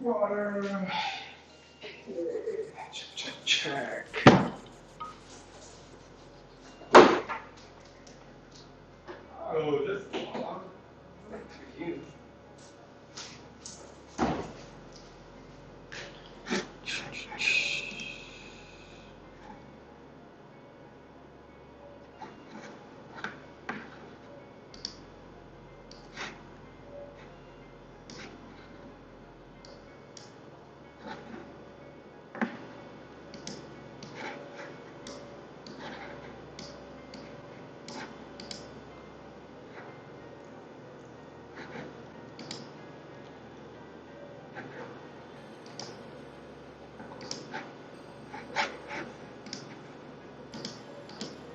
Water. Okay. Check. Oh, this is long. Confused.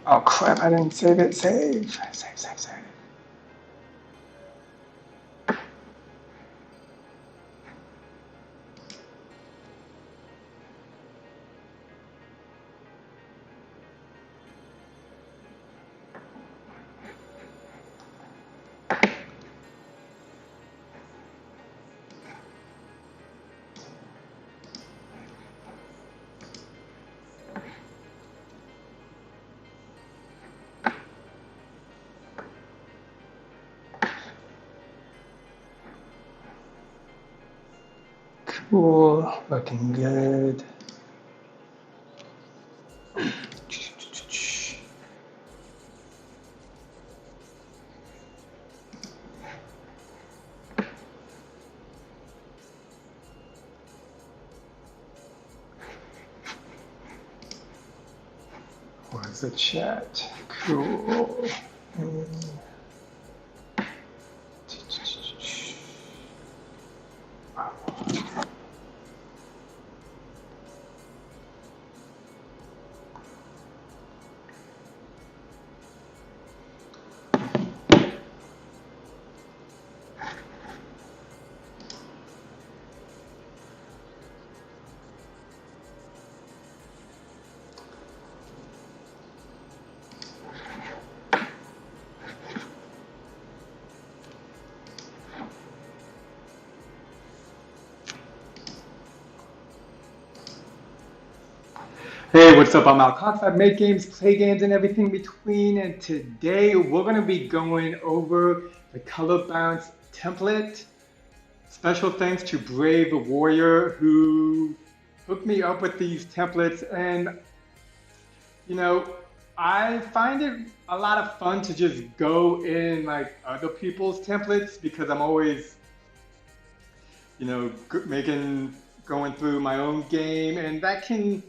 Oh crap, I didn't save it. Save. Save. Cool. Looking good. Where's the chat? Cool. Hey, what's up? I'm Al Cox. I make games, play games, and everything between. And today we're going to be going over the color bounce template. Special thanks to Brave Warrior who hooked me up with these templates. And, you know, I find it a lot of fun to just go in like other people's templates because I'm always, going through my own game. And that can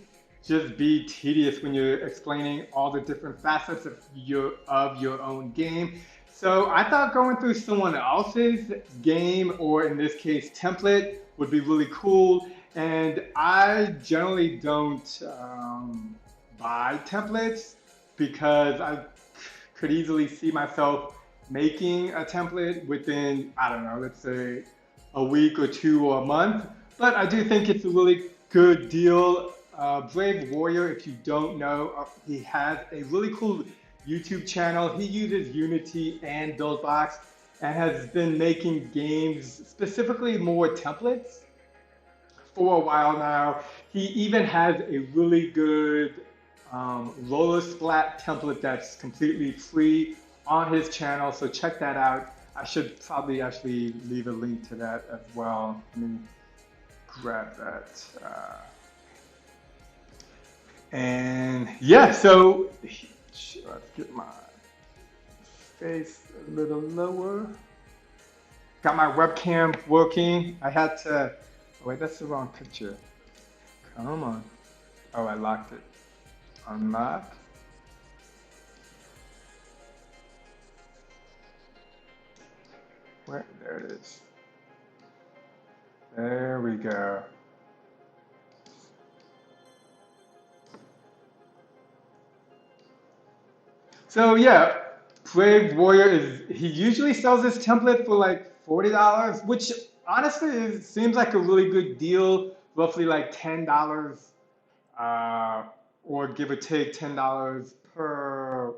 just be tedious when you're explaining all the different facets of your own game. So I thought going through someone else's game, or in this case template, would be really cool. And I generally don't buy templates because I could easily see myself making a template within, I don't know, let's say a week or two or a month. But I do think it's a really good deal. Brave Warrior, if you don't know, he has a really cool YouTube channel. He uses Unity and Buildbox and has been making games, specifically more templates, for a while now. He even has a really good roller splat template that's completely free on his channel, so check that out. I should probably actually leave a link to that as well. Let me grab that. And yeah, so let's get my face a little lower. Got my webcam working. I had to, oh wait, that's the wrong picture. Come on. Oh, I locked it. Unlock. Where, there it is. There we go. So yeah, Brave Warrior he usually sells this template for like $40, which honestly seems like a really good deal, roughly like $10, or give or take $10 per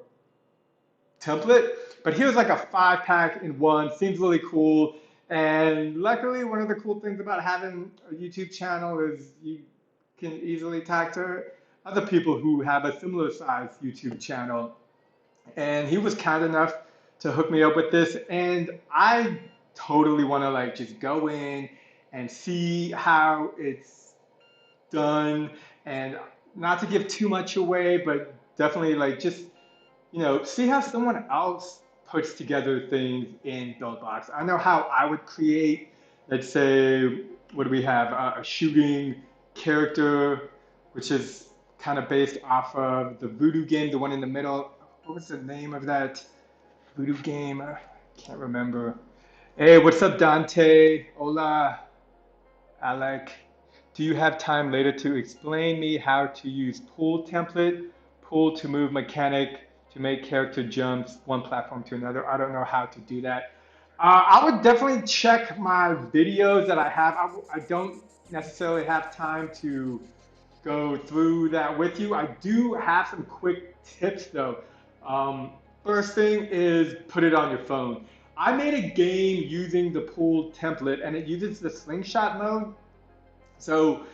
template. But here's like a 5-pack in one, seems really cool. And luckily, one of the cool things about having a YouTube channel is you can easily talk to other people who have a similar size YouTube channel. And he was kind enough to hook me up with this, and I totally want to like just go in and see how it's done, and not to give too much away, but definitely like just see how someone else puts together things in Buildbox. I know how I would create, let's say, what do we have? A shooting character, which is kind of based off of the Voodoo game, the one in the middle. What was the name of that Voodoo game? I can't remember. Hey, what's up, Dante? Hola, Alec. Do you have time later to explain me how to use pull template, pull to move mechanic to make character jumps one platform to another? I don't know how to do that. I would definitely check my videos that I have. I don't necessarily have time to go through that with you. I do have some quick tips though. Um, First thing is put it on your phone. I made a game using the pool template and it uses the slingshot mode. So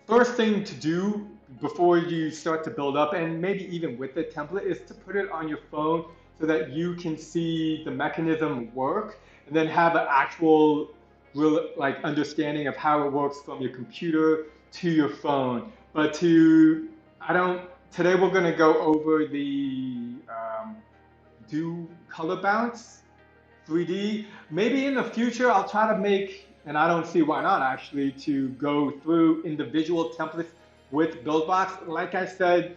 first thing to do before you start to build up, and maybe even with the template, is to put it on your phone so that you can see the mechanism work and then have an actual real like understanding of how it works from your computer to your phone. But I don't, today we're gonna go over the do color bounce 3D. Maybe in the future I'll try to make, and I don't see why not actually, to go through individual templates with Buildbox. Like I said,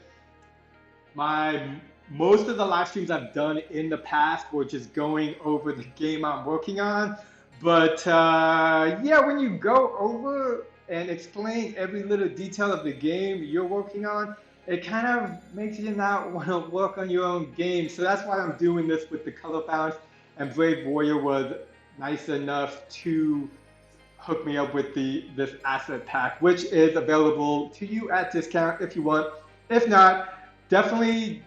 most of the live streams I've done in the past were just going over the game I'm working on. But yeah, when you go over and explain every little detail of the game you're working on, it kind of makes you not want to work on your own game. So that's why I'm doing this with the color bounce. And Brave Warrior was nice enough to hook me up with this asset pack, which is available to you at discount if you want. If not, definitely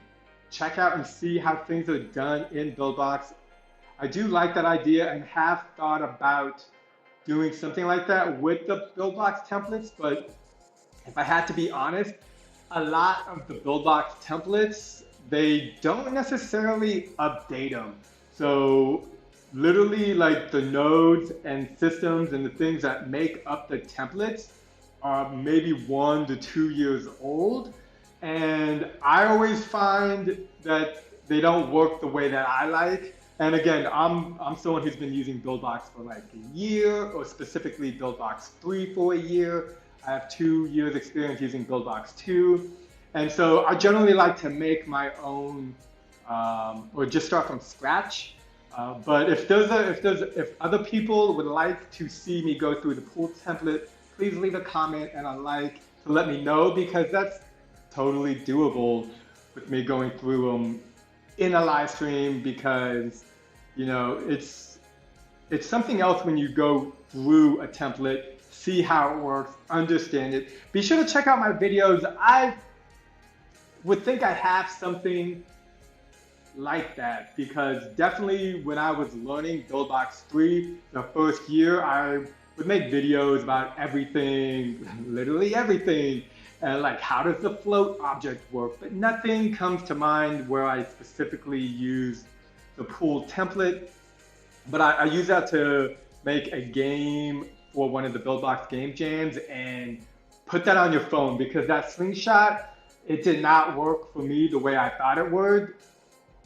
check out and see how things are done in Buildbox. I do like that idea and have thought about doing something like that with the Buildbox templates, but if I had to be honest, a lot of the Buildbox templates, they don't necessarily update them. So literally like the nodes and systems and the things that make up the templates are maybe 1 to 2 years old. And I always find that they don't work the way that I like. And again, I'm someone who's been using Buildbox for like a year, or specifically Buildbox 3 for a year. I have 2 years experience using Buildbox 2. And so I generally like to make my own, or just start from scratch. But if other people would like to see me go through the pool template, please leave a comment and a like to let me know, because that's totally doable with me going through them in a live stream, because it's something else when you go through a template, see how it works, understand it. Be sure to check out my videos. I would think I have something like that, because definitely when I was learning Buildbox 3 the first year, I would make videos about everything, literally everything, and like how does the float object work, but nothing comes to mind where I specifically use the pool template. But I use that to make a game for one of the Buildbox game jams and put that on your phone, because that slingshot, it did not work for me the way I thought it would.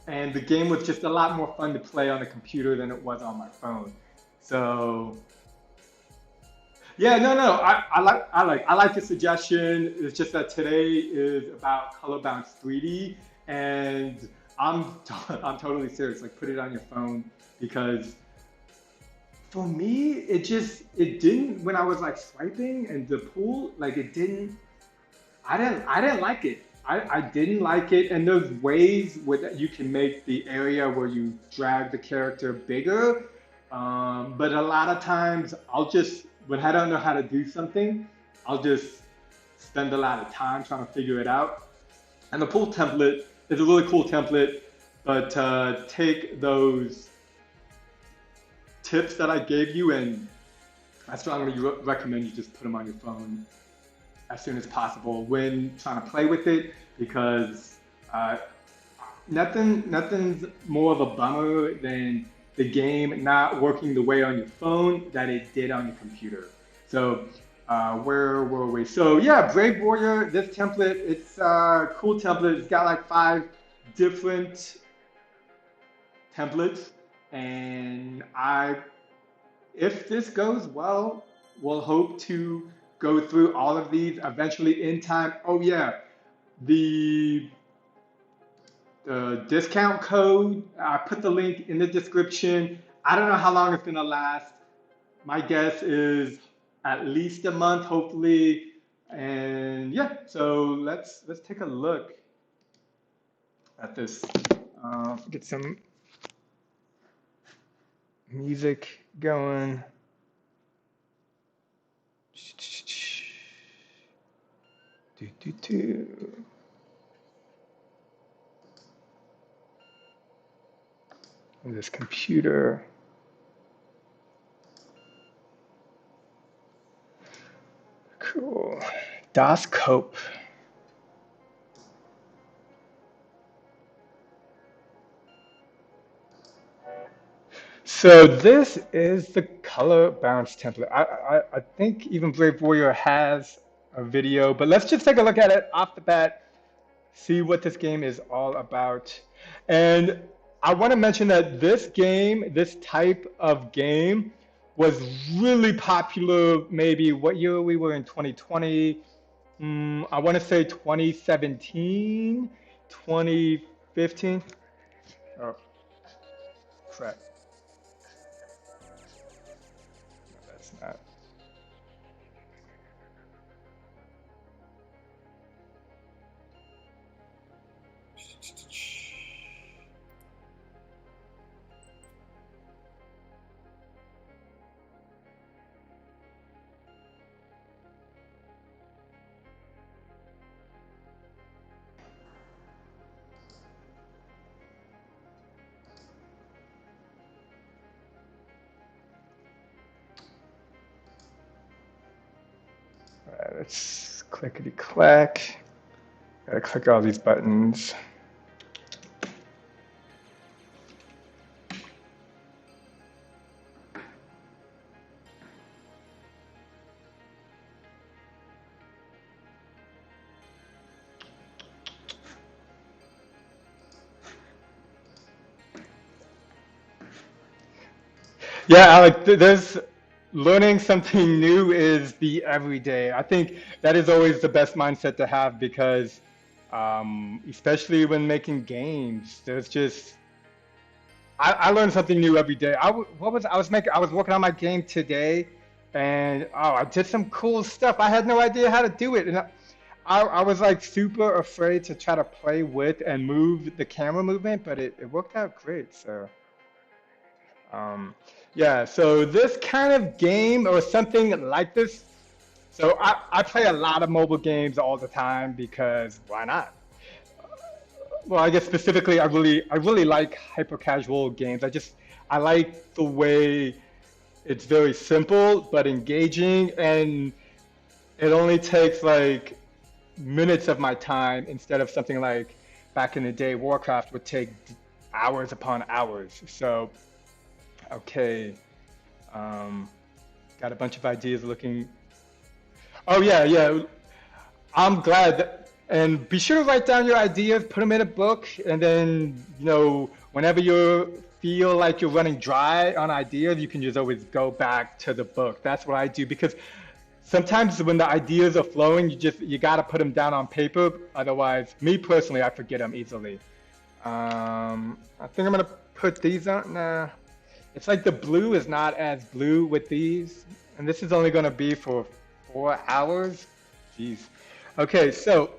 And the game was just a lot more fun to play on the computer than it was on my phone. So yeah, no, I like the suggestion. It's just that today is about Color Bounce 3D, and I'm totally serious. Like, put it on your phone, because for me, it didn't, when I was like swiping and the pool, like I didn't like it. I didn't like it, and there's ways that you can make the area where you drag the character bigger, but a lot of times when I don't know how to do something, I'll just spend a lot of time trying to figure it out. And the pool template is a really cool template, but take tips that I gave you, and I strongly recommend you just put them on your phone as soon as possible when trying to play with it, because uh, nothing's more of a bummer than the game not working the way on your phone that it did on your computer. So where were we? So yeah, Brave Warrior. This template, it's a cool template. It's got like 5 different templates, and if this goes well, we'll hope to go through all of these eventually in time. Oh yeah, the the discount code, I put the link in the description. I don't know how long it's gonna last. My guess is at least a month, hopefully. And yeah, so let's take a look at this. Get some music going. Do, do, do. And this computer. Cool. Das Cope. So this is the color balance template. I think even Brave Warrior has a video, but let's just take a look at it off the bat, see what this game is all about. And I want to mention that this game, this type of game, was really popular maybe what year we were in 2020. I want to say 2017, 2015. Oh, crap. No, that's not. All right, let's clickety clack. Gotta click all these buttons. Yeah, Alec, there's learning something new is the everyday. I think that is always the best mindset to have because, especially when making games, there's just I learn something new every day. I was working on my game today, and oh, I did some cool stuff. I had no idea how to do it, and I was like super afraid to try to play with and move the camera movement, but it worked out great. So. Yeah, so this kind of game or something like this. So I play a lot of mobile games all the time because why not? Well, I guess specifically, I really like hyper casual games. I like the way it's very simple but engaging, and it only takes like minutes of my time instead of something like back in the day, Warcraft would take hours upon hours. So, okay, um, got a bunch of ideas looking. Oh yeah, yeah. I'm glad that, and be sure to write down your ideas, put them in a book, and then, whenever you feel like you're running dry on ideas, you can just always go back to the book. That's what I do because sometimes when the ideas are flowing, you gotta put them down on paper. Otherwise, me personally, I forget them easily. I think I'm gonna put these on. Nah, it's like the blue is not as blue with these, and this is only gonna be for 4 hours. Jeez. Okay, so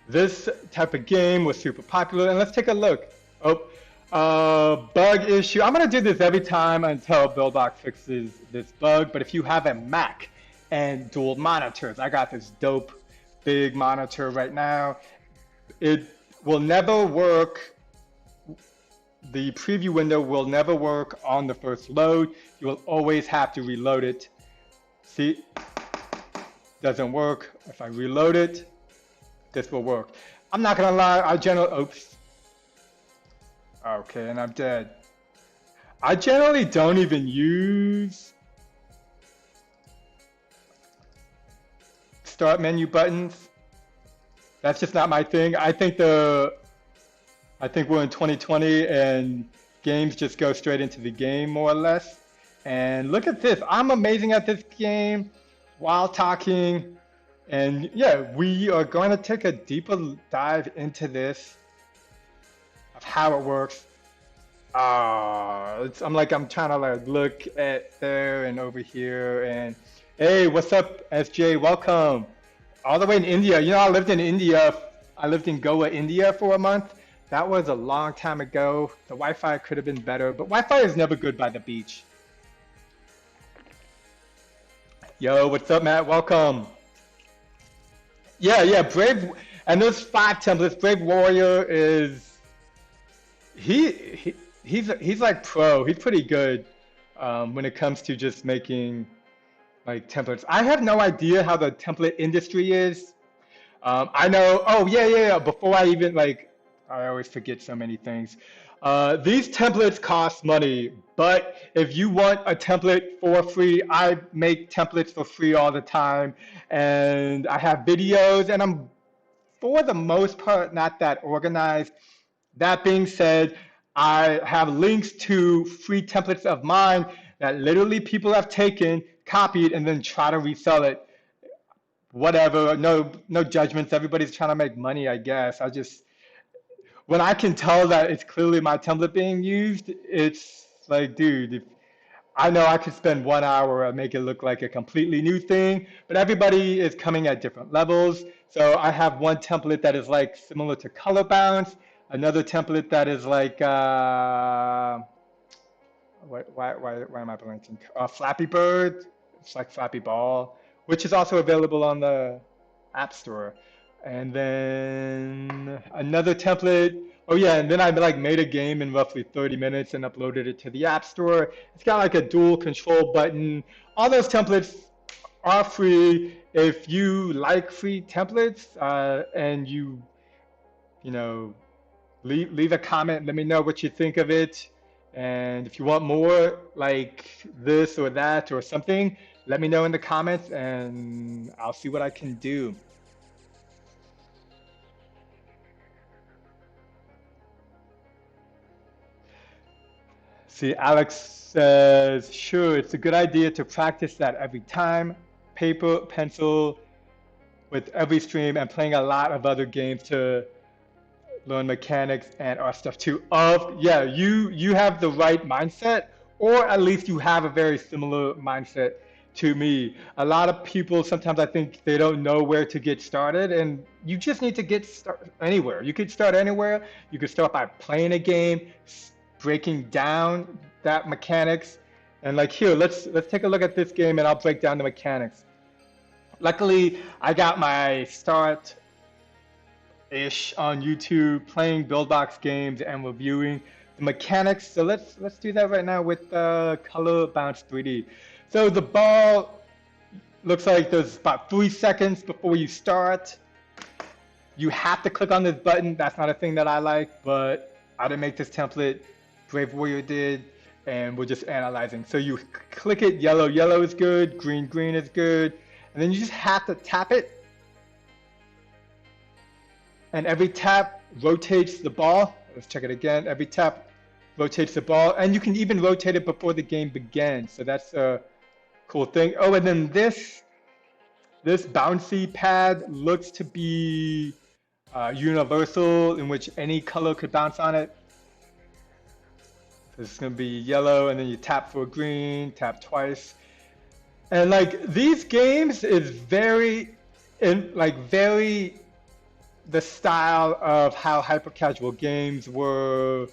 this type of game was super popular, and let's take a look. Oh, bug issue. I'm gonna do this every time until Buildbox fixes this bug. But if you have a Mac and dual monitors, I got this dope big monitor right now. It will never work. The preview window will never work on the first load. You will always have to reload it. See, doesn't work. If I reload it, this will work. I'm not gonna lie, oops. Okay, and I'm dead. I generally don't even use start menu buttons. That's just not my thing. I think we're in 2020 and games just go straight into the game more or less. And look at this. I'm amazing at this game while talking. And yeah, we are going to take a deeper dive into this of how it works. I'm trying to like look at there and over here and hey, what's up, SJ? Welcome. All the way in India. You know, I lived in India. I lived in Goa, India for a month. That was a long time ago. The Wi-Fi could have been better, but Wi-Fi is never good by the beach. Yo, what's up, Matt? Welcome. Yeah, Brave, and those 5 templates. Brave Warrior is he's like pro. He's pretty good when it comes to just making like templates. I have no idea how the template industry is. I know. Oh yeah. Before I even I always forget so many things. These templates cost money, but if you want a template for free, I make templates for free all the time, and I have videos, and I'm for the most part not that organized. That being said, I have links to free templates of mine that literally people have taken, copied, and then try to resell it. Whatever, no judgments. Everybody's trying to make money, I guess. When I can tell that it's clearly my template being used, it's like, dude, I know I could spend 1 hour and make it look like a completely new thing, but everybody is coming at different levels. So I have one template that is like similar to color bounce, another template that is like, why am I blanking? Flappy Bird, it's like Flappy Ball, which is also available on the App Store. And then another template. Oh yeah, and then I made a game in roughly 30 minutes and uploaded it to the App Store. It's got like a dual control button. All those templates are free. If you like free templates and you know, leave a comment, let me know what you think of it. And if you want more like this or that or something, let me know in the comments and I'll see what I can do. See, Alex says, sure, it's a good idea to practice that every time. Paper, pencil, with every stream, and playing a lot of other games to learn mechanics and art stuff too. Yeah, you have the right mindset, or at least you have a very similar mindset to me. A lot of people, sometimes I think they don't know where to get started, and you just need to get started anywhere. You could start anywhere. You could start by playing a game, breaking down that mechanics, and like here, let's take a look at this game and I'll break down the mechanics. Luckily, I got my start-ish on YouTube playing Buildbox games and reviewing the mechanics. So let's do that right now with Color Bounce 3D. So the ball looks like there's about 3 seconds before you start. You have to click on this button. That's not a thing that I like, but I didn't make this template. Brave Warrior did, and we're just analyzing. So you click it, yellow is good, green is good, and then you just have to tap it. And every tap rotates the ball. Let's check it again. Every tap rotates the ball, and you can even rotate it before the game begins. So that's a cool thing. Oh, and then this bouncy pad looks to be universal, in which any color could bounce on it. This is going to be yellow, and then you tap for green, tap twice. And like these games is very the style of how hyper-casual games were.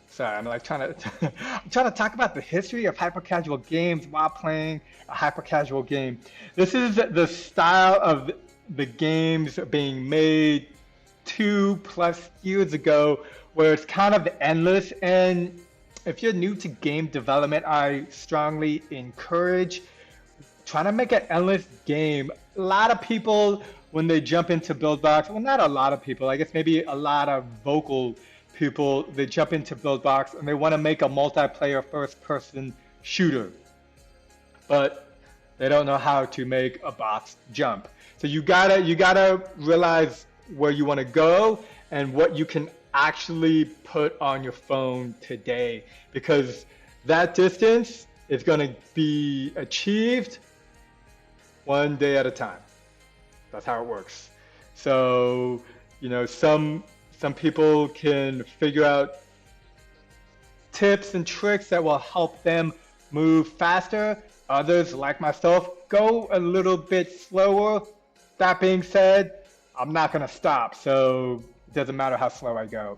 Sorry, I'm like trying to talk about the history of hyper-casual games while playing a hyper-casual game. This is the style of the games being made 2+ years ago, where it's kind of endless. And if you're new to game development, I strongly encourage trying to make an endless game. A lot of people, when they jump into Buildbox, well, not a lot of people, I guess maybe a lot of vocal people, they jump into Buildbox and they want to make a multiplayer first person shooter, but they don't know how to make a box jump. So you gotta realize where you want to go and what you can actually put on your phone today, because that distance is going to be achieved one day at a time. That's how it works. So, some people can figure out tips and tricks that will help them move faster. Others, like myself, go a little bit slower. That being said, I'm not going to stop, so it doesn't matter how slow I go.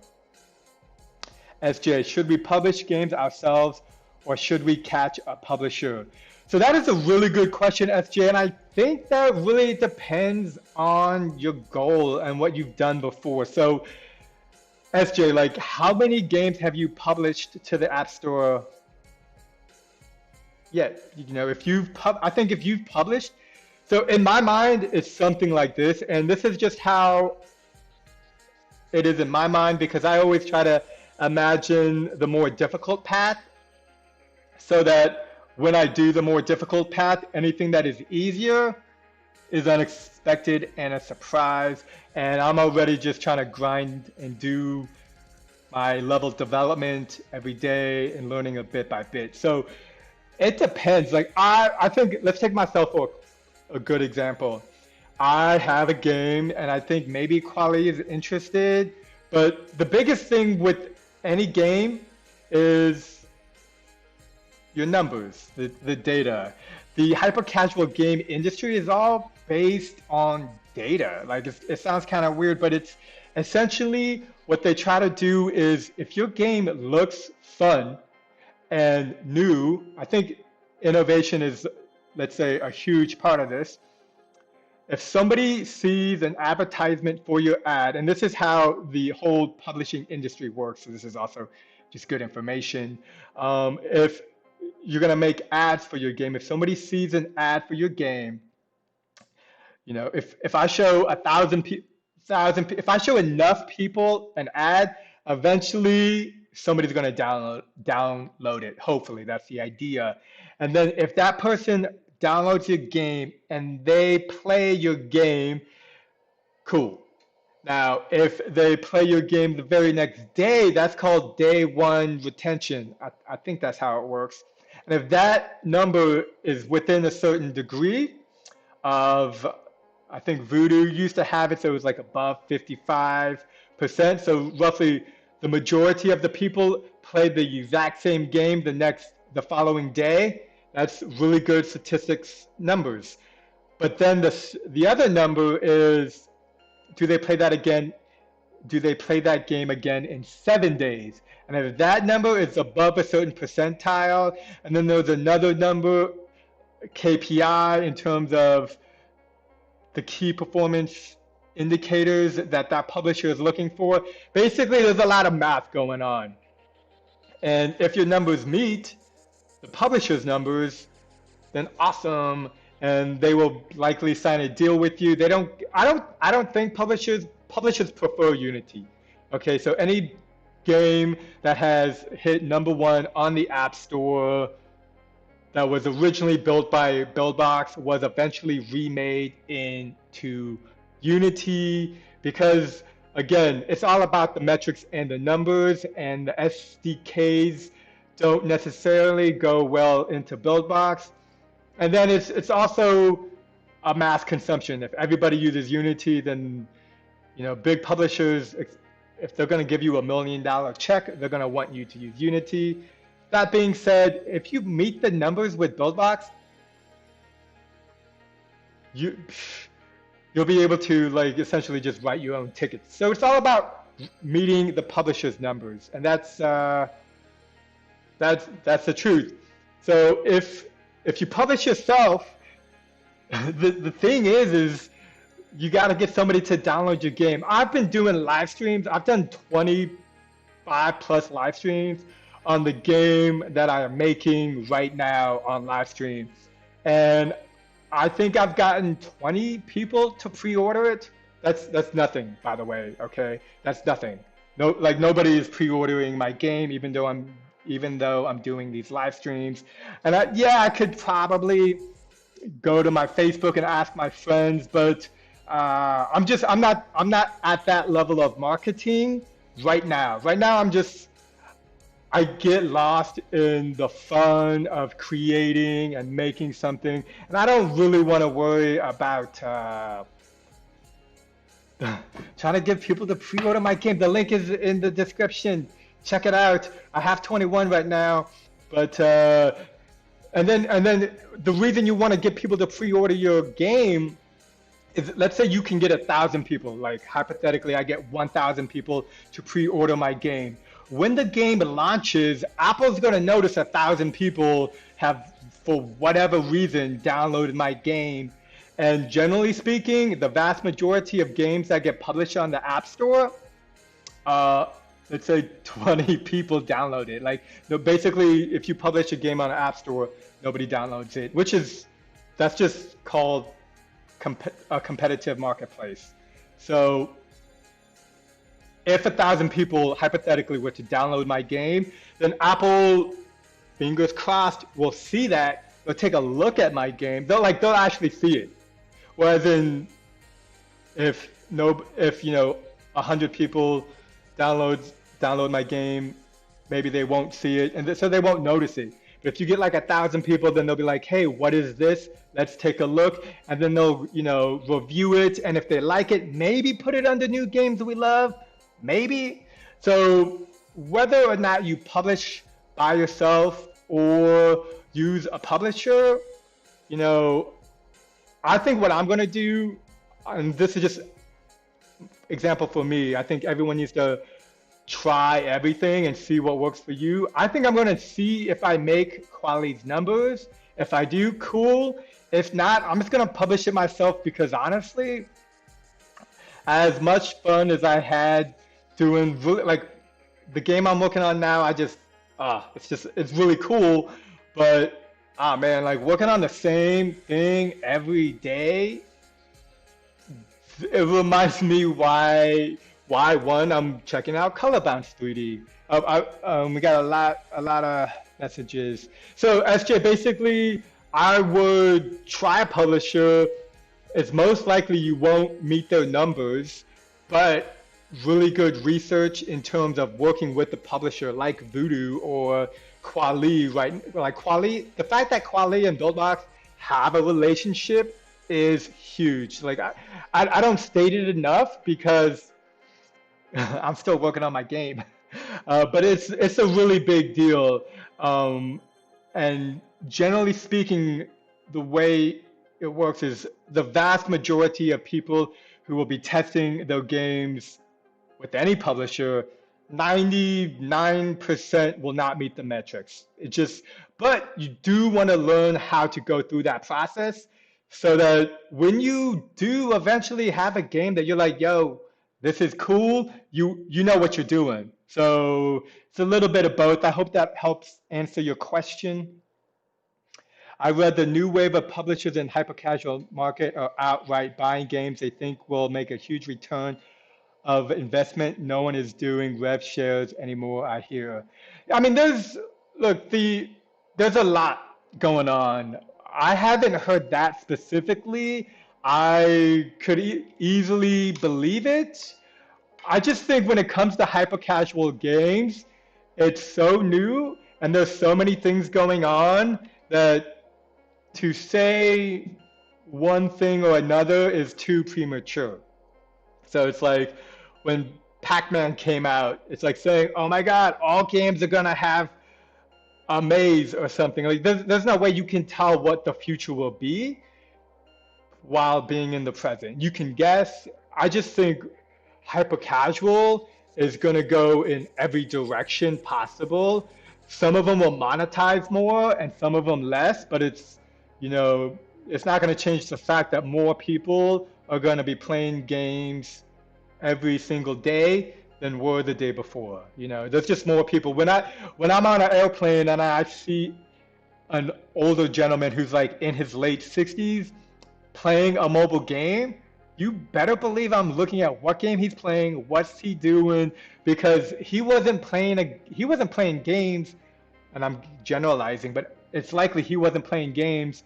SJ, should we publish games ourselves or should we catch a publisher? So that is a really good question, SJ, and I think that really depends on your goal and what you've done before. So, SJ, like, how many games have you published to the App Store yet? I think if you've published, so in my mind, it's something like this, and this is just how it is in my mind, because I always try to imagine the more difficult path, so that when I do the more difficult path, anything that is easier is unexpected and a surprise. And I'm already just trying to grind and do my level development every day and learning a bit by bit. So it depends. Like I think, let's take myself for a good example. I have a game and I think maybe Quali is interested, but the biggest thing with any game is your numbers, the data. The hyper-casual game industry is all based on data. Like it sounds kind of weird, but it's essentially what they try to do is, if your game looks fun and new, I think innovation is, let's say, a huge part of this. If somebody sees an advertisement for your ad, and this is how the whole publishing industry works, so this is also just good information. If you're gonna make ads for your game, if somebody sees an ad for your game, if I show if I show enough people an ad, eventually somebody's gonna download it. Hopefully, that's the idea. And then if that person downloads your game and they play your game, cool. Now, if they play your game the very next day, that's called day one retention. I think that's how it works. And if that number is within a certain degree of, I think Voodoo used to have it, so it was like above 55%. So roughly the majority of the people played the exact same game the following day. That's really good statistics numbers. But then the other number is, do they play that again? Do they play that game again in 7 days? And if that number is above a certain percentile, and then there's another number, KPI, in terms of the key performance indicators that publisher is looking for. Basically, there's a lot of math going on. And if your numbers meet the publisher's numbers, then awesome, and they will likely sign a deal with you. I don't think publishers prefer Unity. Okay, so any game that has hit #1 on the App Store that was originally built by Buildbox was eventually remade into Unity, because again, it's all about the metrics and the numbers, and the SDKs don't necessarily go well into Buildbox. And then it's also a mass consumption. If everybody uses Unity, then big publishers, if they're going to give you $1 million check, they're going to want you to use Unity. That being said, if you meet the numbers with Buildbox, you'll be able to essentially just write your own tickets. So it's all about meeting the publisher's numbers, and that's the truth. So if you publish yourself, the thing is you got to get somebody to download your game. I've been doing live streams. I've done 25 plus live streams on the game that I am making right now on live stream. And I think I've gotten 20 people to pre-order it. That's nothing, by the way, okay? That's nothing. No, like nobody is pre-ordering my game even though I'm doing these live streams. And I could probably go to my Facebook and ask my friends, but I'm not at that level of marketing right now. Right now, I get lost in the fun of creating and making something, and I don't really want to worry about trying to get people to pre-order my game. The link is in the description. Check it out. I have 21 right now, but and then the reason you want to get people to pre-order your game is, let's say you can get 1,000 people. Like hypothetically, I get 1,000 people to pre-order my game. When the game launches, Apple's going to notice 1,000 people have, for whatever reason, downloaded my game. And generally speaking, the vast majority of games that get published on the App Store, let's say 20 people download it. Like, basically, if you publish a game on an App Store, nobody downloads it, that's just called a competitive marketplace. So if 1,000 people hypothetically were to download my game, then Apple, fingers crossed, will see that. They'll take a look at my game. They'll actually see it. Whereas if 100 people download my game, maybe they won't see it, and so they won't notice it. But if you get like 1,000 people, then they'll be like, hey, what is this? Let's take a look. And then they'll, review it. And if they like it, maybe put it under new games we love. Maybe. So whether or not you publish by yourself or use a publisher, I think what I'm going to do, and this is just example for me, I think everyone needs to try everything and see what works for you. I think I'm going to see if I make Quali's numbers. If I do, cool. If not, I'm just going to publish it myself, because honestly, as much fun as I had doing, like, the game I'm working on now, it's really cool. But, man, like, working on the same thing every day, it reminds me why one, I'm checking out Color Bounce 3D. We got a lot of messages. So SJ, basically, I would try a publisher. It's most likely you won't meet their numbers, but really good research in terms of working with the publisher like Voodoo or Quali, right? Like Quali, the fact that Quali and Buildbox have a relationship is huge. Like I don't state it enough because I'm still working on my game, but it's a really big deal. And generally speaking, the way it works is the vast majority of people who will be testing their games with any publisher, 99% will not meet the metrics. But you do want to learn how to go through that process so that when you do eventually have a game that you're like, yo, this is cool, you know what you're doing. So it's a little bit of both. I hope that helps answer your question. I read the new wave of publishers in hyper-casual market are outright buying games they think will make a huge return of investment. No one is doing rev shares anymore, I hear. I mean, there's a lot going on. I haven't heard that specifically. I could easily believe it. I just think when it comes to hyper-casual games, it's so new and there's so many things going on that to say one thing or another is too premature. So it's like when Pac-Man came out, it's like saying, oh my God, all games are gonna have a maze or something. Like there's no way you can tell what the future will be while being in the present. You can guess. I just think hyper-casual is gonna go in every direction possible. Some of them will monetize more and some of them less, but it's not going to change the fact that more people are going to be playing games every single day than were the day before. You know, there's just more people. When I'm on an airplane and I see an older gentleman who's like in his late 60s playing a mobile game, you better believe I'm looking at what game he's playing, what's he doing, because he wasn't playing games, and I'm generalizing, but it's likely he wasn't playing games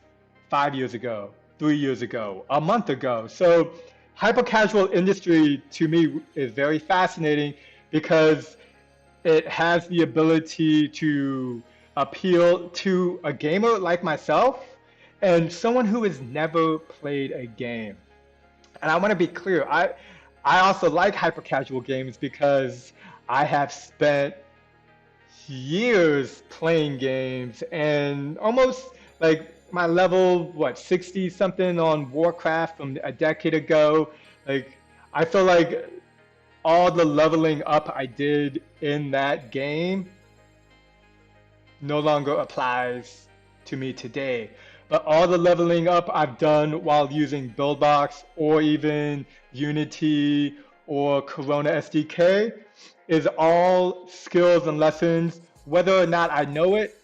5 years ago, 3 years ago, a month ago. So hyper casual industry to me is very fascinating because it has the ability to appeal to a gamer like myself and someone who has never played a game. And I want to be clear, I also like hyper casual games because I have spent years playing games and almost like my level, what, 60 something on Warcraft from a decade ago. Like, I feel like all the leveling up I did in that game no longer applies to me today. But all the leveling up I've done while using Buildbox or even Unity or Corona SDK is all skills and lessons, whether or not I know it,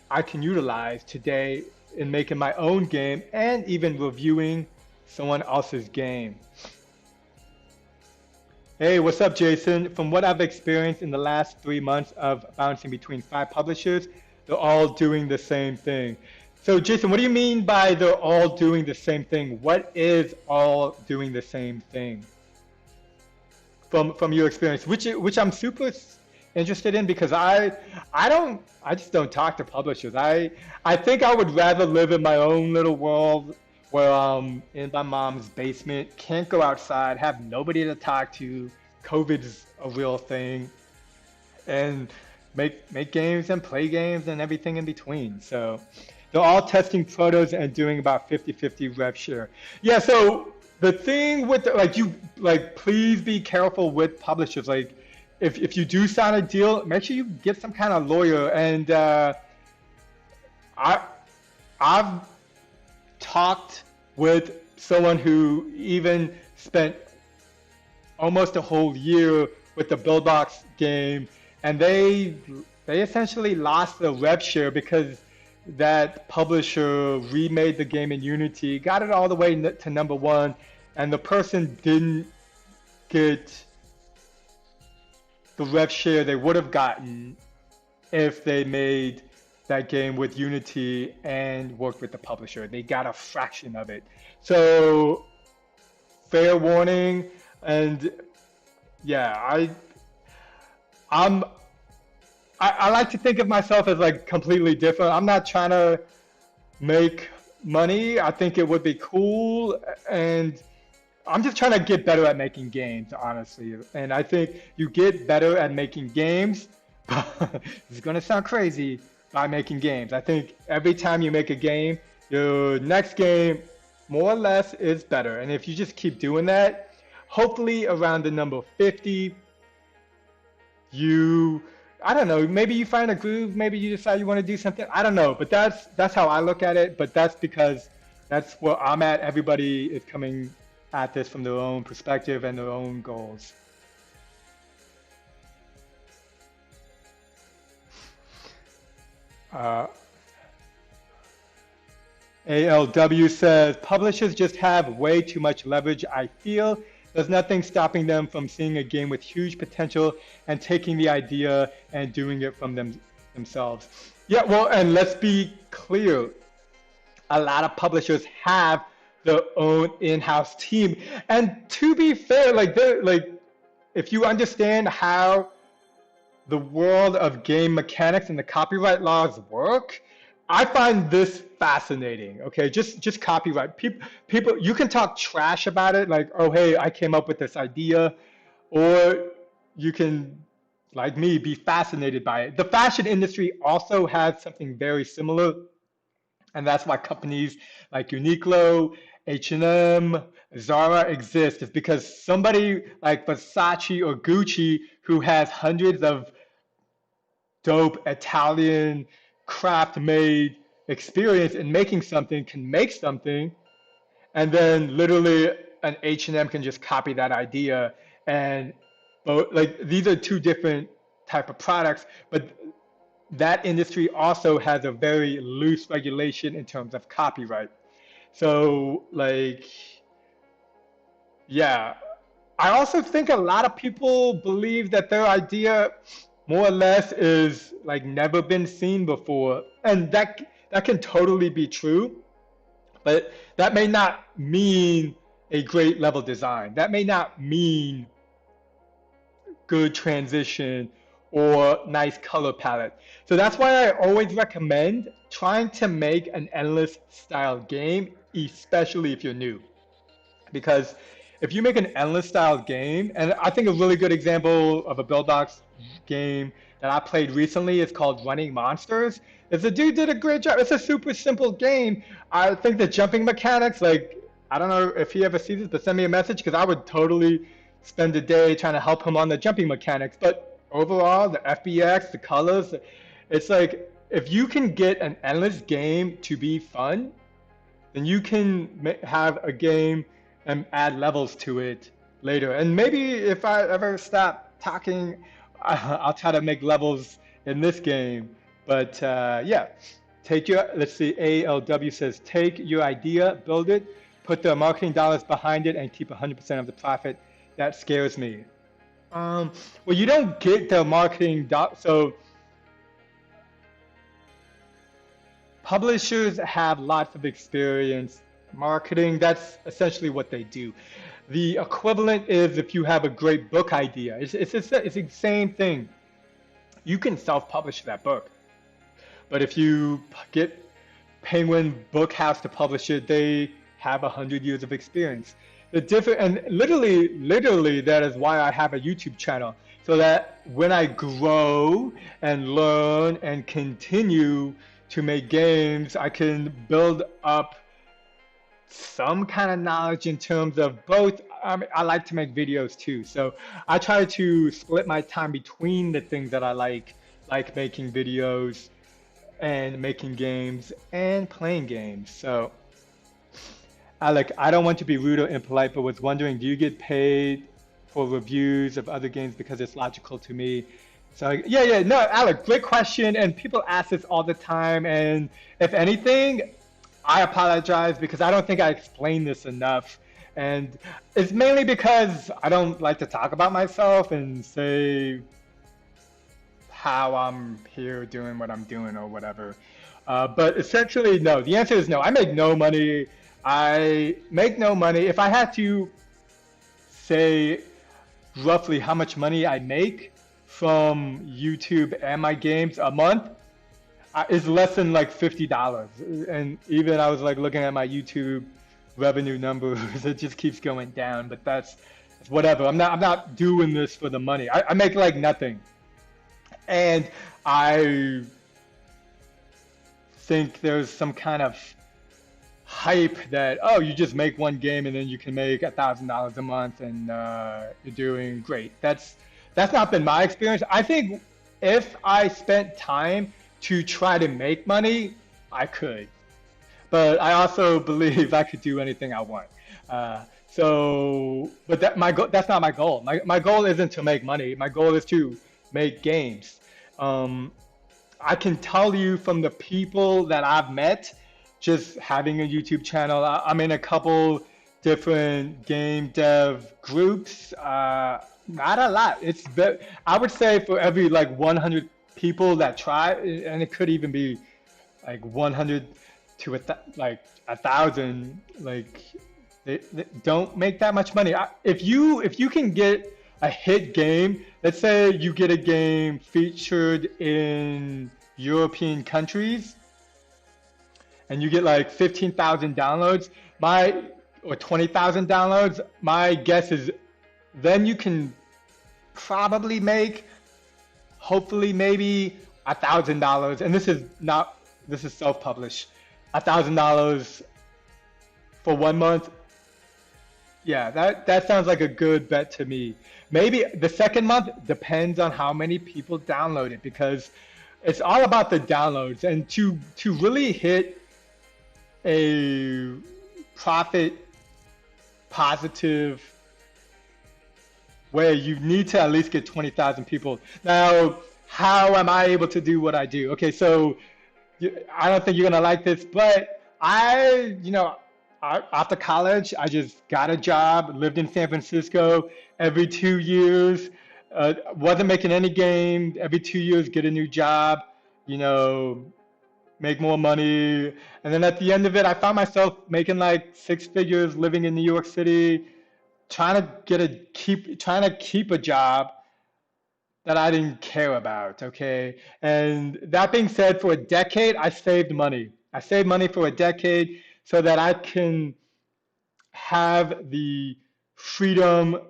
I can utilize today in making my own game and even reviewing someone else's game. Hey, what's up, Jason? From what I've experienced in the last 3 months of bouncing between 5 publishers, they're all doing the same thing. So, Jason, what do you mean by they're all doing the same thing? What is all doing the same thing? From your experience, which I'm super interested in because I just don't talk to publishers. I think I would rather live in my own little world where I'm in my mom's basement, can't go outside, have nobody to talk to. COVID's a real thing, and make games and play games and everything in between. So they're all testing protos and doing about 50-50 rev share. Yeah, so the thing with please be careful with publishers. Like if you do sign a deal, make sure you get some kind of lawyer. And I've talked with someone who even spent almost a whole year with the Buildbox game, and they essentially lost the rev share because that publisher remade the game in Unity, got it all the way to #1, and the person didn't get the rev share they would have gotten if they made that game with Unity and worked with the publisher. They got a fraction of it. So fair warning. And yeah, I like to think of myself as like completely different. I'm not trying to make money. I think it would be cool, and I'm just trying to get better at making games, honestly. And I think you get better at making games. This is gonna sound crazy, by making games. I think every time you make a game, your next game more or less is better. And if you just keep doing that, hopefully around the number 50, I don't know, maybe you find a groove, maybe you decide you want to do something. I don't know, but that's how I look at it. But that's because that's where I'm at. Everybody is coming at this from their own perspective and their own goals. ALW says, publishers just have way too much leverage, I feel. There's nothing stopping them from seeing a game with huge potential and taking the idea and doing it from themselves. Yeah, well, and let's be clear. A lot of publishers have their own in-house team. And to be fair, if you understand how the world of game mechanics and the copyright laws work, I find this fascinating. Okay, just copyright. People, you can talk trash about it, like, oh hey, I came up with this idea, or you can, like me, be fascinated by it. The fashion industry also has something very similar, and that's why companies like Uniqlo, H&M, Zara exist. Is because somebody like Versace or Gucci, who has hundreds of dope Italian craft made experience in making something, can make something, and then literally an H&M can just copy that idea and but like these are two different type of products, but that industry also has a very loose regulation in terms of copyright. So like yeah, I also think a lot of people believe that their idea more or less is like never been seen before, and that can totally be true, but that may not mean a great level design. That may not mean good transition or nice color palette. So that's why I always recommend trying to make an endless style game, especially if you're new. Because if you make an endless style game, and I think a really good example of a Buildbox game that I played recently is called Running Monsters. Is the dude did a great job. It's a super simple game. I think the jumping mechanics, like I don't know if he ever sees this, but send me a message because I would totally spend a day trying to help him on the jumping mechanics. But overall, the FBX, the colors, it's like if you can get an endless game to be fun, then you can have a game and add levels to it later. And maybe if I ever stop talking, I'll try to make levels in this game. But yeah, let's see, ALW says, take your idea, build it, put the marketing dollars behind it, and keep 100% of the profit. That scares me. Well, you don't get the marketing, so publishers have lots of experience marketing. That's essentially what they do. The equivalent is if you have a great book idea. It's the same thing. You can self-publish that book. But if you get Penguin Book House to publish it, they have 100 years of experience. And literally, that is why I have a YouTube channel. So that when I grow and learn and continue to make games, I can build up some kind of knowledge in terms of both. I like to make videos too, so I try to split my time between the things that I like making videos and making games and playing games. So Alec, I don't want to be rude or impolite, but was wondering, do you get paid for reviews of other games? Because it's logical to me. So yeah, no, Alec, great question, and people ask this all the time, and if anything, I apologize because I don't think I explained this enough. And it's mainly because I don't like to talk about myself and say how I'm here doing what I'm doing or whatever. But essentially, no. The answer is no. I make no money. I make no money. If I had to say roughly how much money I make from YouTube and my games a month, is less than like $50. And even I was like looking at my YouTube revenue numbers, it just keeps going down, but that's whatever. I'm not doing this for the money. I make like nothing. And I think there's some kind of hype that, oh, you just make one game and then you can make $1,000 a month and you're doing great. That's not been my experience. I think if I spent time to try to make money, I could. But I also believe I could do anything I want. But that's not my goal. My goal isn't to make money. My goal is to make games. I can tell you from the people that I've met, just having a YouTube channel, I'm in a couple different game dev groups. Not a lot. I would say for every like 100 people that try, and it could even be like 100 to 1,000, like they don't make that much money. If you can get a hit game, let's say you get a game featured in European countries and you get like 15,000 downloads, or 20,000 downloads, my guess is then you can probably make, hopefully maybe $1,000, and this is self-published, $1,000 for 1 month. Yeah, that sounds like a good bet to me. Maybe the second month depends on how many people download it, because it's all about the downloads. And to really hit a profit positive way, you need to at least get 20,000 people. Now, how am I able to do what I do? Okay, so I don't think you're gonna like this, but after college, I just got a job, lived in San Francisco every 2 years, wasn't making any game. Every 2 years, get a new job, you know, make more money. And then at the end of it, I found myself making like 6 figures, living in New York City, trying to keep a job that I didn't care about, okay? And that being said, for a decade, I saved money. I saved money for a decade so that I can have the freedom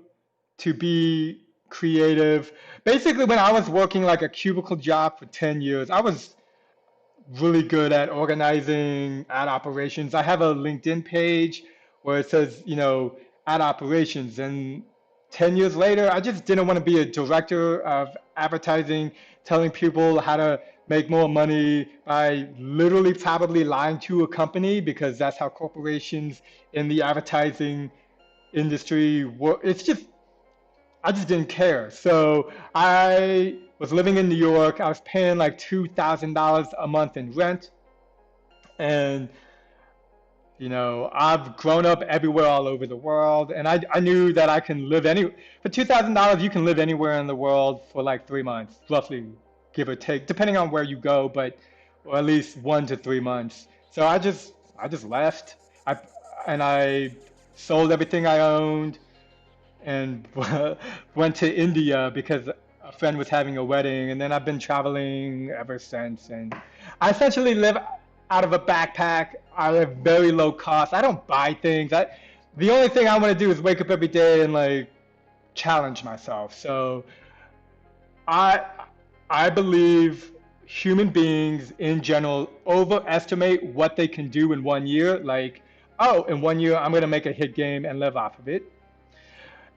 to be creative. Basically, when I was working like a cubicle job for 10 years, I was really good at organizing ad operations. I have a LinkedIn page where it says, ad operations. And 10 years later, I just didn't want to be a director of advertising, telling people how to make more money by literally probably lying to a company, because that's how corporations in the advertising industry work. I just didn't care. So I was living in New York. I was paying like $2,000 a month in rent. And, I've grown up everywhere all over the world. And I knew that I can live for $2,000, you can live anywhere in the world for like 3 months, roughly, give or take, depending on where you go, or at least 1 to 3 months. So I just left. I sold everything I owned and went to India because a friend was having a wedding, and then I've been traveling ever since. And I essentially live out of a backpack. I live very low cost. I don't buy things. The only thing I want to do is wake up every day and like challenge myself. So I I believe human beings in general overestimate what they can do in 1 year. Like, oh, in 1 year I'm gonna make a hit game and live off of it,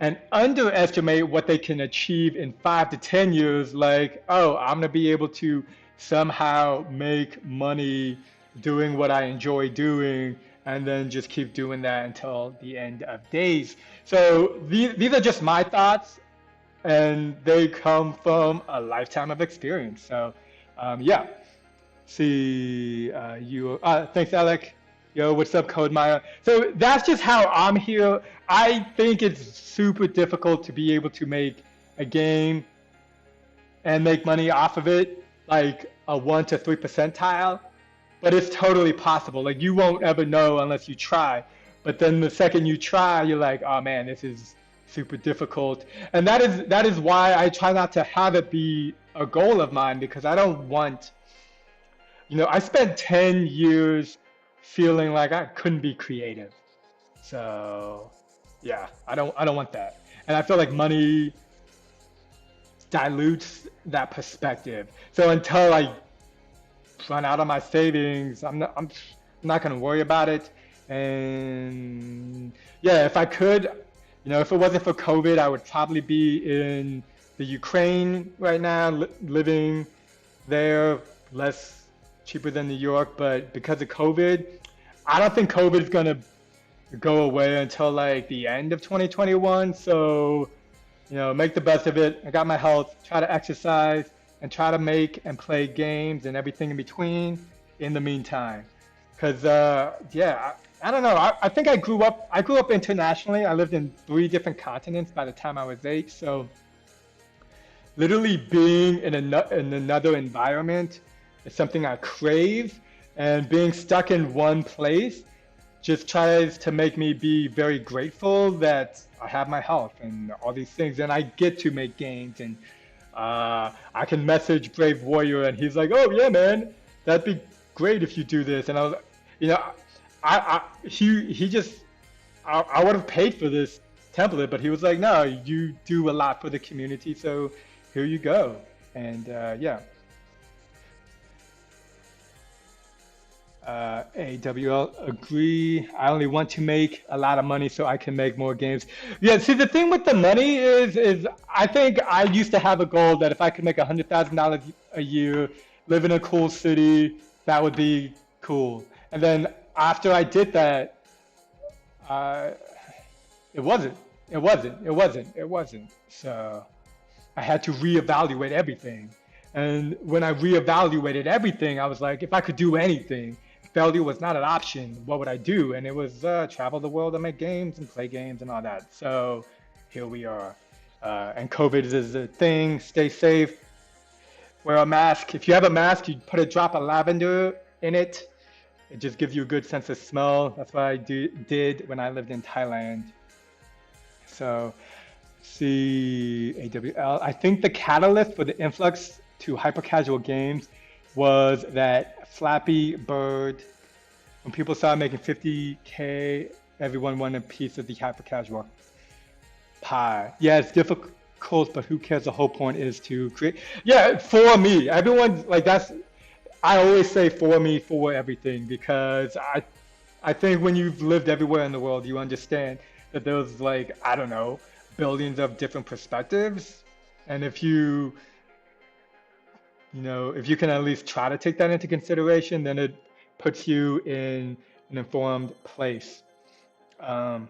and underestimate what they can achieve in 5 to 10 years. Like, oh, I'm gonna be able to somehow make money doing what I enjoy doing, and then just keep doing that until the end of days. So these are just my thoughts, and they come from a lifetime of experience. So, yeah. See, thanks, Alec. Yo, what's up, Code Maya? So that's just how I'm here. I think it's super difficult to be able to make a game and make money off of it, like a 1 to 3 percentile, but it's totally possible. Like, you won't ever know unless you try. But then the second you try, you're like, oh man, this is super difficult. And that is why I try not to have it be a goal of mine, because I don't want, I spent 10 years feeling like I couldn't be creative. So yeah, I don't want that. And I feel like money dilutes that perspective. So until I run out of my savings, I'm not gonna worry about it. And yeah, if I could, if it wasn't for COVID, I would probably be in the Ukraine right now, living there, less cheaper than New York. But because of COVID, I don't think COVID is gonna go away until like the end of 2021. So, make the best of it. I got my health, try to exercise, and try to make and play games and everything in between in the meantime. Because, yeah, I don't know. I think I grew up internationally. I lived in 3 different continents by the time I was 8. So literally being in another environment is something I crave. And being stuck in one place just tries to make me be very grateful that I have my health and all these things. And I get to make games, and I can message Brave Warrior, and he's like, oh yeah, man, that'd be great if you do this. And I was, I would have paid for this template, but he was like, no, you do a lot for the community, so here you go. And yeah. AWL, agree. I only want to make a lot of money so I can make more games. Yeah, see, the thing with the money is I think I used to have a goal that if I could make $100,000 a year, live in a cool city, that would be cool. And then after I did that, It wasn't. It wasn't. It wasn't. It wasn't. So I had to reevaluate everything. And when I reevaluated everything, I was like, if I could do anything, failure was not an option. What would I do? And it was travel the world and make games and play games and all that. So here we are. And COVID is a thing. Stay safe. Wear a mask. If you have a mask, you put a drop of lavender in it. It just gives you a good sense of smell. That's what I did when I lived in Thailand. So, see AWL. I think the catalyst for the influx to hyper-casual games was that Flappy Bird. When people started making 50K, everyone wanted a piece of the hyper-casual pie. Yeah, it's difficult, but who cares? The whole point is to create. Yeah, for me, everyone like that's. I always say for me for everything because I think when you've lived everywhere in the world, you understand that there's like I don't know billions of different perspectives, and if if you can at least try to take that into consideration, then it puts you in an informed place. Um,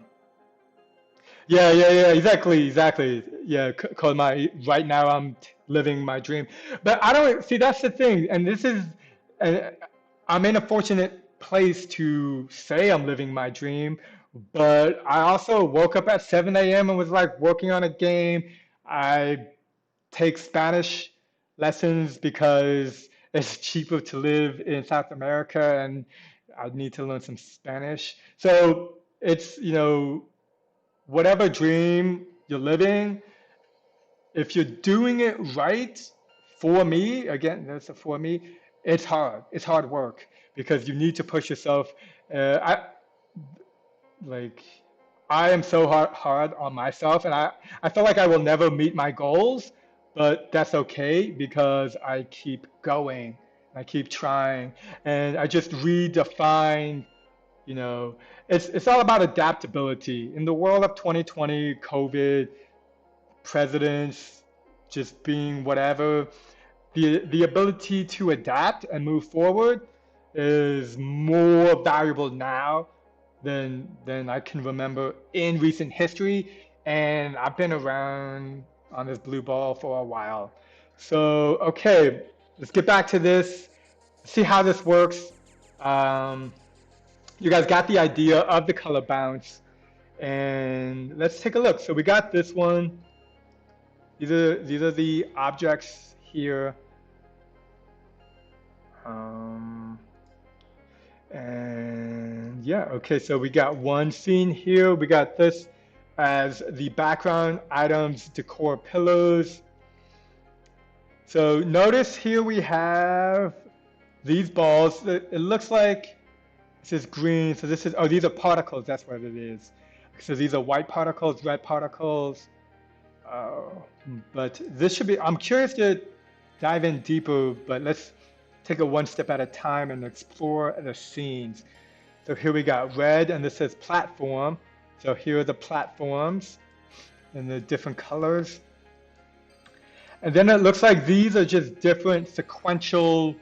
yeah, exactly. Yeah, cause right now I'm living my dream, but I don't see that's the thing, and this is, uh, I'm in a fortunate place to say I'm living my dream, but I also woke up at 7 a.m. and was like working on a game. I take Spanish lessons because it's cheaper to live in South America and I need to learn some Spanish. So it's, whatever dream you're living, if you're doing it right, for me, again, that's a for me, it's hard. It's hard work because you need to push yourself. I like I am so hard on myself and I feel like I will never meet my goals, but that's okay because I keep going. I keep trying and I just redefine, you know, it's all about adaptability. In the world of 2020, COVID, presidents just being whatever, the ability to adapt and move forward is more valuable now than I can remember in recent history. And I've been around on this blue ball for a while. So, okay, let's get back to this, see how this works. Um, you guys got the idea of the color bounce. And let's take a look. So we got this one. These are the objects here. And yeah, okay, so we got one scene here. We got this as the background items, decor pillars. So notice here we have these balls. It looks like this is green. So this is, oh, these are particles. That's what it is. So these are white particles, red particles. But this should be, I'm curious to dive in deeper, but let's take it one step at a time and explore the scenes. So here we got red, and this says platform. So here are the platforms in the different colors. And then it looks like these are just different sequential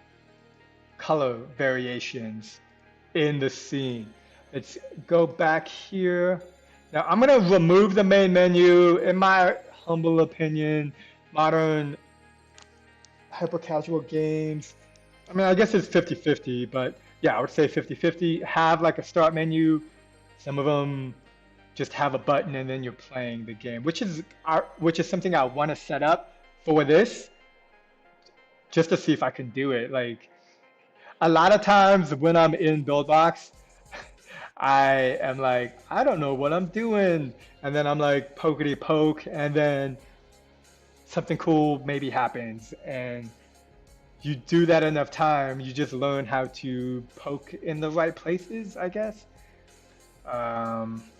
color variations in the scene. Let's go back here. Now I'm going to remove the main menu. In my humble opinion, modern hyper-casual games, I mean, I guess it's 50-50, but yeah, I would say 50-50. Have like a start menu. Some of them just have a button and then you're playing the game, which is something I want to set up for this, just to see if I can do it. Like a lot of times when I'm in Buildbox, I am like, I don't know what I'm doing, and then I'm like pokety poke, and then something cool maybe happens, and you do that enough time, you just learn how to poke in the right places, I guess.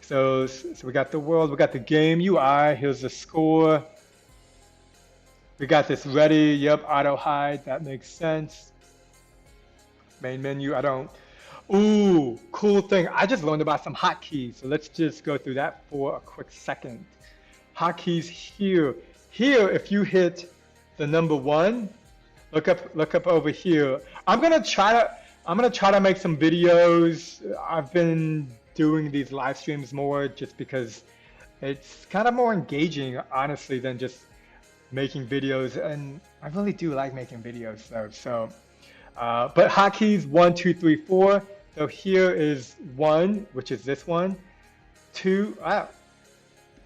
So we got the world, we got the game UI, here's the score. We got this ready, yep, auto hide, that makes sense. Main menu, I don't, ooh, cool thing. I just learned about some hotkeys, so let's just go through that for a quick second. Hotkeys here. Here, if you hit the number 1, look up over here. I'm gonna try to make some videos. I've been doing these live streams more just because It's kind of more engaging, honestly, than just making videos. And I really do like making videos, though. So, but hotkeys 1, 2, 3, 4. So here is 1, which is this one. 2,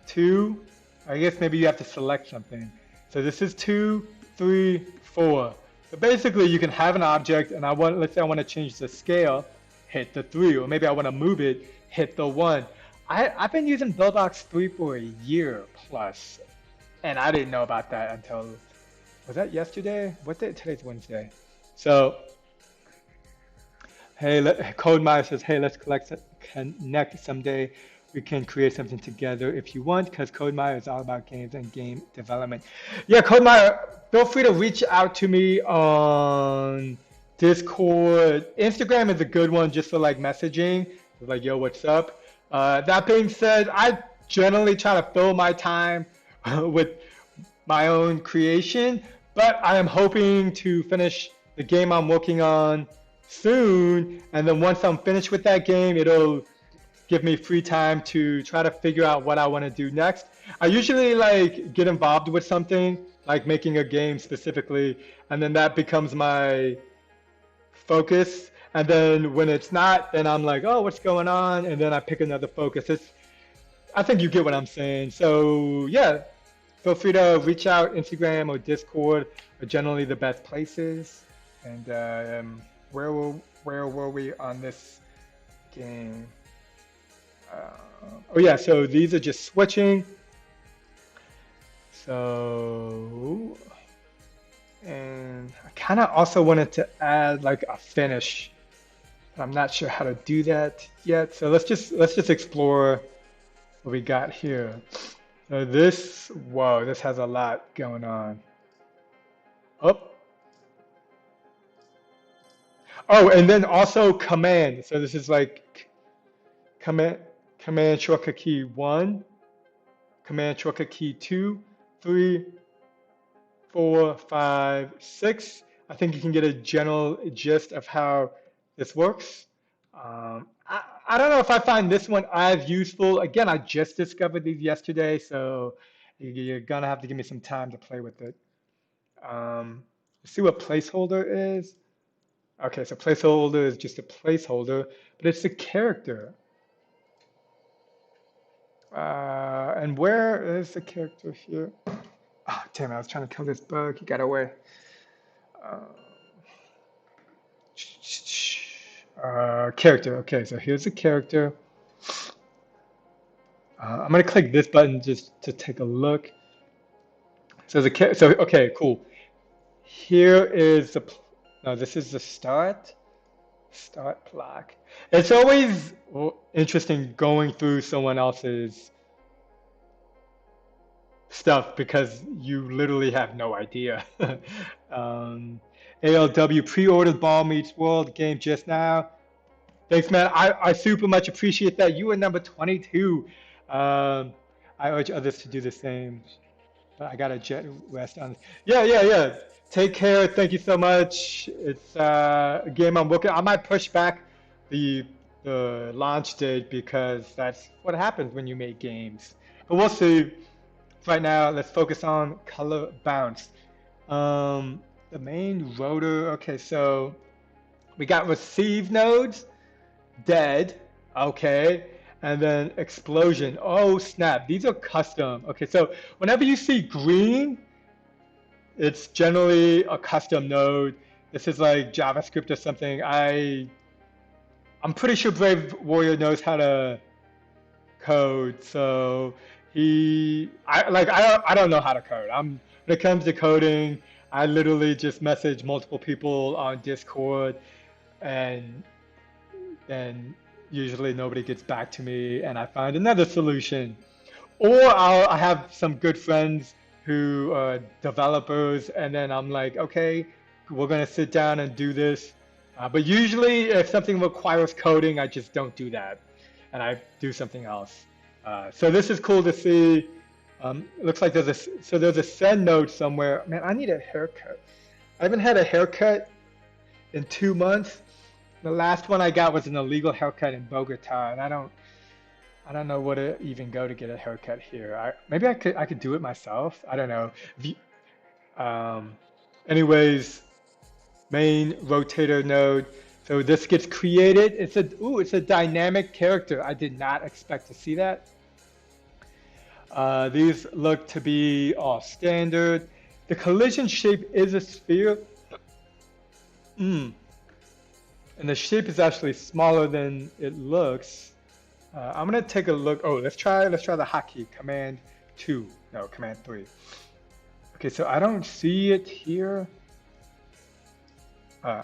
2. I guess maybe you have to select something. So this is 2, 3, 4. So basically, you can have an object, and let's say I want to change the scale, hit the 3, or maybe I want to move it, hit the 1. I've been using Buildbox 3 for a year plus, and I didn't know about that until, was that yesterday? What day? Today's Wednesday. So, hey, CodeMeyer says, hey, let's connect someday. We can create something together if you want, because CodeMeyer is all about games and game development. Yeah, CodeMeyer, feel free to reach out to me on Discord. Instagram is a good one just for like messaging, like, yo, what's up? That being said, I generally try to fill my time with my own creation, but I am hoping to finish the game I'm working on soon, and then once I'm finished with that game, it'll give me free time to try to figure out what I want to do next. I usually like get involved with something, like making a game specifically, and then that becomes my focus. And then when it's not, then I'm like, oh, what's going on? And then I pick another focus. I think you get what I'm saying. So yeah, feel free to reach out. Instagram or Discord are generally the best places. And where were we on this game? Oh yeah, so these are just switching. So, and I kind of also wanted to add like a finish. I'm not sure how to do that yet. So let's just explore what we got here. So whoa, this has a lot going on. Oh, and then also command. So this is like command shortcut key 1, command shortcut key 2, 3, 4, 5, 6. I think you can get a general gist of how this works. I don't know if I find this one as useful. Again, I just discovered these yesterday, so you're gonna have to give me some time to play with it. Let's see what placeholder is. Okay, so placeholder is just a placeholder, but it's a character. And where is the character here? Oh, damn it, I was trying to kill this bug. He got away. Character. Okay, so here's the character. I'm gonna click this button just to take a look. So okay, cool. Here is no, this is the start block. It's always interesting going through someone else's stuff because you literally have no idea. ALW pre-ordered Ball Meets World game just now. Thanks, man. I super much appreciate that. You are number 22. I urge others to do the same. I got a jet rest on. Yeah. Take care. Thank you so much. It's a game I'm working. I might push back the launch date because that's what happens when you make games. But we'll see. Right now, let's focus on color bounce. The main rotor. Okay, so we got receive nodes, dead. Okay. And then explosion. Oh snap, these are custom. Okay, so whenever you see green, it's generally a custom node. This is like JavaScript or something. I'm pretty sure Brave Warrior knows how to code, so I don't know how to code. When it comes to coding, I literally just message multiple people on Discord, and then usually nobody gets back to me, and I find another solution. Or I have some good friends who are developers, and then I'm like, okay, we're gonna sit down and do this. But usually, if something requires coding, I just don't do that, and I do something else. So this is cool to see. It looks like there's a send node somewhere. Man, I need a haircut. I haven't had a haircut in 2 months. The last one I got was an illegal haircut in Bogota, and I don't know where to even go to get a haircut here. Maybe I could do it myself. I don't know. Um, anyways, main rotator node. So this gets created. It's a dynamic character. I did not expect to see that. These look to be all standard. The collision shape is a sphere. Mm. And the shape is actually smaller than it looks. I'm gonna take a look. Oh, let's try the hotkey. Command 2. No, Command 3. Okay, so I don't see it here. Uh,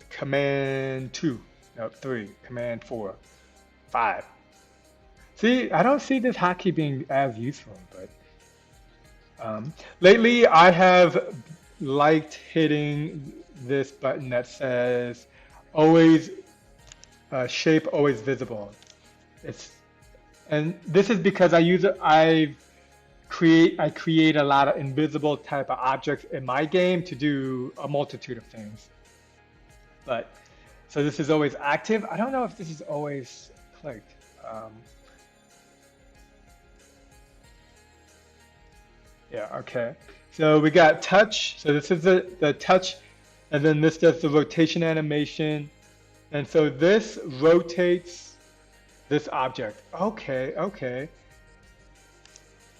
Command 2. No, 3. Command 4. 5. See, I don't see this hotkey being as useful, but lately I have liked hitting this button that says always shape always visible. It's and this is because I create a lot of invisible type of objects in my game to do a multitude of things. But so this is always active. I don't know if this is always clicked. Um, yeah, okay. So we got touch. So this is the touch, and then this does the rotation animation. And so this rotates this object. Okay, okay.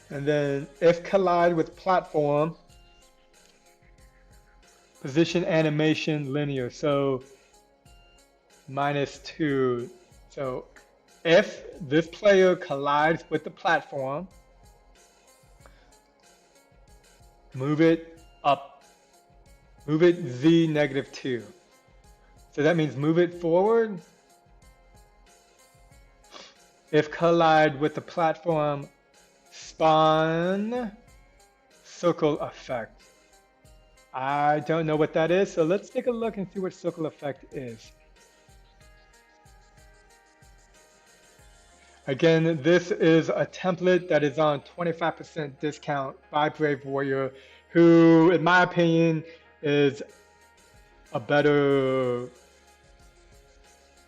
And then if collide with platform, position animation linear. So -2. So if this player collides with the platform, move it up, move it Z -2. So that means move it forward. If collide with the platform, spawn circle effect. I don't know what that is, so let's take a look and see what circle effect is. Again, this is a template that is on 25% discount by Brave Warrior, who, in my opinion, is a better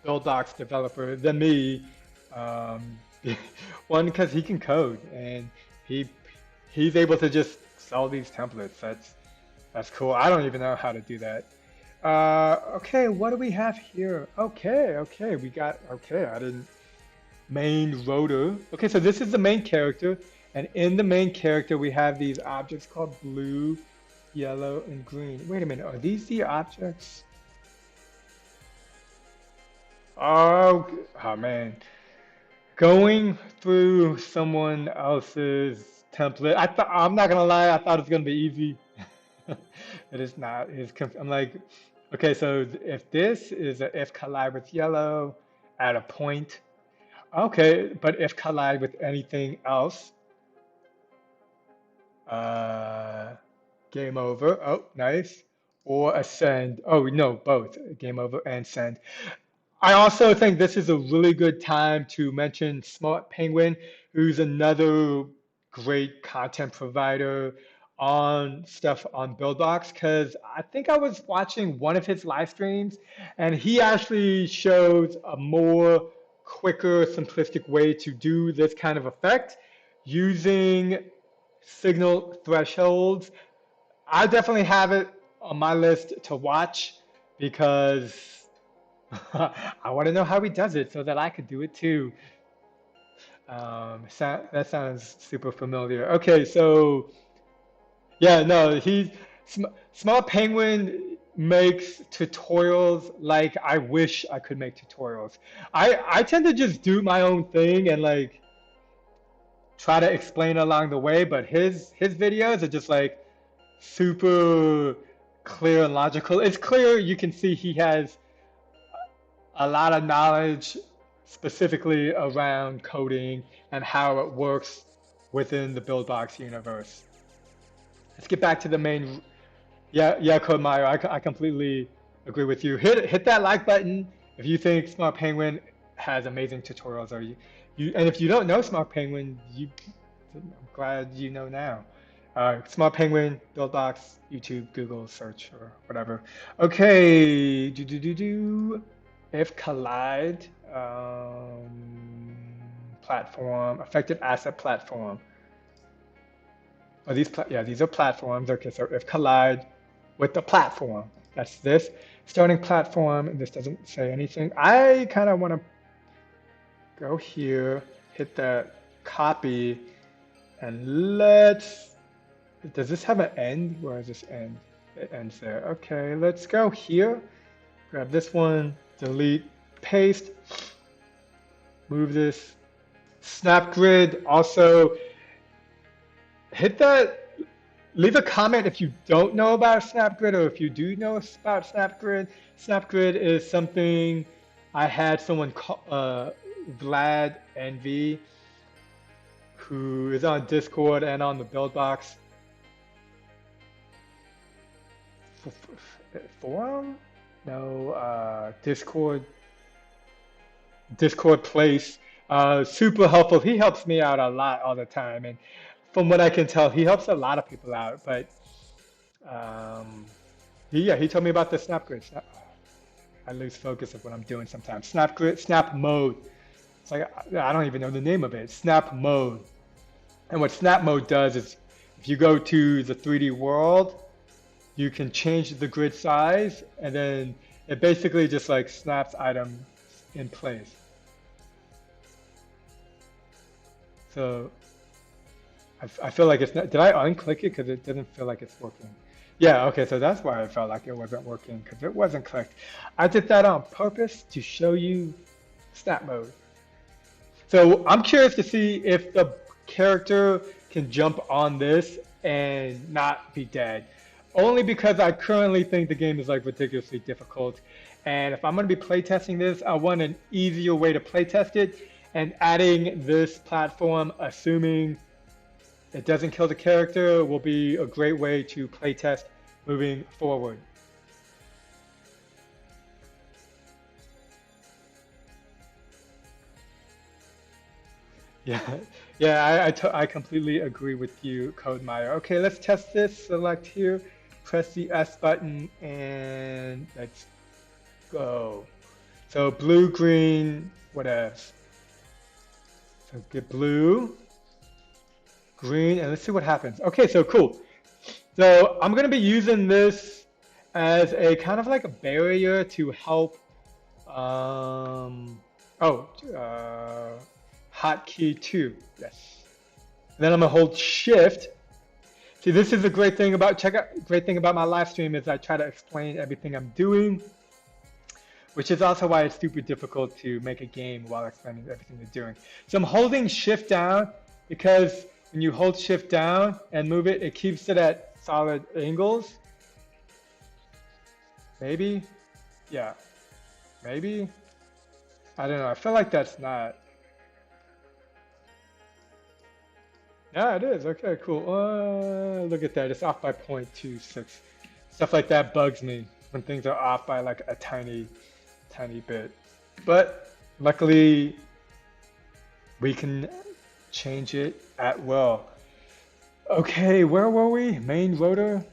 Buildbox developer than me. Um, one, because he can code and he's able to just sell these templates. That's cool. I don't even know how to do that. Okay, what do we have here? Okay, we got I didn't main rotor. Okay, so this is the main character, and in the main character we have these objects called blue, yellow, and green. Wait a minute, are these the objects? Oh man. Going through someone else's template, I'm not gonna lie, I thought it was gonna be easy. It is not. I'm like, okay, so if this is a if collide with yellow at a point, okay, but if collide with anything else, uh, game over. Oh, nice. Or ascend. Oh no, both game over and send. I also think this is a really good time to mention Smart Penguin, who's another great content provider on stuff on Buildbox, because I think I was watching one of his live streams and he actually shows a more quicker, simplistic way to do this kind of effect using signal thresholds. I definitely have it on my list to watch because I want to know how he does it so that I could do it too. That sounds super familiar. Okay, so yeah, no, Small Penguin makes tutorials like I wish I could make tutorials. I tend to just do my own thing and like try to explain along the way, but his videos are just like super clear and logical. It's clear you can see he has a lot of knowledge specifically around coding and how it works within the Buildbox universe. Let's get back to the main. Yeah, Code Meyer, I completely agree with you. Hit that like button if you think Smart Penguin has amazing tutorials. Or and if you don't know Smart Penguin, I'm glad you know now. Smart Penguin, Buildbox, YouTube, Google search or whatever. Okay, if collide, platform, affected asset platform. Oh, these are platforms. Okay, so if collide with the platform, that's this starting platform. This doesn't say anything. I kind of want to go here, hit that copy, and does this have an end? Where does this end? It ends there. Okay, let's go here. Grab this one, delete, paste, move this. Snap grid, also hit that. Leave a comment if you don't know about SnapGrid or if you do know about SnapGrid. SnapGrid is something I had someone call, Vlad NV, who is on Discord and on the Buildbox forum? No, Discord place. Super helpful. He helps me out a lot all the time, and from what I can tell, he helps a lot of people out. But um, he told me about the SnapGrid. I lose focus of what I'm doing sometimes. SnapGrid, Snap Mode. It's like I don't even know the name of it. Snap Mode. And what Snap Mode does is, if you go to the 3D world, you can change the grid size, and then it basically just like snaps items in place. So I feel like it's not, did I unclick it? Because it didn't feel like it's working. Yeah, okay, so that's why I felt like it wasn't working, because it wasn't clicked. I did that on purpose to show you snap mode. So I'm curious to see if the character can jump on this and not be dead. Only because I currently think the game is like ridiculously difficult. And if I'm going to be playtesting this, I want an easier way to playtest it. And adding this platform, assuming it doesn't kill the character, will be a great way to playtest moving forward. Yeah, yeah, I completely agree with you, CodeMeyer. Okay, let's test this. Select here, press the S button, and let's go. So blue, green, what else? So get blue, green, and let's see what happens. Okay, so cool. So I'm gonna be using this as a kind of like a barrier to help. Hotkey 2, yes. And then I'm gonna hold Shift. See, this is a great thing about great thing about my live stream is I try to explain everything I'm doing, which is also why it's super difficult to make a game while explaining everything you're doing. So I'm holding Shift down because when you hold Shift down and move it, it keeps it at solid angles. Maybe, yeah, maybe. I don't know. I feel like that's not. Yeah, it is. Okay, cool. Look at that. It's off by 0.26. Stuff like that bugs me when things are off by like a tiny bit. But luckily, we can change it at will. Okay, where were we? Main rotor.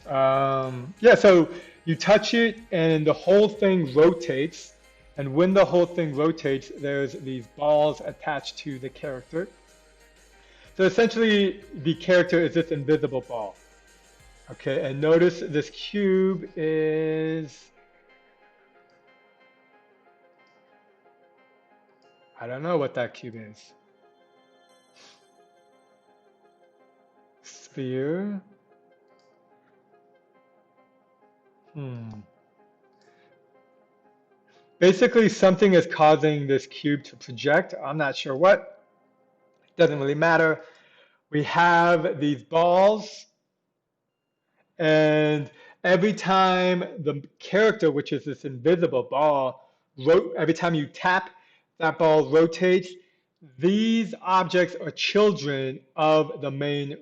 Yeah, so you touch it and the whole thing rotates. And when the whole thing rotates, there's these balls attached to the character. So essentially, the character is this invisible ball. Okay, and notice this cube is, I don't know what that cube is. Sphere. Basically, something is causing this cube to project. I'm not sure what. It doesn't really matter. We have these balls, and every time the character, which is this invisible ball, every time you tap, that ball rotates. These objects are children of the main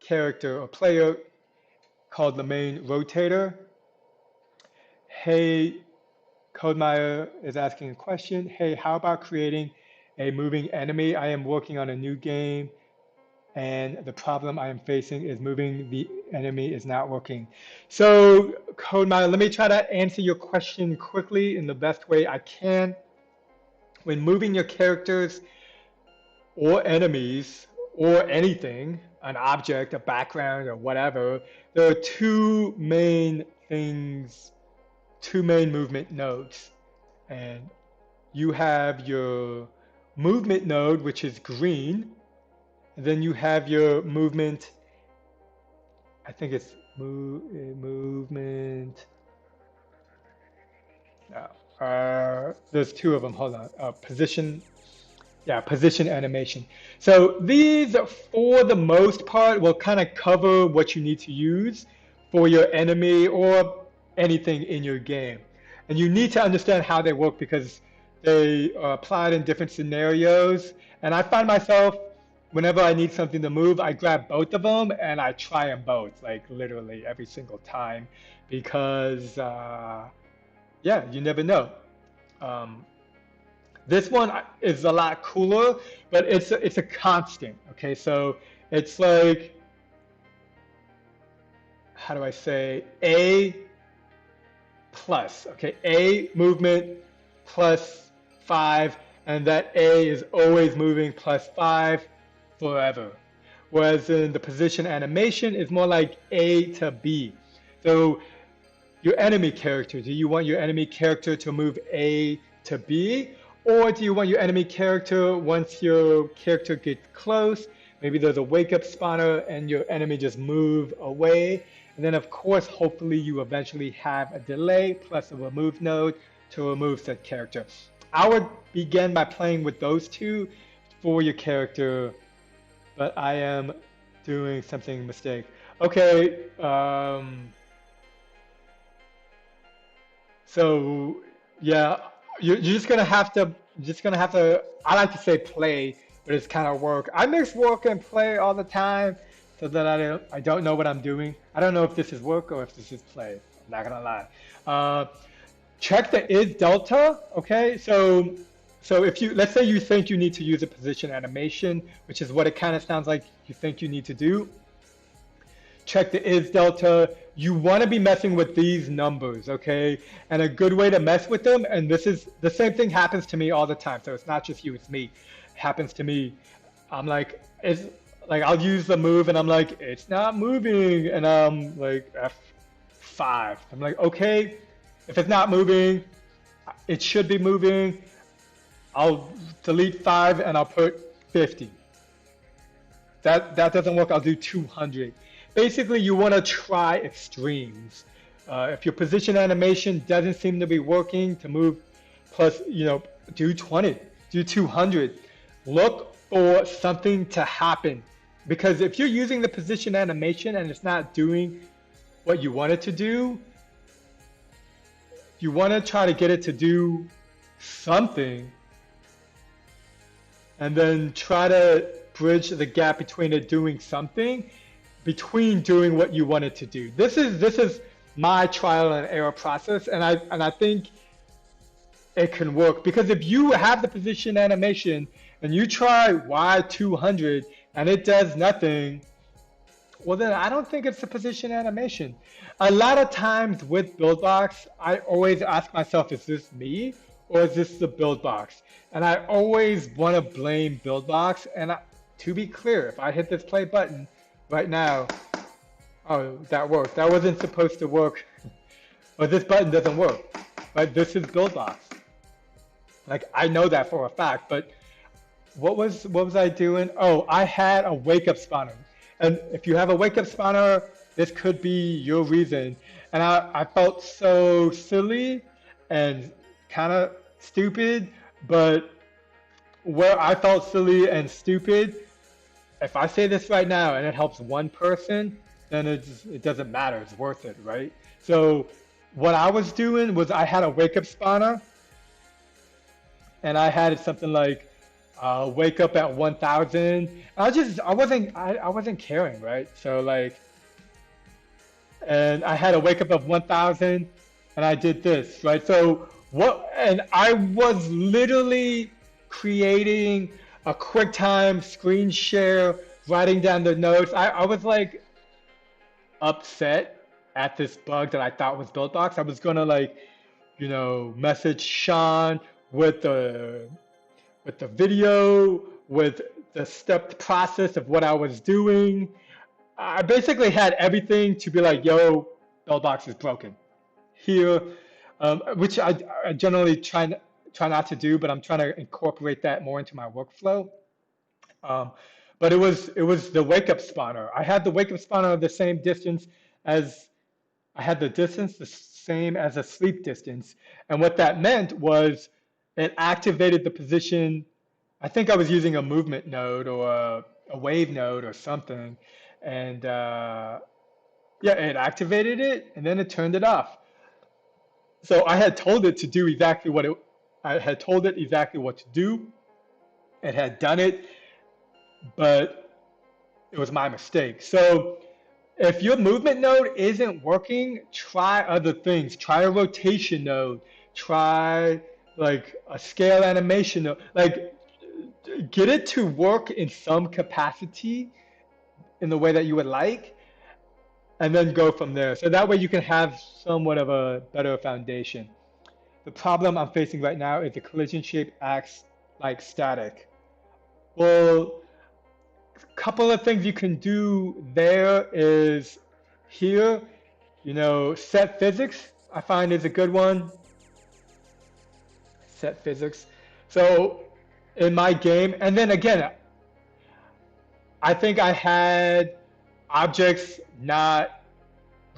character or player called the main rotator. Hey, CodeMeyer is asking a question. Hey, how about creating a moving enemy? I am working on a new game, and the problem I am facing is moving the enemy is not working. So, CodeMeyer, let me try to answer your question quickly in the best way I can. when moving your characters or enemies or anything, an object, a background, or whatever, there are two main things, two main movement nodes. And you have your movement node, which is green, and then you have your movement, I think it's movement. There's two of them. Hold on. Position. Yeah, position animation. So these, for the most part, will kind of cover what you need to use for your enemy or anything in your game. And you need to understand how they work because they are applied in different scenarios. And I find myself, whenever I need something to move, I grab both of them and I try them both, like literally every single time, because yeah, you never know. Um, this one is a lot cooler, but it's a constant. Okay, so it's like, how do I say, A plus. Okay, A movement plus 5, and that A is always moving plus 5 forever. Whereas in the position animation, it's more like A to B. So your enemy character, do you want your enemy character to move A to B? Or do you want your enemy character, once your character gets close, maybe there's a wake up spawner and your enemy just move away? And then of course, hopefully you eventually have a delay plus a remove node to remove said character. I would begin by playing with those two for your character, but I am doing something mistake. Okay, so yeah, you're just gonna have to, I like to say play, but it's kind of work. I mix work and play all the time, so that I don't know what I'm doing. I don't know if this is work or if this is play. I'm not gonna lie. Check the is delta. Okay, so if you, let's say you think you need to use a position animation, which is what it kind of sounds like you think you need to do. Check the is delta. You want to be messing with these numbers, okay? And a good way to mess with them, and this is the same thing happens to me all the time, so it's not just you, it's me. It happens to me. I'm like, it's like I'll use the move and I'm like, it's not moving, and I'm like F5. I'm like, okay, if it's not moving, it should be moving. I'll delete 5 and I'll put 50. That doesn't work, I'll do 200. Basically, you want to try extremes. If your position animation doesn't seem to be working to move plus, do 20, do 200. Look for something to happen. Because if you're using the position animation and it's not doing what you want it to do, you want to try to get it to do something and then try to bridge the gap between it doing something between doing what you want it to do. This is my trial and error process, and I think it can work, because if you have the position animation and you try Y200 and it does nothing, well then I don't think it's the position animation. A lot of times with Buildbox, I always ask myself, is this me or is this the Buildbox? And I always want to blame Buildbox, and to be clear, if I hit this play button right now, oh, that worked. That wasn't supposed to work. But this button doesn't work. But this is Buildbox. Like, I know that for a fact, but what was I doing? Oh, I had a wake up spawner. And if you have a wake up spawner, this could be your reason. And I felt so silly and kind of stupid, but where I felt silly and stupid, if I say this right now and it helps one person, then it doesn't matter. It's worth it, right? So what I was doing was I had a wake up spawner, and I had something like wake up at 1,000. I wasn't caring, right? So like, and I had a wake up of 1,000, and I did this, right? So and I was literally creating a QuickTime screen share, writing down the notes. I was like upset at this bug that I thought was Buildbox. I was gonna like, message Sean with the with the video, with the stepped process of what I was doing. I basically had everything to be like, yo, Buildbox is broken here, which I generally try not to do, but I'm trying to incorporate that more into my workflow. Um, but it was the wake up spawner. I had the wake up spawner the same distance as I had the distance the same as a sleep distance, and what that meant was it activated the position. I think I was using a movement node or a wave node or something, and yeah, it activated it and then it turned it off. So I had told it to do exactly what it. I had told it exactly what to do. It had done it, but it was my mistake. So if your movement node isn't working, try other things. Try a rotation node. Try like a scale animation node. Like get it to work in some capacity in the way that you would like, and then go from there. So that way you can have somewhat of a better foundation. The problem I'm facing right now is the collision shape acts like static. Well, a couple of things you can do there is here, set physics, I find is a good one. Set physics. So in my game, and then again, I think I had objects not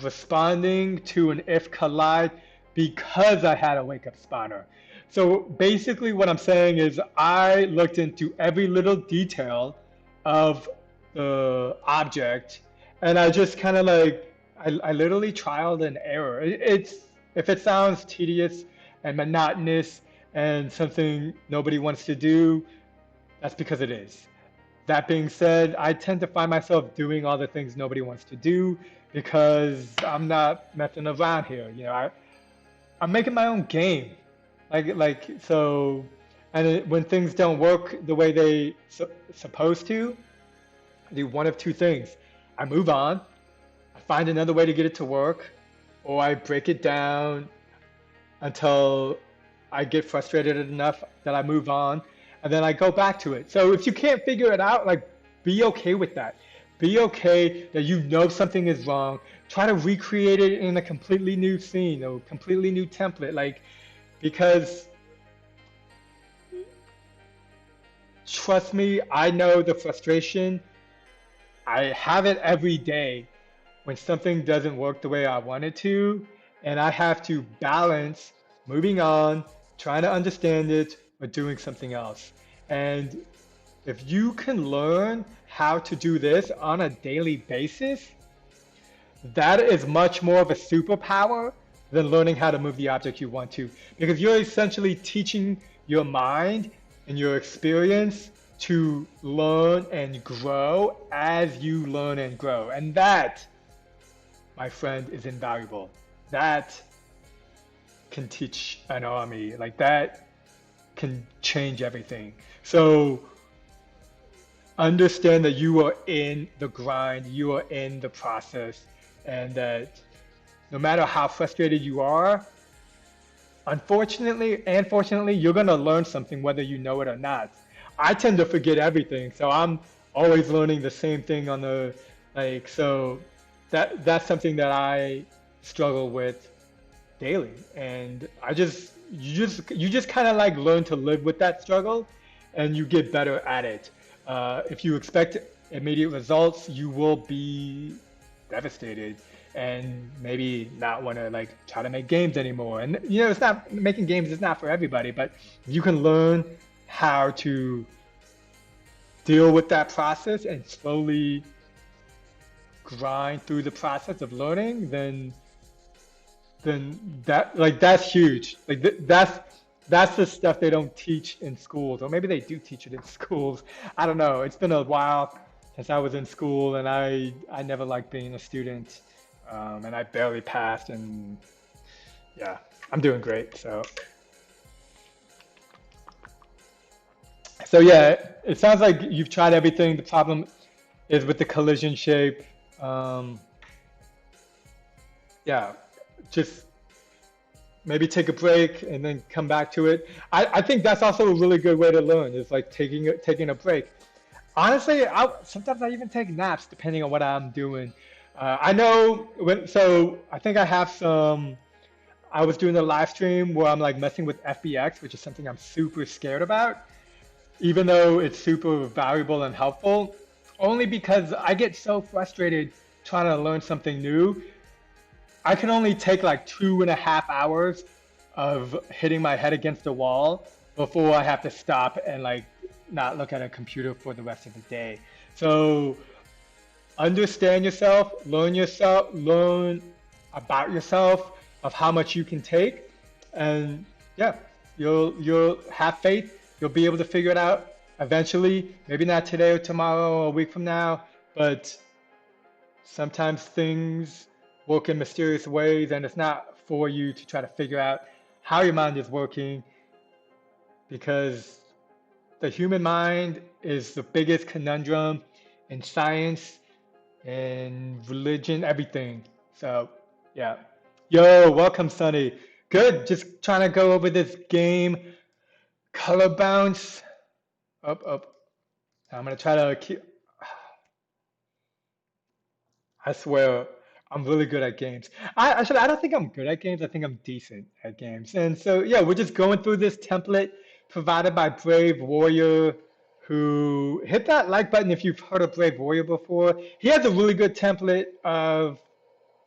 responding to an if collide because I had a wake up spawner. So basically what I'm saying is I looked into every little detail of the object, and I just kind of like, I literally trialed and error. It's, if it sounds tedious and monotonous and something nobody wants to do, that's because it is. That being said, I tend to find myself doing all the things nobody wants to do because I'm not messing around here. I'm making my own game. So, and when things don't work the way they supposed to, I do one of two things. I move on, I find another way to get it to work, or I break it down until I get frustrated enough that I move on, and then I go back to it. So if you can't figure it out, like, be okay with that. Be okay that you know something is wrong. Try to recreate it in a completely new scene or completely new template, because trust me, I know the frustration. I have it every day when something doesn't work the way I want it to, and I have to balance moving on, trying to understand it, or doing something else. And if you can learn how to do this on a daily basis, that is much more of a superpower than learning how to move the object you want to. Because you're essentially teaching your mind and your experience to learn and grow as you learn and grow. And that, my friend, is invaluable. That can teach an army. That can change everything. So understand that you are in the grind, you are in the process, and that no matter how frustrated you are, unfortunately and fortunately, you're going to learn something whether you know it or not. I tend to forget everything, so I'm always learning the same thing on the, so that's something that I struggle with daily. And you just kind of learn to live with that struggle, and you get better at it. If you expect immediate results, you will be devastated and maybe not want to try to make games anymore. And it's not, making games is not for everybody, but you can learn how to deal with that process and slowly grind through the process of learning, then that's huge. That's the stuff they don't teach in schools, or maybe they do teach it in schools. I don't know. It's been a while since I was in school, and I never liked being a student, and I barely passed. And yeah, I'm doing great. So yeah, it sounds like you've tried everything. The problem is with the collision shape. Yeah, just maybe take a break and then come back to it. I think that's also a really good way to learn is like taking a break. Honestly, sometimes I even take naps depending on what I'm doing. I know so I think I have some. I was doing a live stream where I'm like messing with FBX, which is something I'm super scared about, even though it's super valuable and helpful, only because I get so frustrated trying to learn something new. I can only take like 2.5 hours of hitting my head against the wall before I have to stop and like not look at a computer for the rest of the day. So understand yourself, learn about yourself of how much you can take, and yeah, you'll have faith. You'll be able to figure it out eventually. Maybe not today or tomorrow or a week from now, but sometimes things work in mysterious ways, and it's not for you to try to figure out how your mind is working, because the human mind is the biggest conundrum in science and religion, everything. So, yeah. Yo, welcome, Sonny. Good. Just trying to go over this game. Color bounce. Up. I'm going to try to keep. I swear, I'm really good at games. I don't think I'm good at games. I think I'm decent at games. And so, yeah, we're just going through this template provided by Brave Warrior, who hit that like button if you've heard of Brave Warrior before. He has a really good template of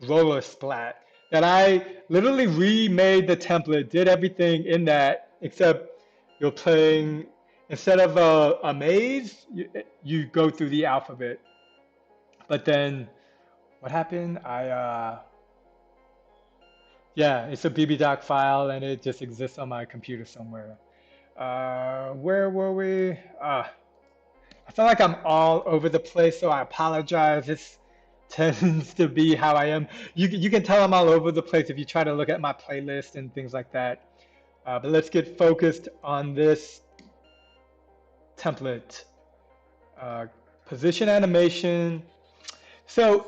roller splat that I literally remade the template, did everything in that, except you're playing, instead of a maze, you go through the alphabet. But then what happened? Yeah, it's a BBDoc file and it just exists on my computer somewhere. Where were we? I feel like I'm all over the place, so I apologize. This tends to be how I am. You can tell I'm all over the place if you try to look at my playlist and things like that. But let's get focused on this template. Position animation. So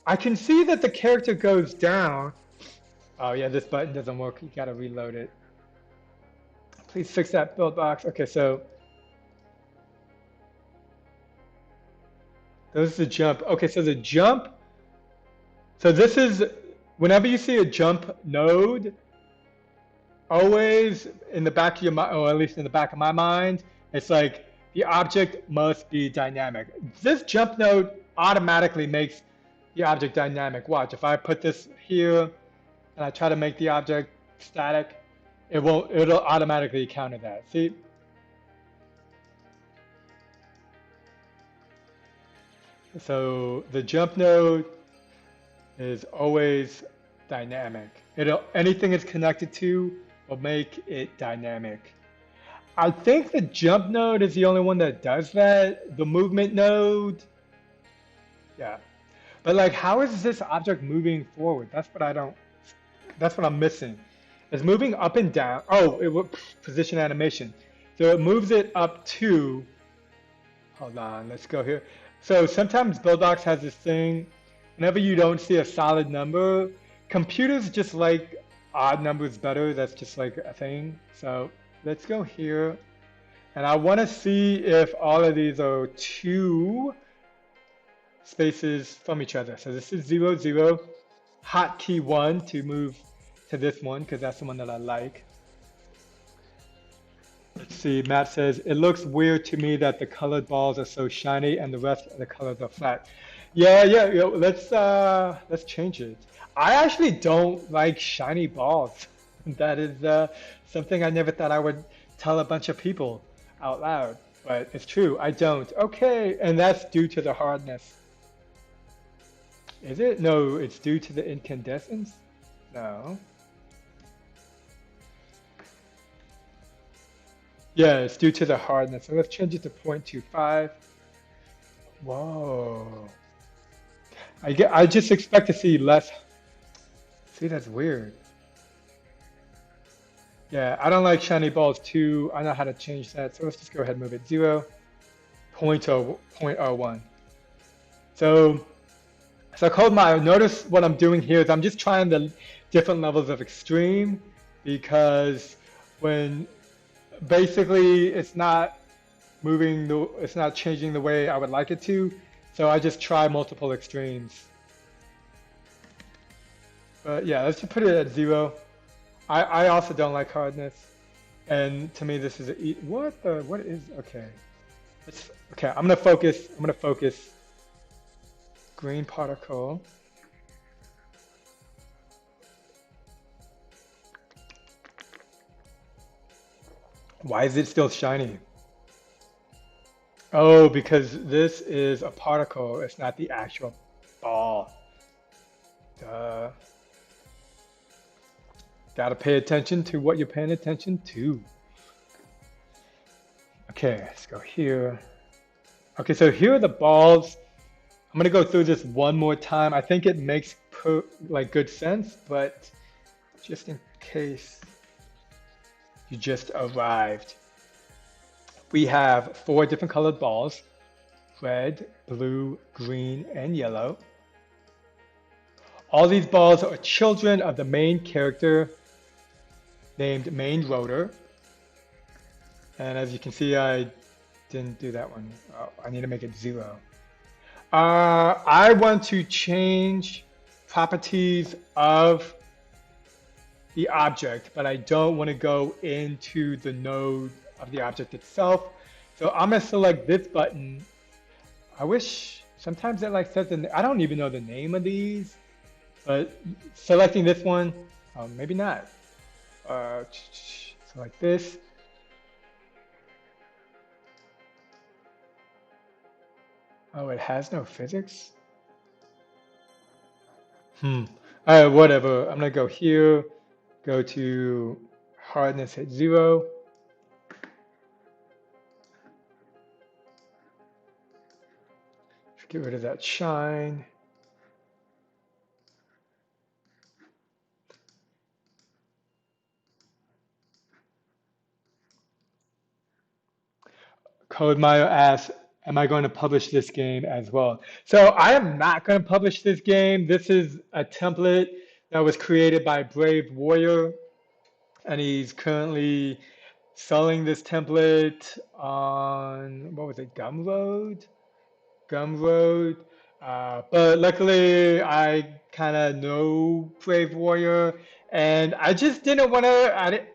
I can see that the character goes down. Oh yeah, this button doesn't work. You gotta reload it. Please fix that Buildbox. Okay, so there's the jump. Okay, so the jump. So this is, whenever you see a jump node, always in the back of your mind, or at least in the back of my mind, it's like the object must be dynamic. This jump node automatically makes the object dynamic. Watch, if I put this here and I try to make the object static, it'll automatically counter that. See? So the jump node is always dynamic. Anything it's connected to will make it dynamic. I think the jump node is the only one that does that. The movement node, yeah. But like, how is this object moving forward? That's what I'm missing. It's moving up and down. Oh, position animation. So it moves it up to, hold on, let's go here. So sometimes Buildbox has this thing, whenever you don't see a solid number, computers just like odd numbers better. That's just like a thing. So let's go here. And I want to see if all of these are 2 spaces from each other. So this is 0, 0, hotkey 1 to move to this one, because that's the one that I like. Let's see, Matt says, it looks weird to me that the colored balls are so shiny and the rest of the colors are flat. Yeah, let's change it. I actually don't like shiny balls. That is something I never thought I would tell a bunch of people out loud, but it's true, I don't. Okay, and that's due to the hardness. Is it? No, it's due to the incandescence? No. Yeah, it's due to the hardness. So let's change it to 0.25. Whoa. I just expect to see less. See, that's weird. Yeah, I don't like shiny balls too. I know how to change that. So let's just go ahead and move it 0.01. So notice what I'm doing here is I'm just trying the different levels of extreme. because when basically it's not changing the way I would like it to. So I just try multiple extremes. But yeah, let's just put it at 0. I also don't like hardness. And to me, this is what is, okay. Okay, I'm gonna focus green particle. Why is it still shiny? Oh, because this is a particle. It's not the actual ball. Duh. Gotta pay attention to what you're paying attention to. Okay, let's go here. Okay, so here are the balls. I'm gonna go through this one more time. I think it makes like good sense, but just in case you just arrived. We have 4 different colored balls: red, blue, green, and yellow. All these balls are children of the main character named Main Rotor. And as you can see, I didn't do that one. Oh, I need to make it 0. I want to change properties of the object, but I don't want to go into the node of the object itself. So I'm gonna select this button. I wish sometimes it like says I don't even know the name of these, but selecting this one, maybe not. Select this. Oh, it has no physics? Alright, whatever. I'm gonna go here, go to hardness at 0. Get rid of that shine. CodeMayo asks, am I going to publish this game as well? So I am not going to publish this game. This is a template that was created by Brave Warrior, and he's currently selling this template on, what was it, Gumroad? Gumroad. But luckily, I kind of know Brave Warrior, and I just didn't want to.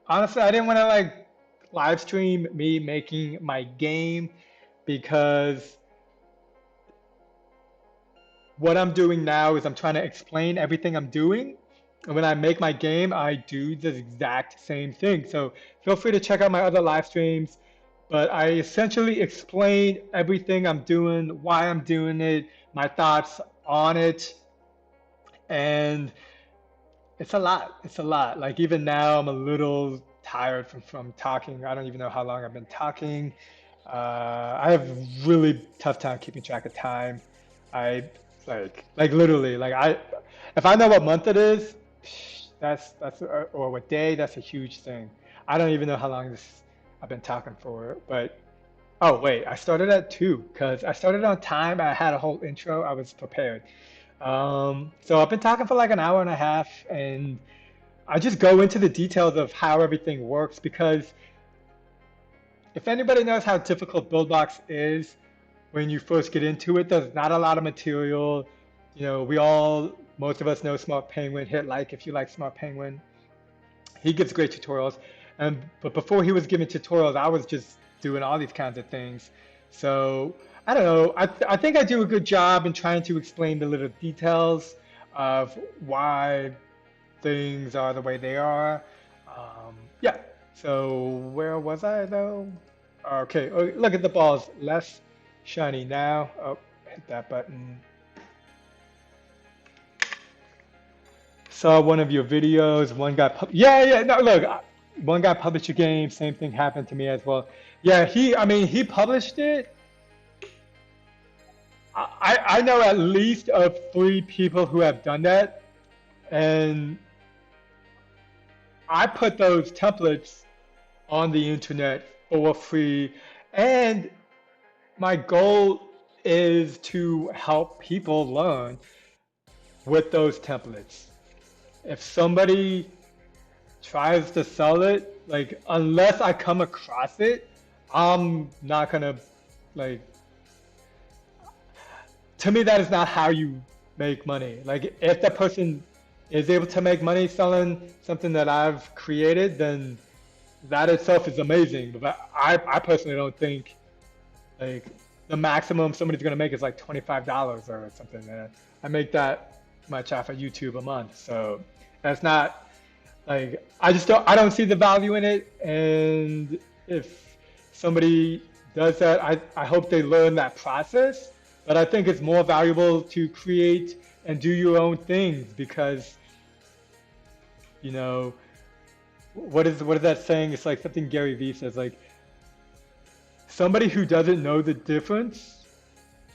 Honestly, I didn't want to like live stream me making my game because what I'm doing now is I'm trying to explain everything I'm doing. And when I make my game, I do the exact same thing. So feel free to check out my other live streams. But I essentially explain everything I'm doing, why I'm doing it, my thoughts on it. And it's a lot. It's a lot. Like even now, I'm a little tired from talking. I don't even know how long I've been talking. I have really tough time keeping track of time. I like literally if I know what month it is, that's or what day, that's a huge thing. I don't even know how long I've been talking for, but oh wait, I started at 2 because I started on time. I had a whole intro. I was prepared. So I've been talking for like an hour and a half, and I just go into the details of how everything works because if anybody knows how difficult Buildbox is when you first get into it, there's not a lot of material. You know, most of us know Smart Penguin. Hit like if you like Smart Penguin. He gives great tutorials. But before he was giving tutorials, I was just doing all these kinds of things. So I don't know. I think I do a good job in trying to explain the little details of why things are the way they are. Yeah. So where was I though? Okay. Oh, look at the balls. Less shiny now. Oh, hit that button. Saw one of your videos. One guy. Yeah. No, look. One guy published a game. Same thing happened to me as well. Yeah. He published it. I know at least of 3 people who have done that, and I put those templates on the internet for free, and my goal is to help people learn with those templates. If somebody tries to sell it, like unless I come across it, I'm not gonna like to me that is not how you make money. Like if the person is able to make money selling something that I've created, then that itself is amazing. But I personally don't think like the maximum somebody's gonna make is like $25 or something. And I make that much off of YouTube a month, so that's not like I don't see the value in it. And if somebody does that, I hope they learn that process. But I think it's more valuable to create and do your own things because you know what is that saying? It's like something Gary Vee says, like somebody who doesn't know the difference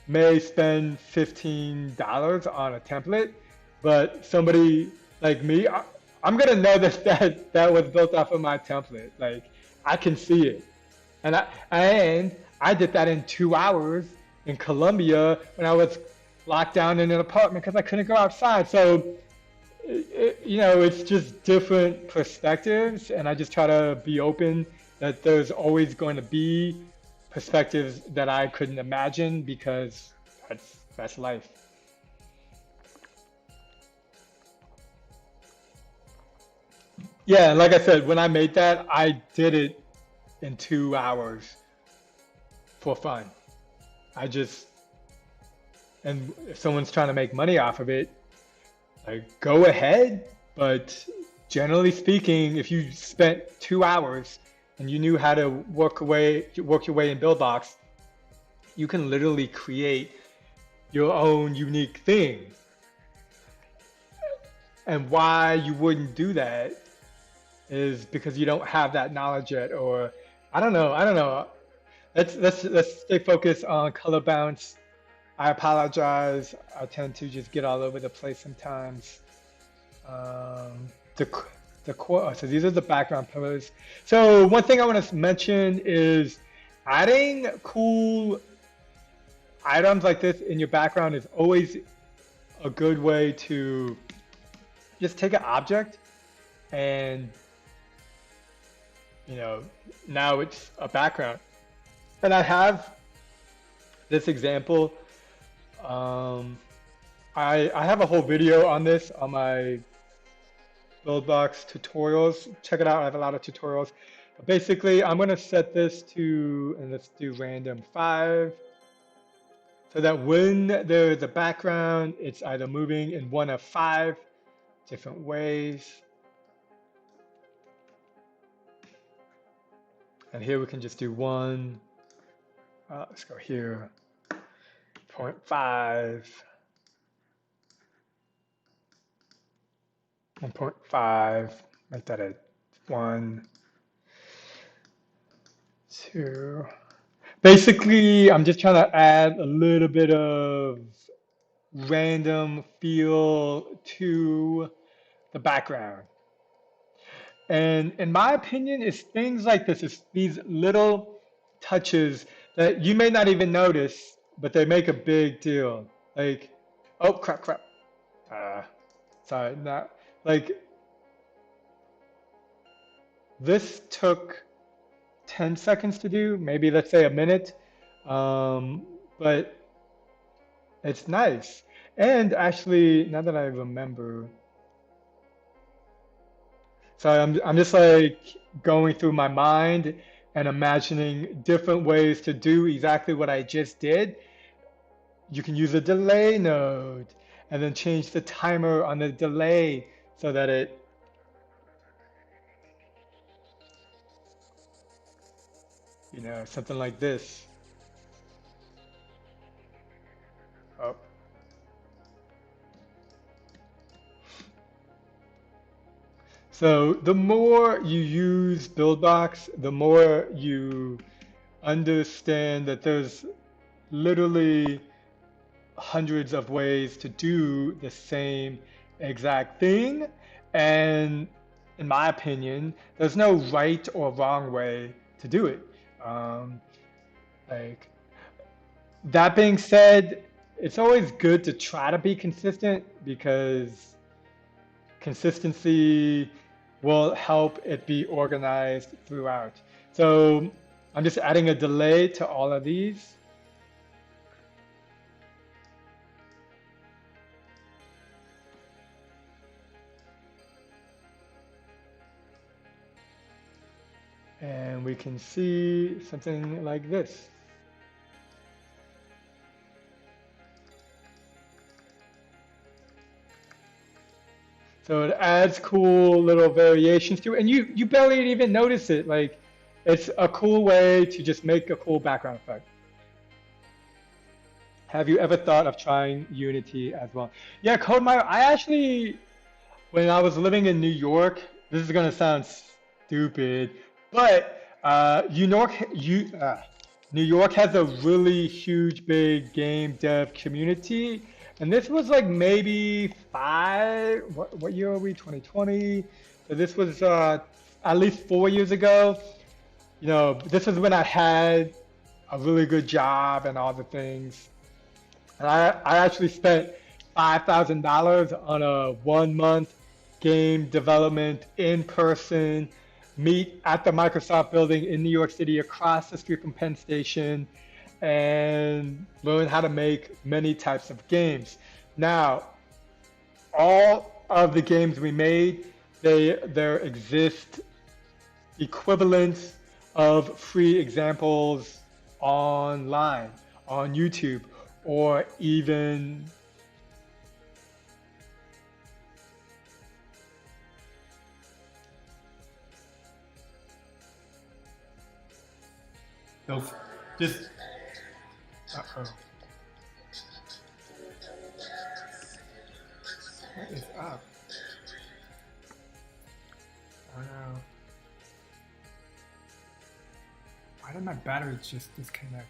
may spend $15 on a template, but somebody like me, I'm gonna know that was built off of my template. Like I can see it, and I did that in 2 hours in Colombia when I was locked down in an apartment because I couldn't go outside. So it's just different perspectives, and I just try to be open that there's always going to be perspectives that I couldn't imagine because that's life. Yeah, like I said, when I made that, I did it in 2 hours for fun. I just and if someone's trying to make money off of it, like go ahead. But generally speaking, if you spent 2 hours and you knew how to work your way in Buildbox, you can literally create your own unique thing. And why you wouldn't do that is because you don't have that knowledge yet, or I don't know. Let's stay focused on color bounce. I apologize. I tend to just get all over the place sometimes. Um, the the core. So these are the background pillars. So one thing I want to mention is adding cool items like this in your background is always a good way to just take an object and you know now it's a background. And I have this example. Um, I have a whole video on this on my Buildbox tutorials. Check it out. I have a lot of tutorials. But basically, I'm going to set this to, and let's do random 5, so that when there is a background, it's either moving in one of 5 different ways. And here we can just do 1. Let's go here. 0.5. 1.5, make that a 1, 2. Basically, I'm just trying to add a little bit of random feel to the background. And in my opinion, it's things like this, it's these little touches that you may not even notice, but they make a big deal. Like, oh crap. Uh, sorry, not like this took 10 seconds to do, maybe let's say a minute. But it's nice. And actually, now that I remember, so I'm just like going through my mind and imagining different ways to do exactly what I just did. You can use a delay node and then change the timer on the delay so that it, something like this. Oh. So the more you use Buildbox, the more you understand that there's literally hundreds of ways to do the same exact thing. And in my opinion, there's no right or wrong way to do it. Um, like that being said, it's always good to try to be consistent because consistency will help it be organized throughout. So I'm just adding a delay to all of these. And we can see something like this. So it adds cool little variations to it, and you barely even notice it. Like, it's a cool way to just make a cool background effect. Have you ever thought of trying Unity as well? Yeah, CodeMyro. I actually, when I was living in New York, this is gonna sound stupid, but New York has a really huge, big game dev community, and this was like maybe five. What year are we? 2020. So this was at least 4 years ago. This was when I had a really good job and all the things. And I actually spent $5,000 on a 1 month game development in person meet at the Microsoft building in New York City across the street from Penn Station and learn how to make many types of games. Now, all of the games we made, there exist equivalents of free examples online, on YouTube, or even those just uh-oh. What is up? Oh no. Why did my battery just disconnect?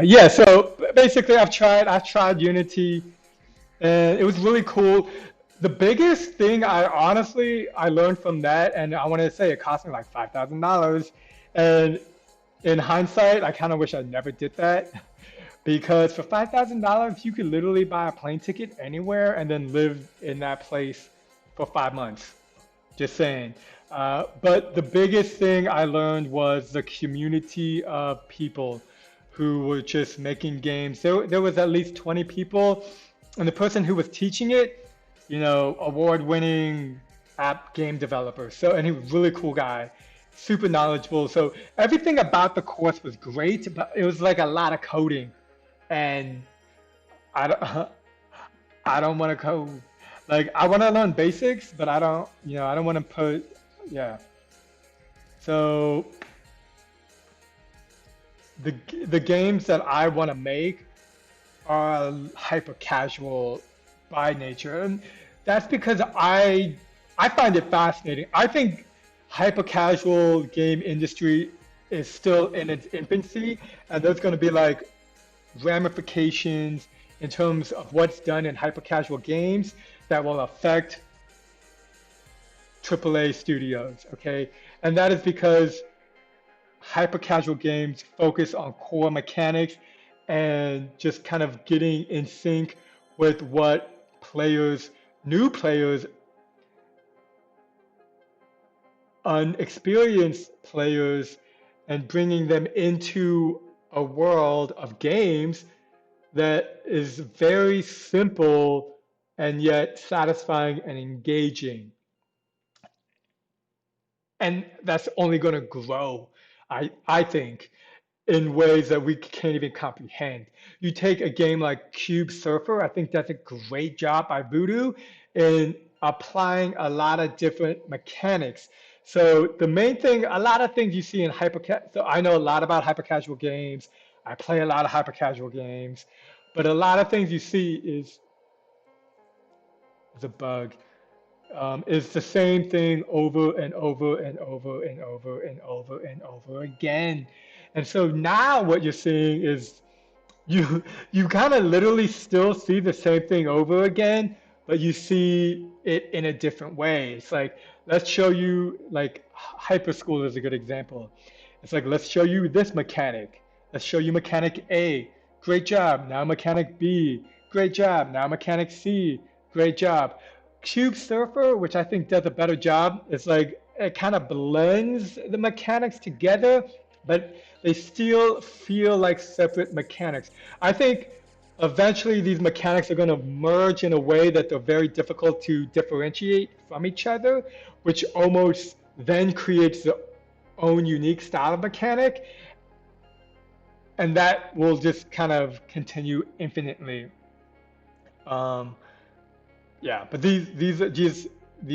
Yeah, so basically I've tried Unity and it was really cool. The biggest thing I learned from that, and I want to say it cost me like $5,000. And in hindsight, I kind of wish I never did that because for $5,000 you could literally buy a plane ticket anywhere and then live in that place for 5 months. Just saying. But the biggest thing I learned was the community of people who were just making games. There was at least 20 people, and the person who was teaching it, award-winning app game developer. So, and he was a really cool guy, super knowledgeable. So everything about the course was great, but it was like a lot of coding, and I don't, I don't want to code. Like I want to learn basics, but I don't want to yeah. So the the games that I want to make are hyper casual by nature, and that's because I find it fascinating. I think hyper casual game industry is still in its infancy, and there's going to be like ramifications in terms of what's done in hyper casual games that will affect AAA studios, okay? And that is because hyper casual games focus on core mechanics and just kind of getting in sync with what new players, unexperienced players, and bringing them into a world of games that is very simple and yet satisfying and engaging. And that's only going to grow, I think, in ways that we can't even comprehend. You take a game like Cube Surfer, I think that's a great job by Voodoo in applying a lot of different mechanics. So the main thing, a lot of things you see in so I know a lot about hyper casual games. I play a lot of hyper casual games, but a lot of things you see is a bug. Is the same thing over and over and over and over and over and over again. And so now what you're seeing is you kind of literally still see the same thing over again, but you see it in a different way. It's like let's show you like hyper school is a good example. It's like let's show you this mechanic. Let's show you mechanic A. Great job. Now mechanic B. Great job. Now mechanic C. Great job. Cube Surfer, which I think does a better job, is like it kind of blends the mechanics together, but they still feel like separate mechanics. I think eventually these mechanics are going to merge in a way that they're very difficult to differentiate from each other, which almost then creates their own unique style of mechanic, and that will just kind of continue infinitely. Um, yeah, but these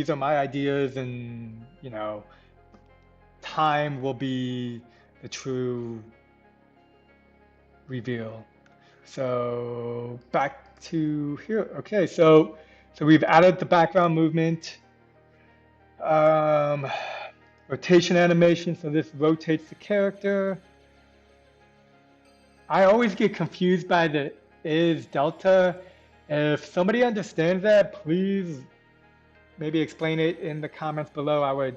are my ideas, and time will be the true reveal. So back to here. Okay, so we've added the background movement, um, rotation animation. So this rotates the character. I always get confused by the is delta. If somebody understands that, please maybe explain it in the comments below. I would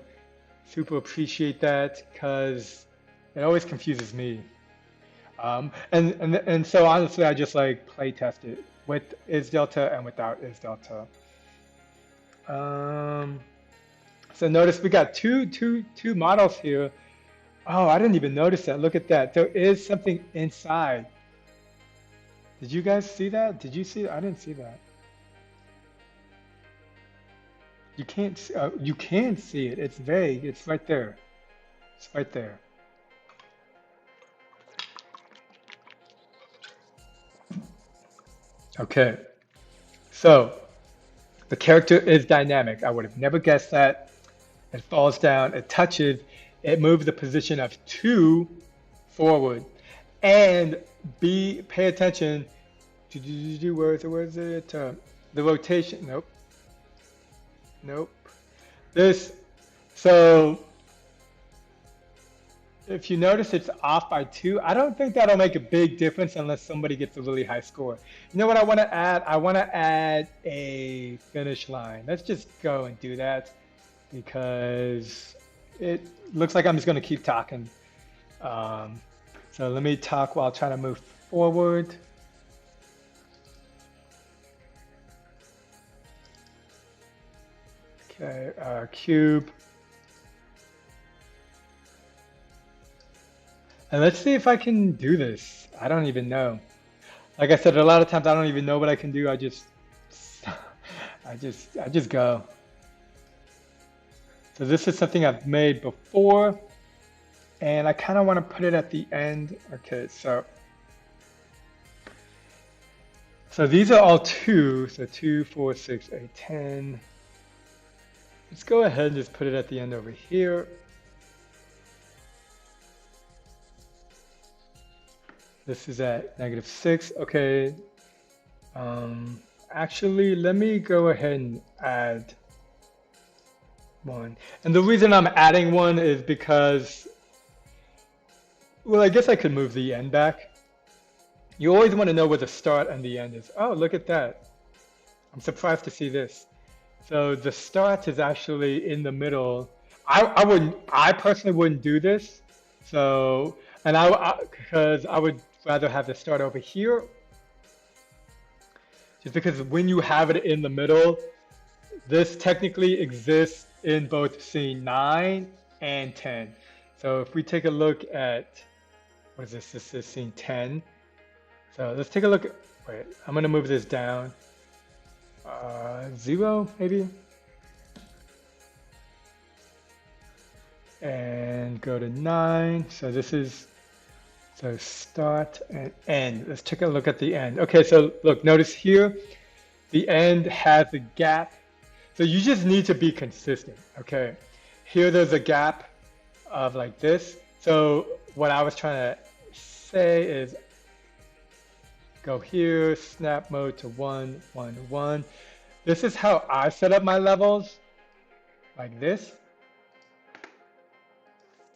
super appreciate that because it always confuses me. And so honestly, I just like play test it with is delta and without is delta. So notice we got two models here. Oh, I didn't even notice that. Look at that. There is something inside. Did you guys see that? Did you see that? I didn't see that. You can't. You can see it. It's vague. It's right there. It's right there. Okay. So the character is dynamic. I would have never guessed that. It falls down. It touches. It moves the position of 2 forward. And pay attention. Where is it? The rotation. Nope. Nope. So if you notice it's off by 2, I don't think that'll make a big difference unless somebody gets a really high score. You know what I want to add? I want to add a finish line. Let's just go and do that because it looks like I'm just going to keep talking. So let me talk while trying to move forward. Okay, cube. And let's see if I can do this. I don't even know. Like I said, a lot of times I don't even know what I can do. I just go. So this is something I've made before, and I kind of want to put it at the end. Okay, so these are all 2. So 2, 4, 6, 8, 10. Let's go ahead and just put it at the end over here. This is at -6. Okay. Actually, let me go ahead and add 1. And the reason I'm adding 1 is because, well, I guess I could move the end back. You always want to know where the start and the end is. Oh, look at that. I'm surprised to see this. So the start is actually in the middle. I personally wouldn't do this. So, and because I would rather have the start over here. Just because when you have it in the middle, this technically exists in both scene 9 and 10. So if we take a look at, what is this? This is scene 10. So let's take a look at, wait, I'm going to move this down. 0 maybe. And go to 9. So this is, so start and end. Let's take a look at the end. Okay, so look, notice here, the end has a gap. So you just need to be consistent, okay? Here there's a gap of like this. So what I was trying to say is go here, snap mode to 1, 1, 1. This is how I set up my levels, like this.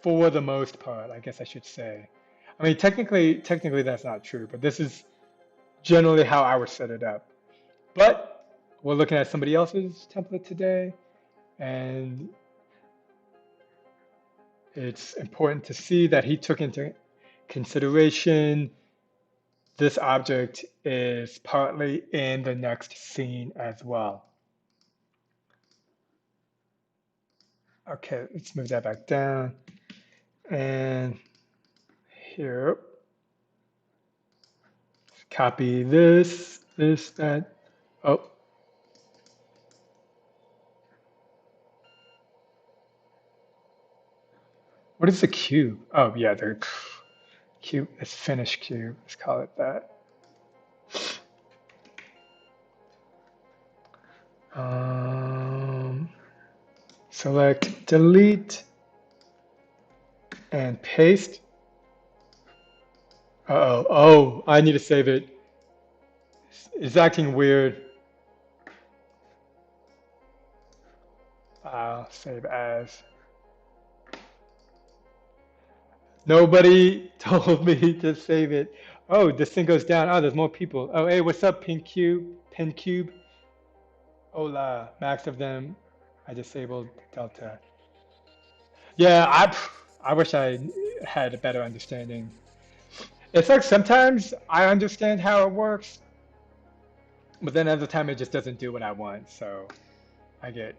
For the most part, I guess I should say. I mean, technically that's not true, but this is generally how I would set it up. But we're looking at somebody else's template today, and it's important to see that he took into consideration, this object is partly in the next scene as well. Okay, let's move that back down. And here, copy this, that. Oh. What is the cube? Oh, yeah, the cube is finished cube. Let's call it that. Select delete and paste. Uh-oh. Oh, I need to save it. It's acting weird. Save as. Nobody told me to save it. Oh, this thing goes down. Oh, there's more people. Oh, hey, what's up, Pink Cube? Pin Cube? Hola, max of them. I disabled Delta. Yeah, I wish I had a better understanding. It's like sometimes I understand how it works, but then other time it just doesn't do what I want. So I get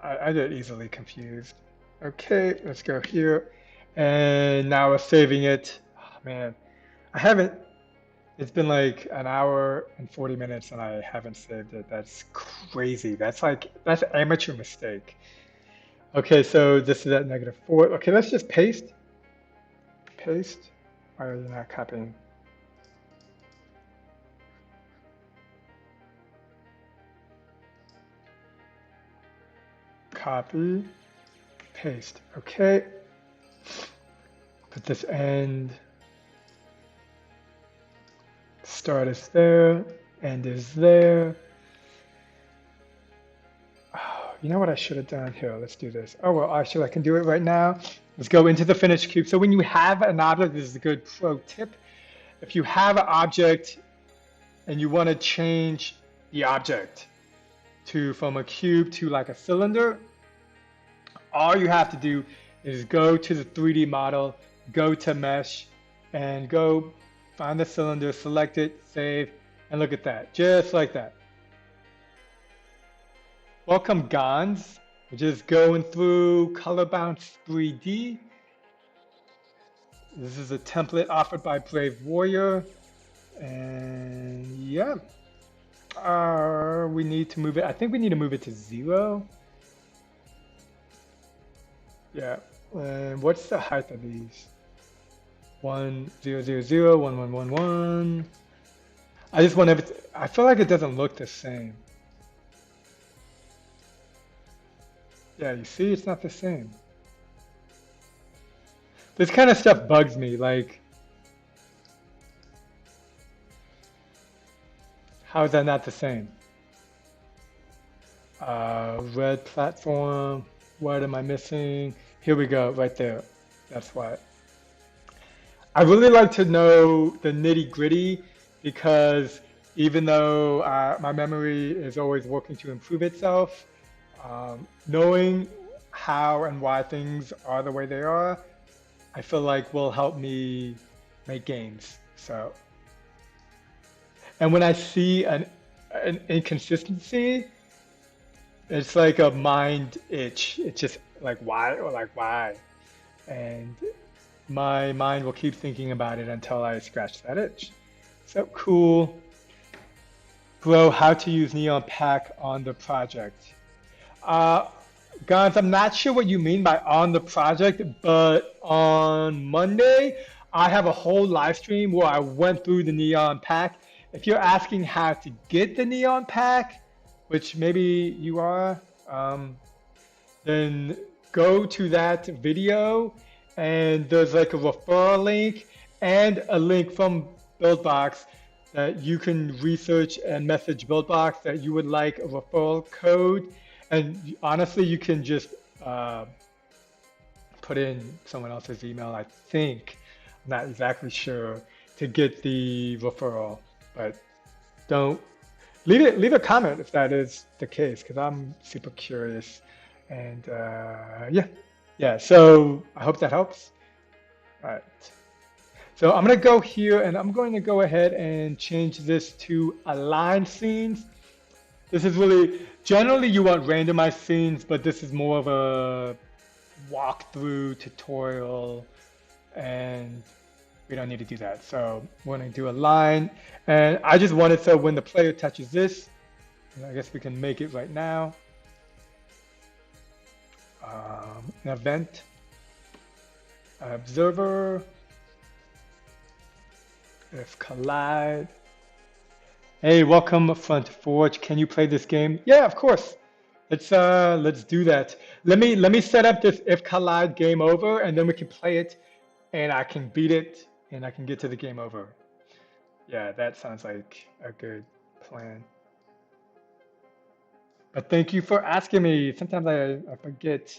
I get easily confused. Okay, let's go here. And now we're saving it. Oh, man, I haven't, it's been like an hour and 40 minutes and I haven't saved it. That's crazy. That's amateur mistake. Okay, so this is at -4. Okay, let's just paste. Paste. Why are you not copying? Copy, paste. Okay. Put this end. Start is there. End is there. Oh, you know what I should have done? Here, let's do this. Oh, well, actually, I can do it right now. Let's go into the finished cube. So when you have an object, this is a good pro tip. If you have an object and you want to change the object from a cube to like a cylinder, all you have to do is go to the 3D model, go to mesh, and go find the cylinder, select it, save, and look at that, just like that. Welcome, Gons. We're just going through Color Bounce 3D. This is a template offered by Brave Warrior. And yeah, we need to move it. I think we need to move it to 0. Yeah, and what's the height of these? 1 0 0 0 1 1 1 1. I just want everything. I feel like it doesn't look the same. Yeah, you see, it's not the same. This kind of stuff bugs me. Like, how is that not the same? Red platform. What am I missing? Here we go, right there. That's why. I really like to know the nitty gritty because even though my memory is always working to improve itself, knowing how and why things are the way they are, I feel like will help me make games. So, and when I see an inconsistency, it's like a mind itch. It's just like why or like why, and my mind will keep thinking about it until I scratch that itch. So cool. Bro, how to use Neon Pack on the project. Guys, I'm not sure what you mean by on the project, but on Monday, I have a whole live stream where I went through the Neon Pack. If you're asking how to get the Neon Pack, which maybe you are, then go to that video and there's like a referral link and a link from Buildbox that you can research and message Buildbox that you would like a referral code. And honestly, you can just put in someone else's email, I think. I'm not exactly sure to get the referral, but don't leave a comment if that is the case, because I'm super curious. And yeah. So I hope that helps. All right. So I'm going to go here and I'm going to go ahead and change this to align scenes. This is really, generally you want randomized scenes, but this is more of a walkthrough tutorial and we don't need to do that. So we're going to do a line, and I just wanted so when the player touches this, and I guess we can make it right now. An event, observer, if collide. Hey, welcome Front Forge. Can you play this game? Yeah, of course. Let's do that. Let me set up this if collide game over, and then we can play it, and I can beat it, and I can get to the game over. Yeah, that sounds like a good plan. But thank you for asking me. Sometimes I forget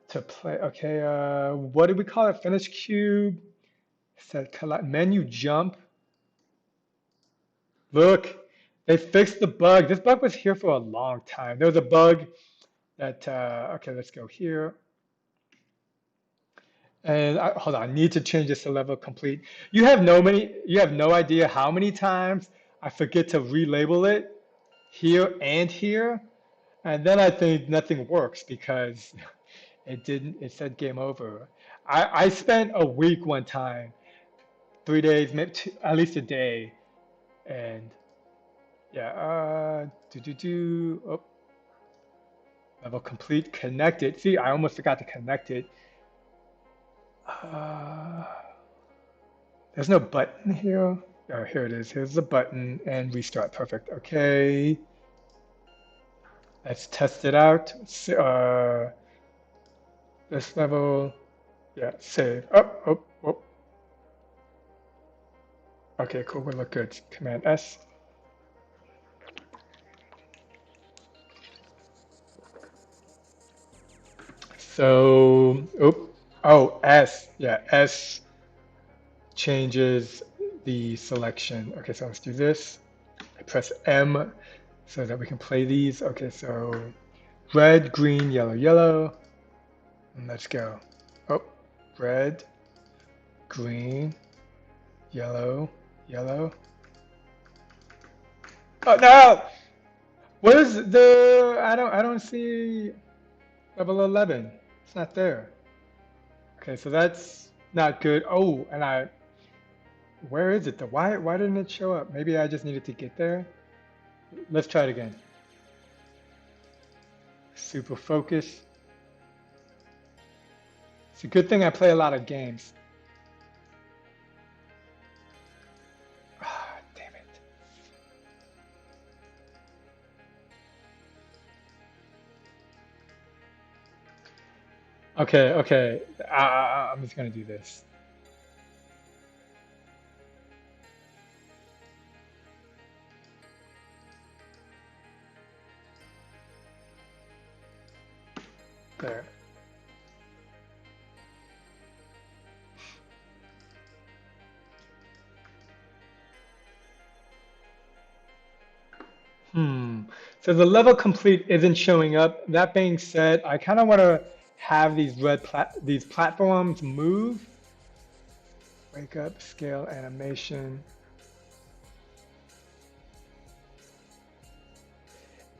to play. Okay, what did we call it? Finish cube. Set collide. Menu jump. Look, they fixed the bug. This bug was here for a long time. There was a bug that, okay, let's go here. And hold on, I need to change this to level complete. You have no idea how many times I forget to relabel it here and here. And then I think nothing works because it said game over. I spent a week one time, 3 days, maybe at least a day. And yeah, oh, level complete, connected. See, I almost forgot to connect it. There's no button here. Oh, here it is. Here's the button and restart. Perfect. Okay. Let's test it out. This level. Yeah, save. Oh. Okay, cool. We look good. Command S. So, S. Yeah, S changes the selection. Okay, so let's do this. I press M so that we can play these. Okay, so red, green, yellow, yellow. And let's go. Oh, red, green, yellow, yellow. Oh no! Where's the I don't see level 11. It's not there. Okay, so that's not good. Oh, and where is it though? Why didn't it show up? Maybe I just needed to get there. Let's try it again. Super focus. It's a good thing I play a lot of games. Ah, damn it. Okay. I'm just gonna do this. There. So the level complete isn't showing up. That being said, I kind of want to have these platforms move. Wake up, scale, animation.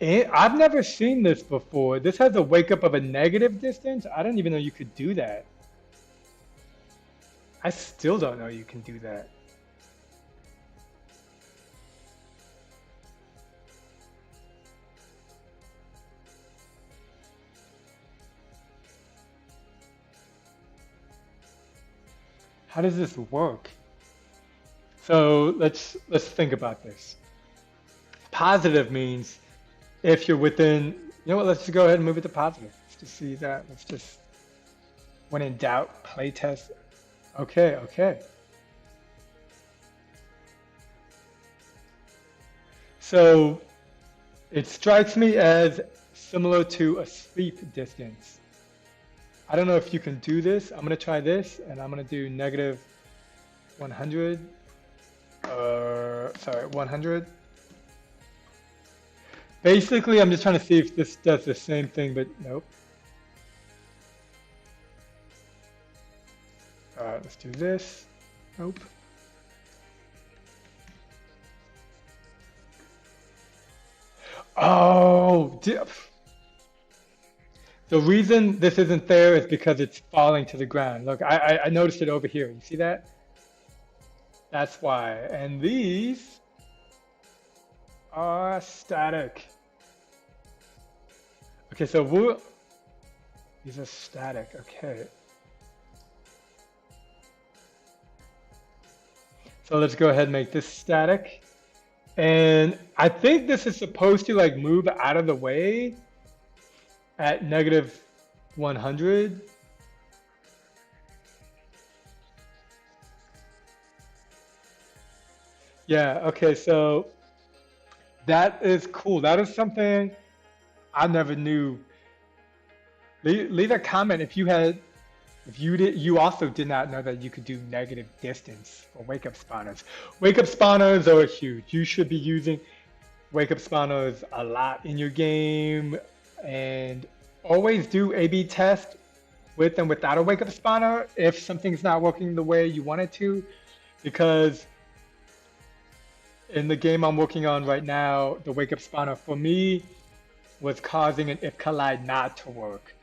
I've never seen this before. This has a wake up of a negative distance. I didn't even know you could do that. I still don't know you can do that. How does this work? So let's think about this. Positive means if you're within, you know what, let's just go ahead and move it to positive. Let's just see that. Let's just, when in doubt, play test. Okay. So it strikes me as similar to a sleep distance. I don't know if you can do this. I'm gonna try this and I'm gonna do negative 100. Sorry, 100. Basically, I'm just trying to see if this does the same thing, but nope. All right, let's do this. Nope. Oh, the reason this isn't there is because it's falling to the ground. Look, I noticed it over here. You see that? That's why. And these are static. Okay, so these are static. Okay. So let's go ahead and make this static. And I think this is supposed to like move out of the way at negative 100. Yeah, okay, so that is cool. That is something I never knew. Leave a comment if you also did not know that you could do negative distance for wake up spawners. Wake up spawners are huge. You should be using wake up spawners a lot in your game, and always do A/B test with and without a wake up spawner if something's not working the way you want it to, because in the game I'm working on right now, the wake up spawner for me was causing an if collide not to work.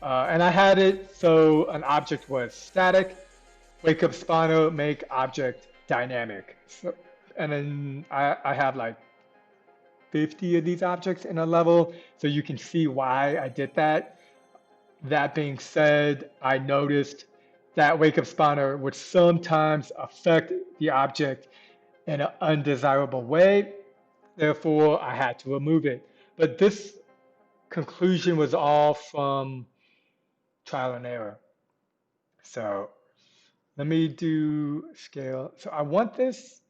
And I had it so an object was static, wake up spawner, make object dynamic. So, and then I have like 50 of these objects in a level, so you can see why I did that. That being said, I noticed that wake up spawner would sometimes affect the object in an undesirable way. Therefore, I had to remove it. But this conclusion was all from trial and error. So let me do scale. So I want this,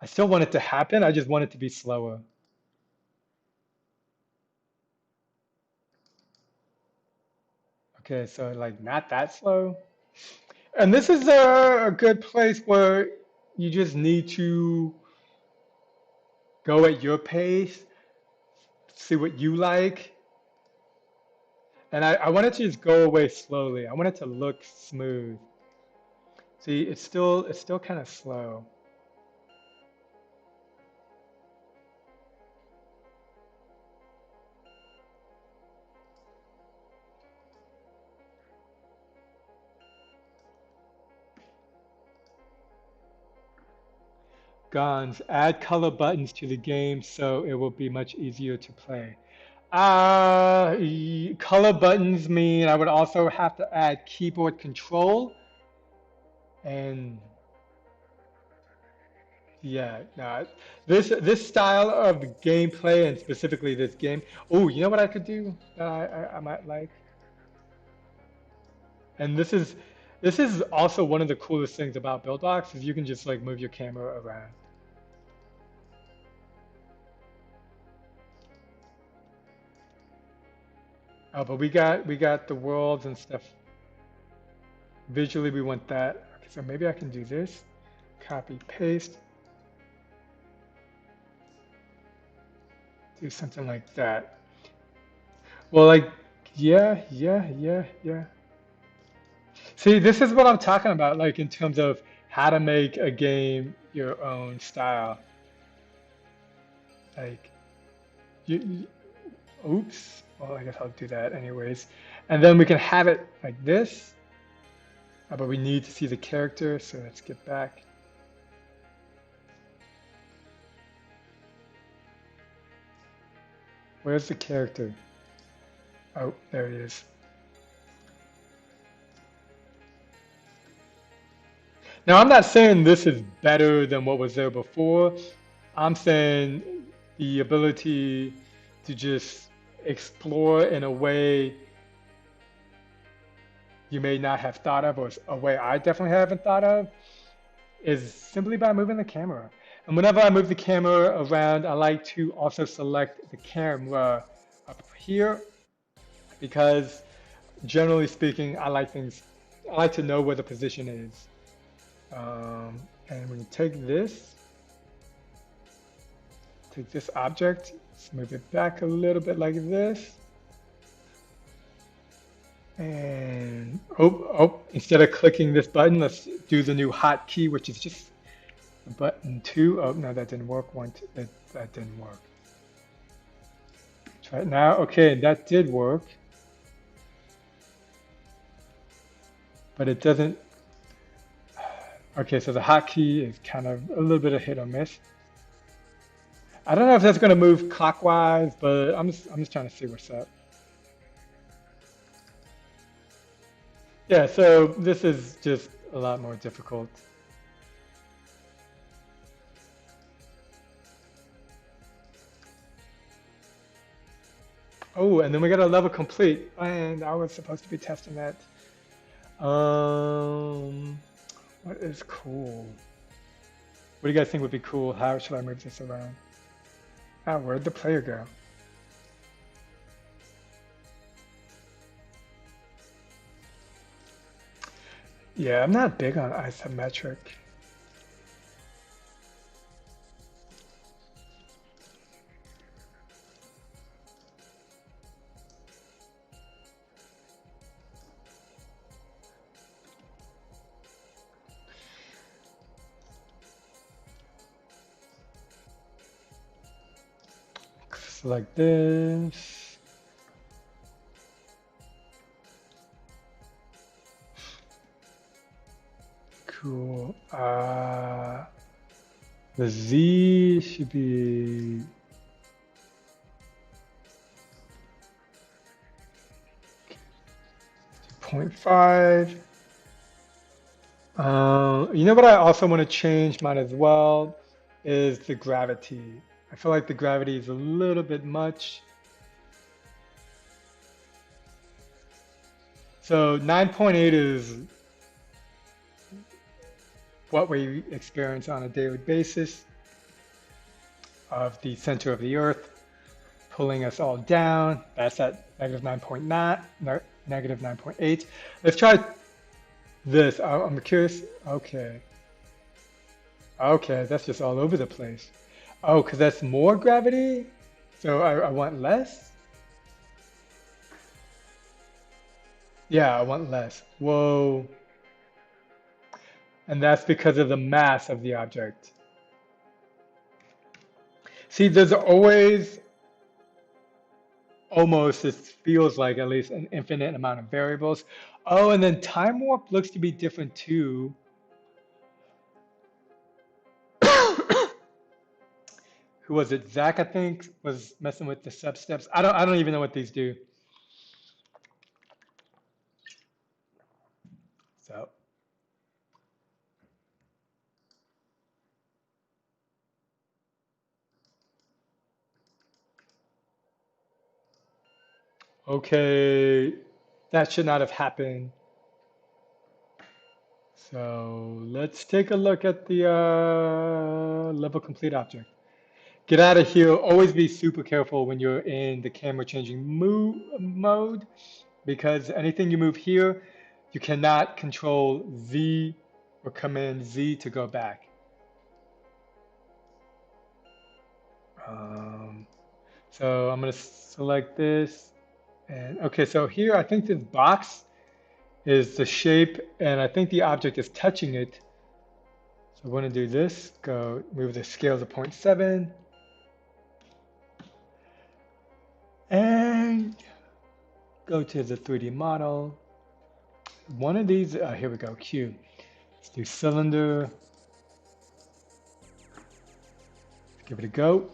I still want it to happen. I just want it to be slower. Okay, so like not that slow. And this is a good place where you just need to go at your pace, see what you like. And I want it to just go away slowly. I want it to look smooth. See, it's still kind of slow. Guns, add color buttons to the game so it will be much easier to play. Color buttons mean I would also have to add keyboard control. And yeah, no, this style of gameplay and specifically this game. Oh, you know what I could do that I might like? And this is also one of the coolest things about Buildbox is you can just like move your camera around. Oh, but we got the worlds and stuff. Visually, we want that. Okay, so maybe I can do this. Copy, paste. Do something like that. Well, like, yeah. See, this is what I'm talking about, like in terms of how to make a game your own style. Like, you oops. Well, I guess I'll do that anyways. And then we can have it like this. But we need to see the character, so let's get back. Where's the character? Oh, there he is. Now, I'm not saying this is better than what was there before. I'm saying the ability to just explore in a way you may not have thought of, or a way I definitely haven't thought of, is simply by moving the camera. And whenever I move the camera around, I like to also select the camera up here, because generally speaking, I like to know where the position is. And when you take this object, let's move it back a little bit like this. And instead of clicking this button, let's do the new hotkey, which is just button 2. Oh, no, that didn't work. That didn't work. Try it now. Okay, that did work. But it doesn't. Okay, so the hotkey is kind of a little bit of hit or miss. I don't know if that's going to move clockwise, but I'm just trying to see what's up. Yeah, so this is just a lot more difficult. Oh, and then we got a level complete, and I was supposed to be testing that. What is cool? What do you guys think would be cool? How should I move this around? Ah, where'd the player go? Yeah, I'm not big on isometric. Like this. Cool. The Z should be 0.5. You know what I also want to change mine as well is the gravity. I feel like the gravity is a little bit much. So 9.8 is what we experience on a daily basis of the center of the Earth pulling us all down. That's at negative 9.9, no, negative 9.8. Let's try this. I'm curious. Okay. Okay, that's just all over the place. Oh, because that's more gravity? So I want less? Yeah, I want less. Whoa. And that's because of the mass of the object. See, there's always, almost, it feels like at least an infinite amount of variables. Oh, and then time warp looks to be different too. Who was it? Zach, I think, was messing with the sub steps. I don't even know what these do. So okay, that should not have happened. So let's take a look at the level complete object. Get out of here. Always be super careful when you're in the camera changing mode because anything you move here, you cannot control Z or Command Z to go back. So I'm going to select this. And okay, so here I think this box is the shape, and I think the object is touching it. So we're going to do this. Go move the scale to 0.7. And go to the 3D model. One of these, here we go, Q. Let's do cylinder. Give it a go.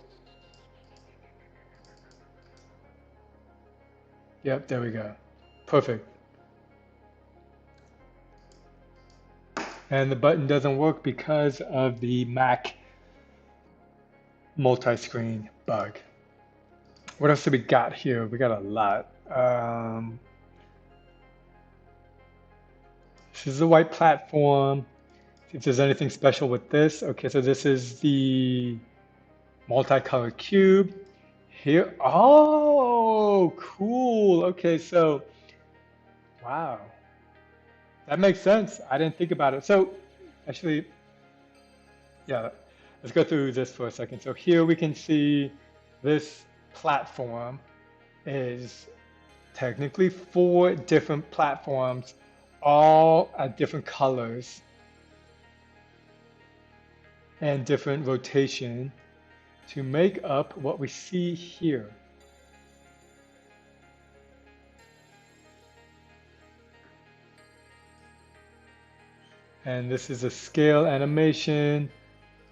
Yep, there we go. Perfect. And the button doesn't work because of the Mac multi-screen bug. What else do we got here? We got a lot. This is the white platform. See if there's anything special with this. Okay, so this is the multicolored cube. Here, oh, cool. Okay, so, wow. That makes sense. I didn't think about it. So, actually, yeah, let's go through this for a second. So here we can see this platform is technically 4 different platforms, all at different colors. and different rotation to make up what we see here. And this is a scale animation,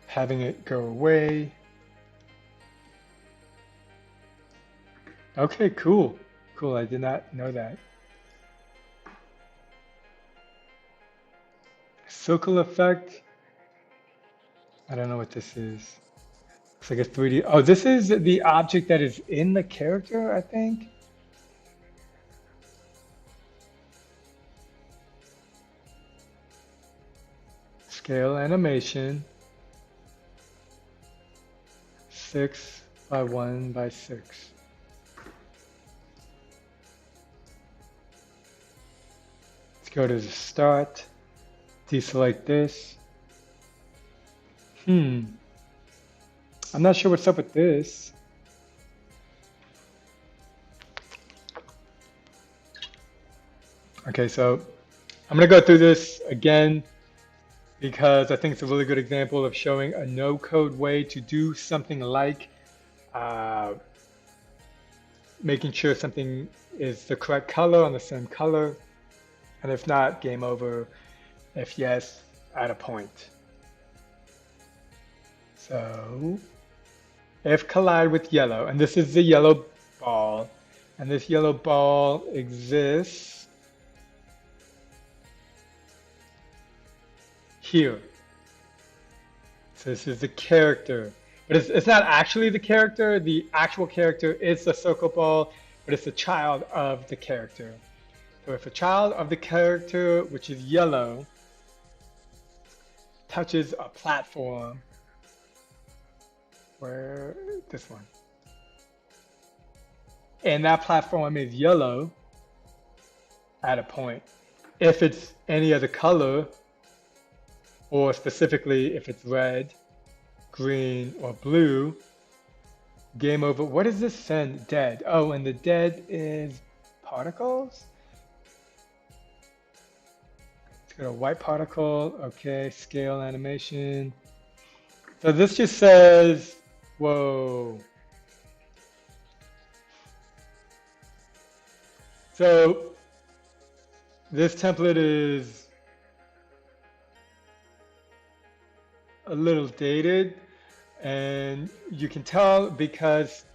having it go away. Okay, cool. Cool, I did not know that. Circle effect. I don't know what this is. Looks like a 3D. Oh, this is the object that is in the character, I think. Scale animation. 6 by 1 by 6. Let's go to the start. Deselect this. I'm not sure what's up with this. Okay, so I'm going to go through this again because I think it's a really good example of showing a no-code way to do something like making sure something is the correct color on the same color, and if not, game over. If yes, add a point. So if collide with yellow, and this is the yellow ball, and this yellow ball exists here. So this is the character, but it's not actually the character. The actual character is the circle ball, but it's the child of the character. So if a child of the character, which is yellow, touches a platform, where this one, and that platform is yellow, add a point. If it's any other color, or specifically if it's red, green, or blue, game over. What does this send? Dead. Oh, and the dead is particles? Let's go to white particle. Okay, scale animation. So this just says, whoa. So this template is a little dated, and you can tell because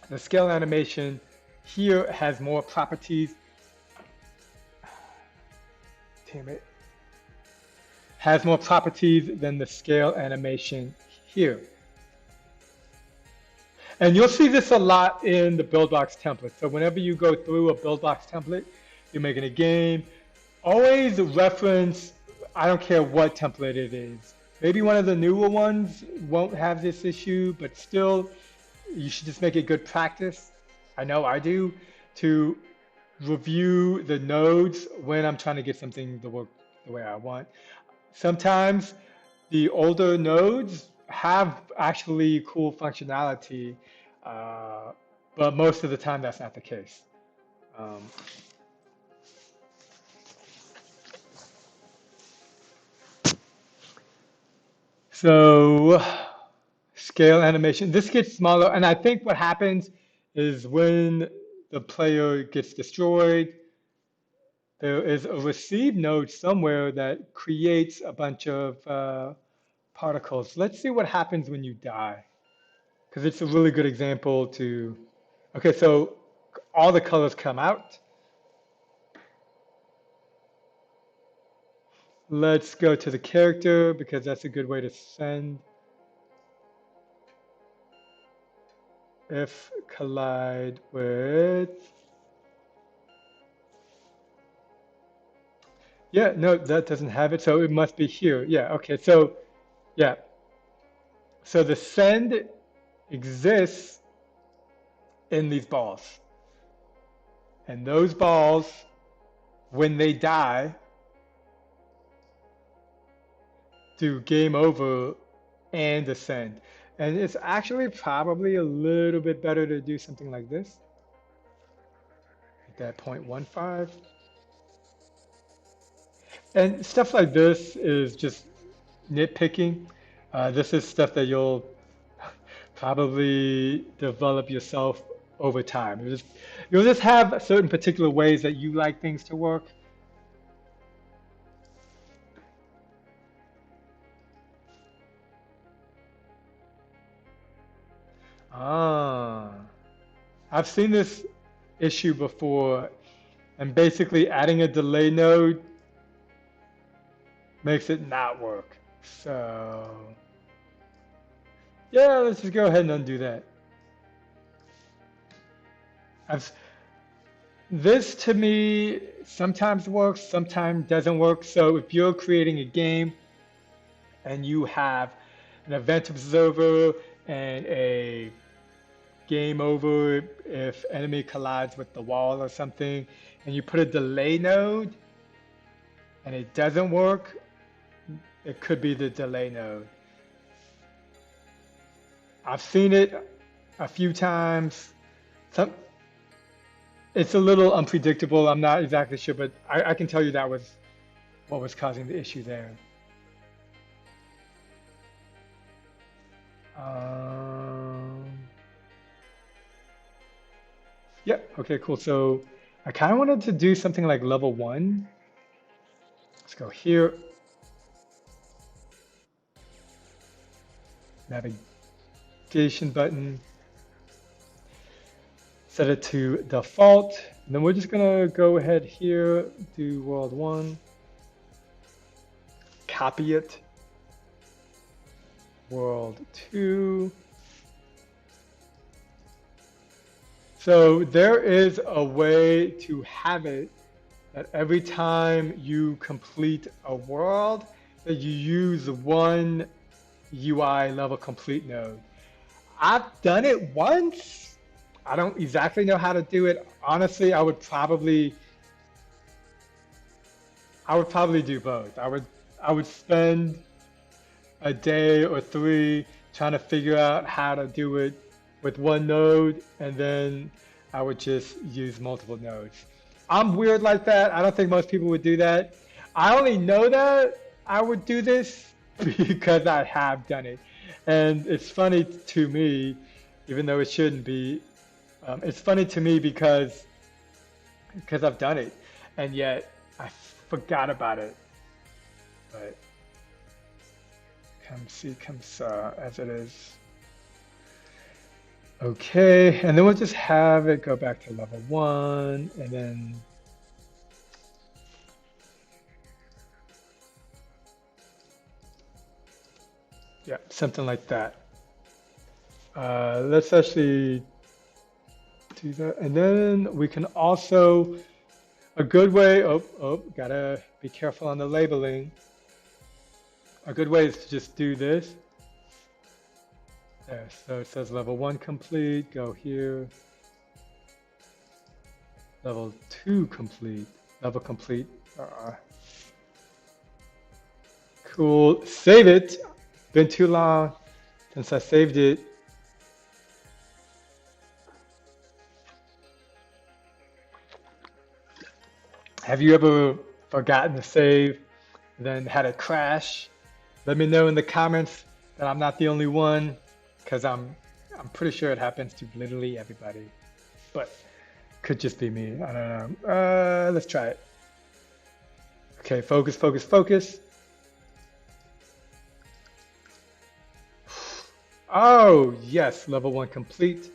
the scale animation here has more properties. Damn it. Has more properties than the scale animation here. And you'll see this a lot in the Buildbox template. So whenever you go through a Buildbox template, you're making a game, always reference, I don't care what template it is. Maybe one of the newer ones won't have this issue, but still, you should just make it good practice. I know I do, to review the nodes when I'm trying to get something to work the way I want. Sometimes the older nodes have actually cool functionality, but most of the time that's not the case. So scale animation, this gets smaller, and I think what happens is when the player gets destroyed, there is a receive node somewhere that creates a bunch of particles. Let's see what happens when you die, because it's a really good example to, okay, so all the colors come out. Let's go to the character because that's a good way to send. If collide with, yeah, no, that doesn't have it, so it must be here. Yeah, okay, so, yeah. So the send exists in these balls. And those balls, when they die, do game over and ascend. And it's actually probably a little bit better to do something like this. At that 0.15. And stuff like this is just nitpicking. This is stuff that you'll probably develop yourself over time. You'll just have certain particular ways that you like things to work. Ah, I've seen this issue before, and basically adding a delay node makes it not work. So, yeah, let's just go ahead and undo that. I've, this to me sometimes works, sometimes doesn't work. So if you're creating a game and you have an event observer and a game over if enemy collides with the wall or something, and you put a delay node and it doesn't work, it could be the delay node. I've seen it a few times. Some, it's a little unpredictable. I'm not exactly sure, but I can tell you that was what was causing the issue there. Um, yeah, okay, cool. So I kind of wanted to do something like level 1. Let's go here, navigation button, set it to default. And then we're just gonna go ahead here, do world 1, copy it, world 2. So there is a way to have it that every time you complete a world, that you use one UI level complete node. I've done it once. I don't exactly know how to do it. Honestly, I would probably do both. I would spend a day or 3 trying to figure out how to do it with one node, and then I would just use multiple nodes. I'm weird like that. I don't think most people would do that. I only know that I would do this because I have done it. And it's funny to me, even though it shouldn't be, it's funny to me because I've done it, and yet I forgot about it. But come see, come saw as it is. Okay, and then we'll just have it go back to level 1, and then yeah, something like that. Let's actually do that, and then we can also a good way. Gotta be careful on the labeling. A good way is to just do this. There, so it says level 1 complete, go here. Level 2 complete, level complete. Cool, save it. Been too long since I saved it. Have you ever forgotten to save, then had it crash? Let me know in the comments that I'm not the only one, because I'm pretty sure it happens to literally everybody. But could just be me. I don't know. Let's try it. Okay, focus, focus, focus. Oh, yes, level 1 complete.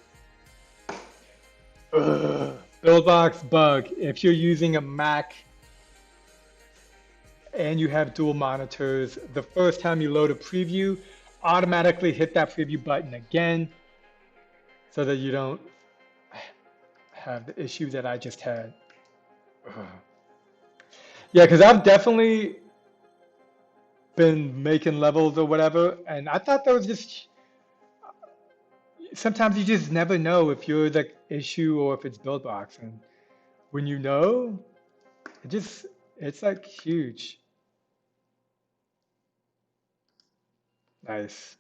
Buildbox bug. If you're using a Mac and you have dual monitors, the first time you load a preview, automatically hit that preview button again so that you don't have the issue that I just had. Yeah, because I've definitely been making levels or whatever, and I thought that was just sometimes you just never know if you're the issue or if it's Buildbox, and when you know, it's like huge. Nice.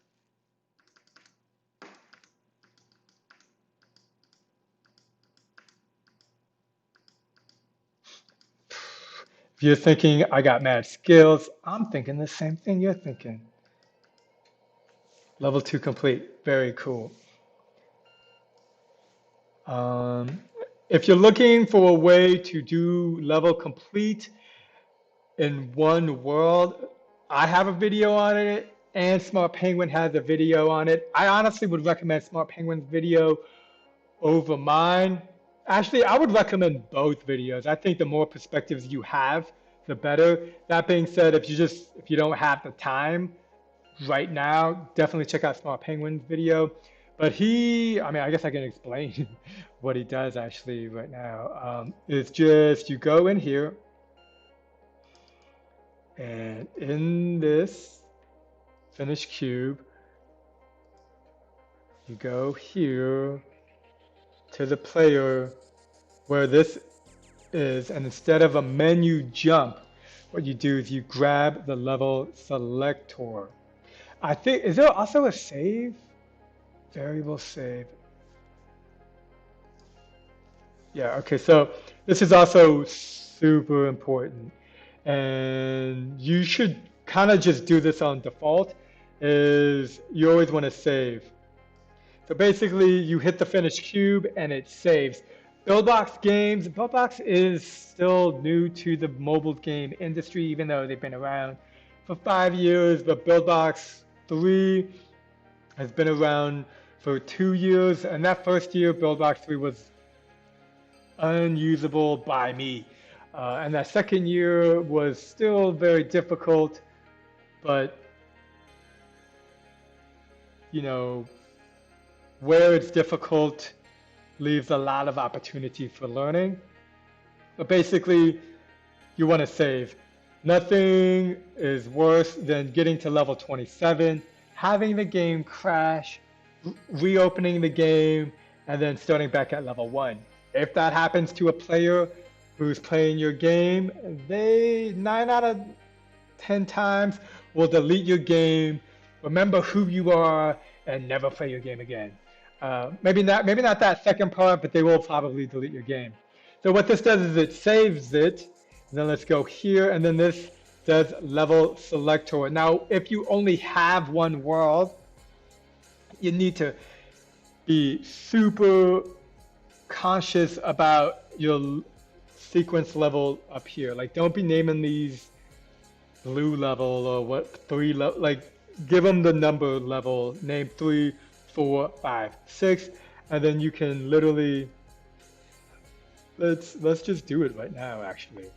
If you're thinking I got mad skills, I'm thinking the same thing you're thinking. Level 2 complete. Very cool. Um, if you're looking for a way to do level complete in one world, I have a video on it, and Smart Penguin has a video on it. I honestly would recommend Smart Penguin's video over mine. Actually, I would recommend both videos. I think the more perspectives you have, the better. That being said, if you don't have the time right now, definitely check out Smart Penguin's video. But I mean, I guess I can explain what he does actually right now. It's just you go in here, and in this finish cube, you go here to the player where this is, and instead of a menu jump, what you do is you grab the level selector. I think, is there also a save? Variable save. Yeah, okay, so this is also super important. And you should kind of just do this on default, is you always want to save. So basically, you hit the finish cube and it saves. Buildbox is still new to the mobile game industry, even though they've been around for 5 years. But Buildbox 3 has been around for 2 years, and that first year, Buildbox 3 was unusable by me. And that second year was still very difficult, but you know, where it's difficult leaves a lot of opportunity for learning. But basically, you want to save. Nothing is worse than getting to level 27, having the game crash, reopening the game, and then starting back at level 1. If that happens to a player who's playing your game, they 9 out of 10 times will delete your game, remember who you are, and never play your game again. Maybe not that second part, but they will probably delete your game. So what this does is it saves it, and then let's go here, and then this does level selector. Now, if you only have one world, you need to be super conscious about your sequence level up here. Like, don't be naming these blue level or what 3 level. Like, give them the number level. Name 3, 4, 5, 6, and then you can literally. Let's just do it right now. Actually,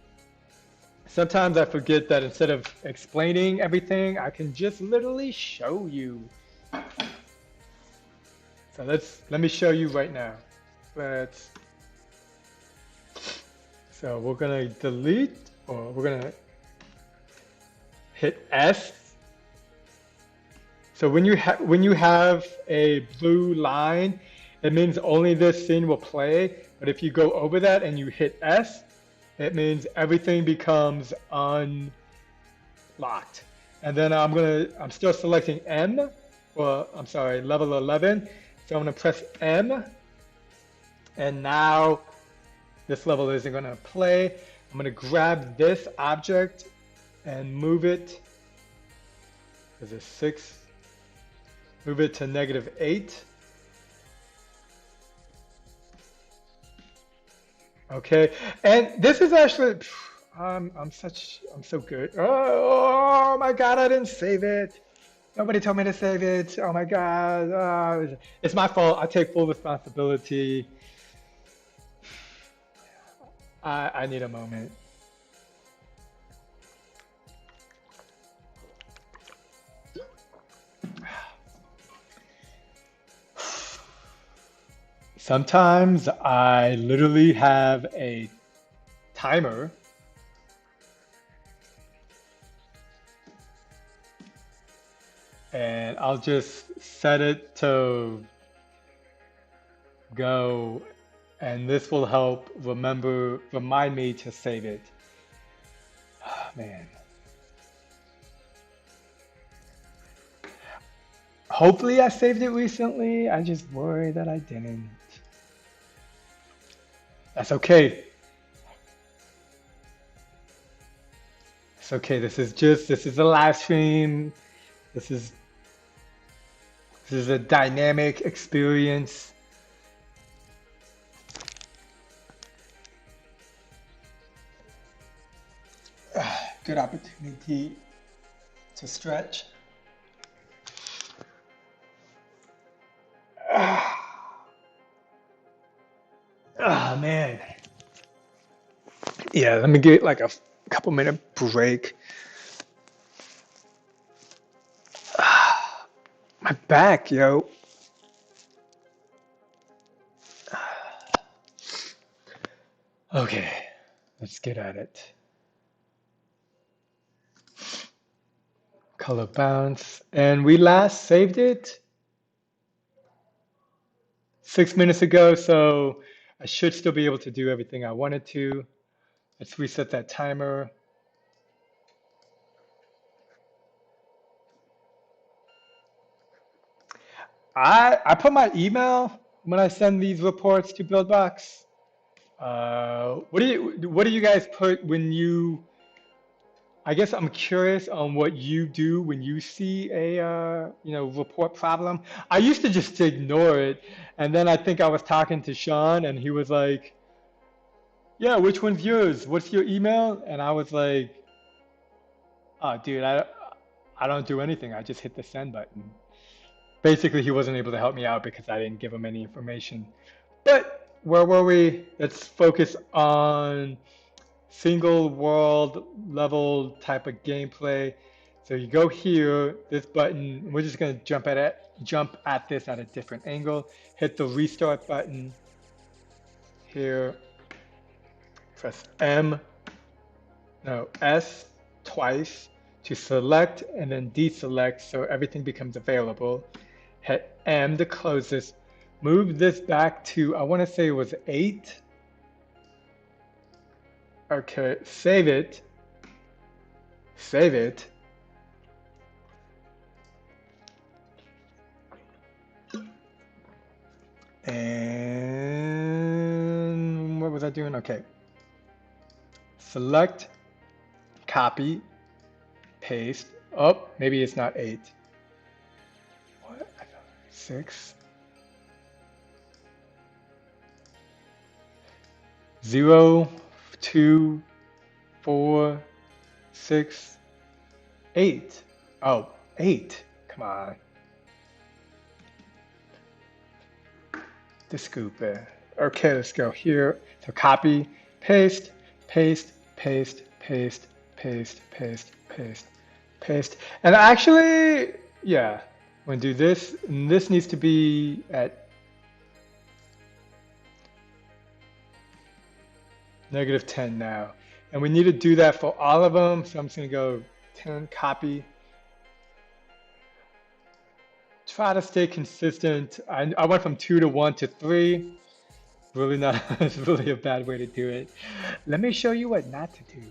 sometimes I forget that instead of explaining everything, I can just literally show you. So let me show you right now. So we're gonna delete, or we're gonna hit S. So when you have a blue line, it means only this scene will play. But if you go over that and you hit S, it means everything becomes unlocked. And then I'm still selecting M, or I'm sorry, level 11. So I'm gonna press M, and now this level isn't gonna play. I'm gonna grab this object and move it. Is it 6? Move it to -8. Okay, and this is actually, I'm so good. Oh my God, I didn't save it. Nobody told me to save it. Oh my God, it's my fault. I take full responsibility. I need a moment. Sometimes I literally have a timer and I'll just set it to go, and this will help remind me to save it. Oh, man. Hopefully I saved it recently. I just worry that I didn't. That's okay. It's okay. This is a live stream. This is This is a dynamic experience. Good opportunity to stretch. Oh man. Yeah, let me get like a couple minute break. My back, yo. Okay, let's get at it. Color bounce. And we last saved it 6 minutes ago, so I should still be able to do everything I wanted to. Let's reset that timer. I put my email when I send these reports to Buildbox. What do you guys put when you? I guess I'm curious on what you do when you see a report problem. I used to just ignore it, and then I think I was talking to Sean, and he was like, "Yeah, which one's yours? What's your email?" And I was like, "Oh, dude, I don't do anything. I just hit the send button." Basically, he wasn't able to help me out because I didn't give him any information. But where were we? Let's focus on single world level type of gameplay. So you go here, this button, we're just gonna jump at this at a different angle. Hit the restart button here. Press S twice to select and then deselect so everything becomes available. Hit M to close this. Move this back to, I want to say it was 8. Okay, save it. Save it. And what was I doing? Okay. Select, copy, paste. Oh, maybe it's not 8. What? 6. 0, 2, 4, 6, 8. Oh, 8. Come on. The scoop there. Okay, let's go here. So copy, paste, paste, paste, paste, paste, paste, paste, paste. And actually, yeah, I'm gonna do this. And this needs to be at -10 now. And we need to do that for all of them. So I'm just gonna go 10, copy. Try to stay consistent. I went from 2 to 1 to 3. Really not, it's really a bad way to do it. Let me show you what not to do.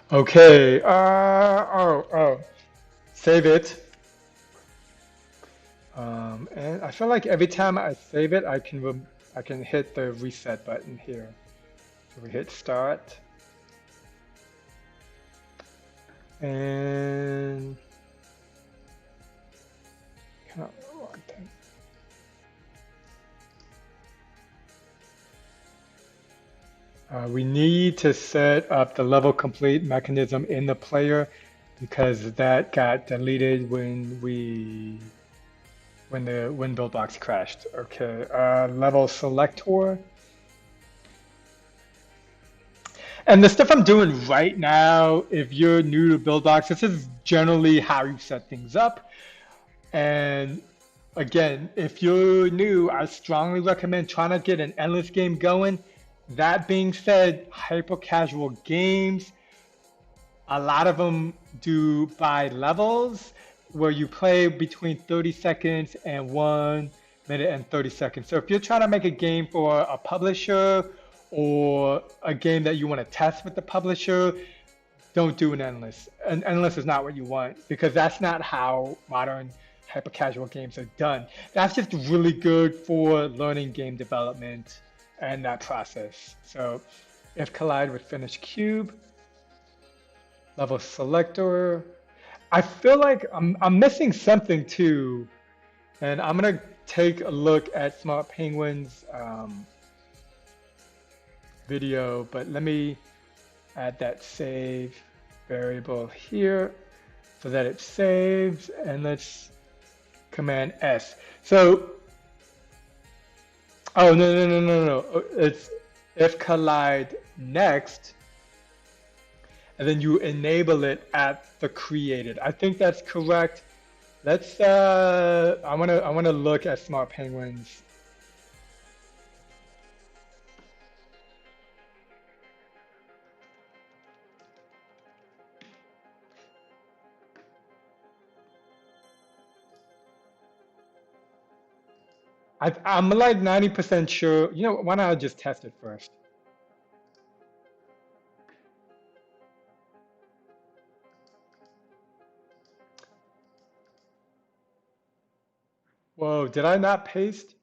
Okay, save it. And I feel like every time I save it, I can hit the reset button here. So we hit start. And we need to set up the level complete mechanism in the player because that got deleted when Buildbox crashed. Okay, level selector. And the stuff I'm doing right now, if you're new to Buildbox, this is generally how you set things up. And again, if you're new, I strongly recommend trying to get an endless game going. That being said, hyper casual games A lot of them do by levels where you play between 30 seconds and 1 minute and 30 seconds. So if you're trying to make a game for a publisher or a game that you want to test with the publisher, don't do an endless. An endless is not what you want because that's not how modern hyper casual games are done. That's just really good for learning game development and that process. So if collide with finished cube, level selector. I feel like I'm missing something too, and I'm gonna take a look at Smart Penguin's video, but let me add that save variable here so that it saves, and let's Command S. So, oh no, it's if collide next, and then you enable it at the created. I think that's correct. Let's I wanna look at Smart Penguins. I'm like 90% sure. You know, why not I just test it first? Whoa, did I not paste?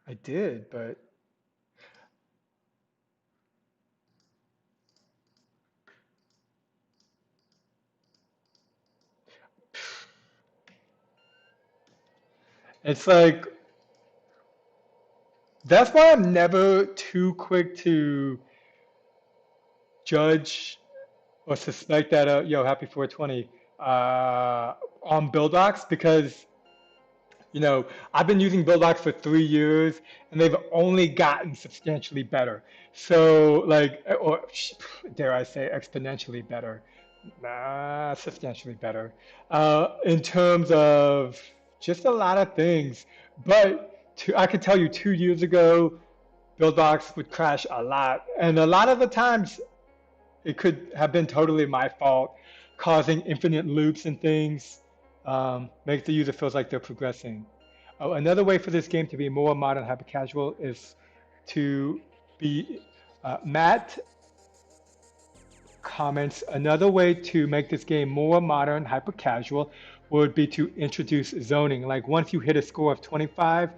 I did, but it's like, that's why I'm never too quick to judge or suspect that, yo, happy 420 on Buildbox because, you know, I've been using Buildbox for 3 years and they've only gotten substantially better. So, like, or dare I say, exponentially better. Nah, substantially better. In terms of just a lot of things. But I could tell you 2 years ago, Buildbox would crash a lot. And a lot of the times, it could have been totally my fault, causing infinite loops and things, make the user feels like they're progressing. Oh, another way for this game to be more modern hyper casual is to be Matt comments. Another way to make this game more modern hyper casual would be to introduce zoning. Like once you hit a score of 25,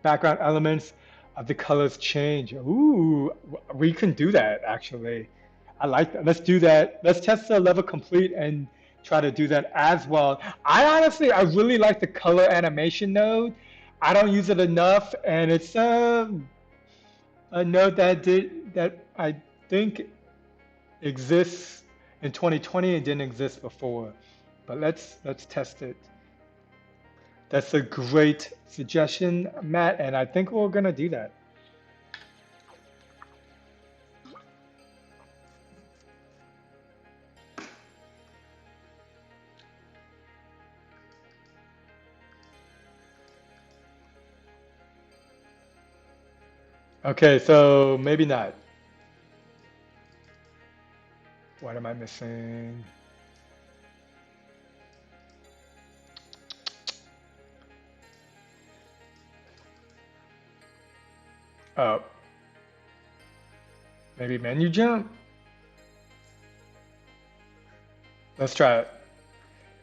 background elements of the colors change. Ooh, we can do that actually. I like that. Let's do that. Let's test the level complete and try to do that as well. I really like the color animation node. I don't use it enough, and it's a node that I think exists in 2020 and didn't exist before. But let's test it. That's a great suggestion, Matt, and I think we're gonna do that. Okay, so maybe not. What am I missing? Oh, maybe menu jump? Let's try it.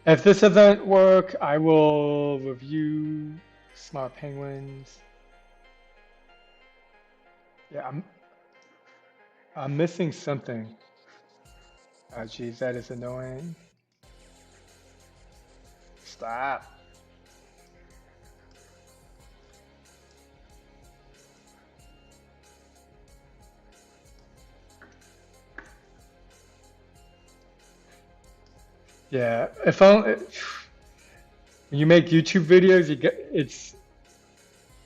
If this doesn't work, I will review Smart Penguins. Yeah, I'm missing something. Oh geez, that is annoying. Stop. Yeah, if only when you make YouTube videos,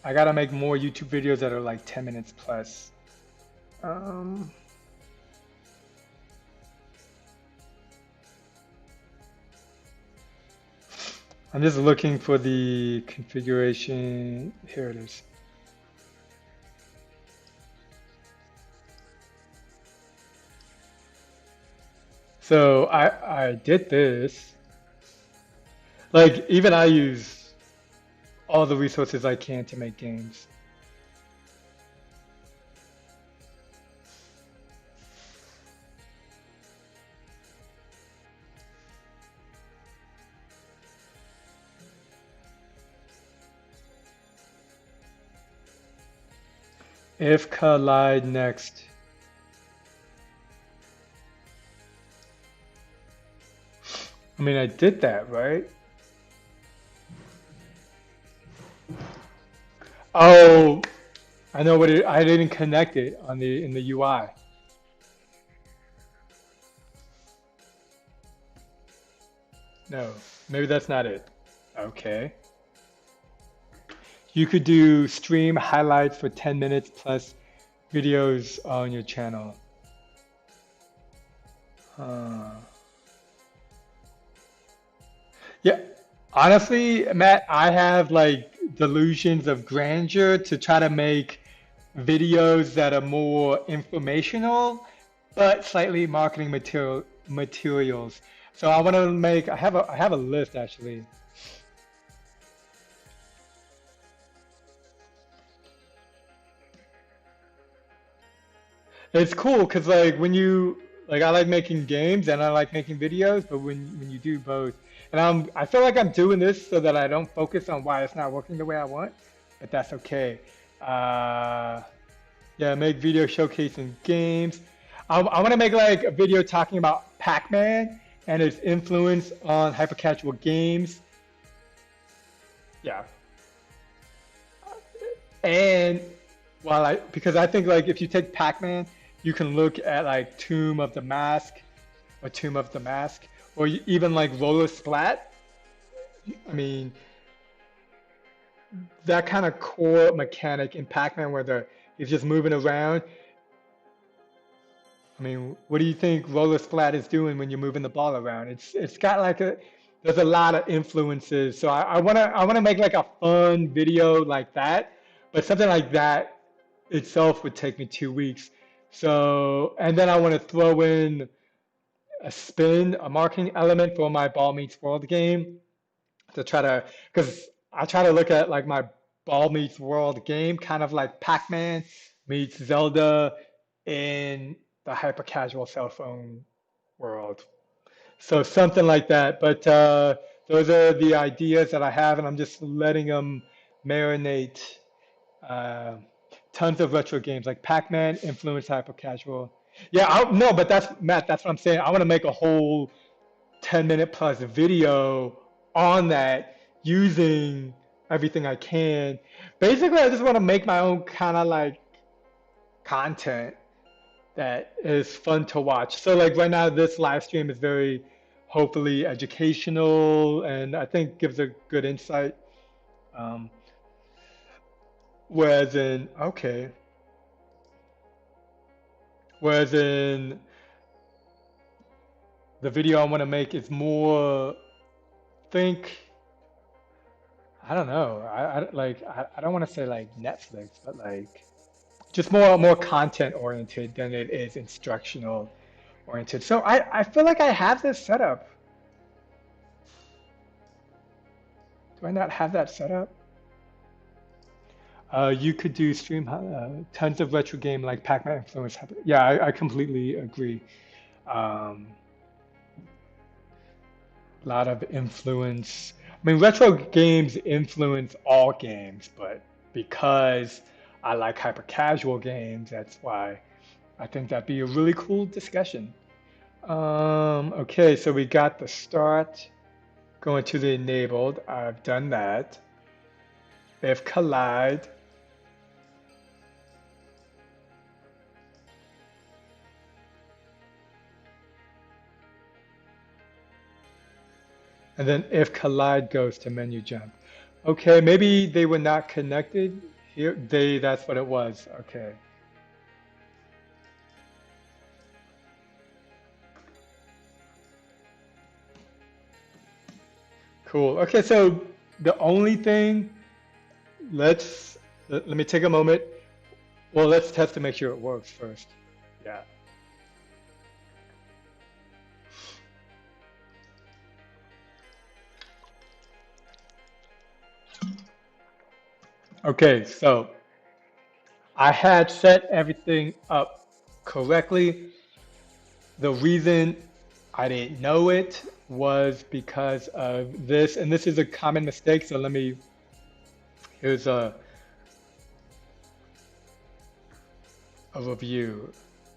I gotta make more YouTube videos that are like 10 minutes plus. Um, I'm just looking for the configuration. Here it is. So I did this. Like even I use all the resources I can to make games. If collide next. I mean, I did that, right? Oh, I know what I didn't connect it on the in the UI. No, maybe that's not it. Okay. You could do stream highlights for 10 minutes plus videos on your channel. Uh, yeah, honestly, Matt, I have like delusions of grandeur to try to make videos that are more informational, but slightly marketing materials. So I want to make. I have a list actually. It's cool because like when you like I like making games and I like making videos, but when you do both, and I feel like I'm doing this so that I don't focus on why it's not working the way I want, but that's okay. Uh, yeah, make video showcasing games. I want to make like a video talking about Pac-Man and its influence on hyper-casual games. Yeah, and while I because I think like if you take Pac-Man, you can look at like Tomb of the Mask or Tomb of the Mask, or even like Roller Splat. I mean, that kind of core mechanic in Pac-Man where he's just moving around. I mean, what do you think Roller Splat is doing when you're moving the ball around? It's got like there's a lot of influences. So I wanna make like a fun video like that, but something like that itself would take me 2 weeks. So and then I want to throw in a spin, a marketing element for my Ball Meets World game to try to, because I try to look at like my Ball Meets World game, kind of like Pac-Man meets Zelda in the hyper casual cell phone world. So something like that. But those are the ideas that I have, and I'm just letting them marinate. Uh, Tons of retro games like Pac-Man influenced hyper casual. Yeah, no, but that's Matt. That's what I'm saying. I want to make a whole 10-minute plus video on that using everything I can. Basically, I just want to make my own kind of like content that is fun to watch. So like right now, this live stream is very hopefully educational and I think gives a good insight. Um, whereas in okay, whereas in the video I want to make is more think I don't know. I don't want to say like Netflix, but like just more content oriented than it is instructional oriented. So I feel like I have this set up. Do I not have that set up? You could do stream tons of retro game like Pac-Man influence. Yeah, I completely agree. Um, a lot of influence. I mean, retro games influence all games, but because I like hyper casual games, that's why I think that'd be a really cool discussion. Okay, so we got the start, going to the enabled. I've done that. If collide, and then if collide goes to menu jump. Okay, maybe they were not connected here. That's what it was. Okay. Cool. Okay, so the only thing, let me take a moment. Well, let's test to make sure it works first. Yeah. Okay, so I had set everything up correctly. The reason I didn't know it was because of this, and this is a common mistake. So here's a review.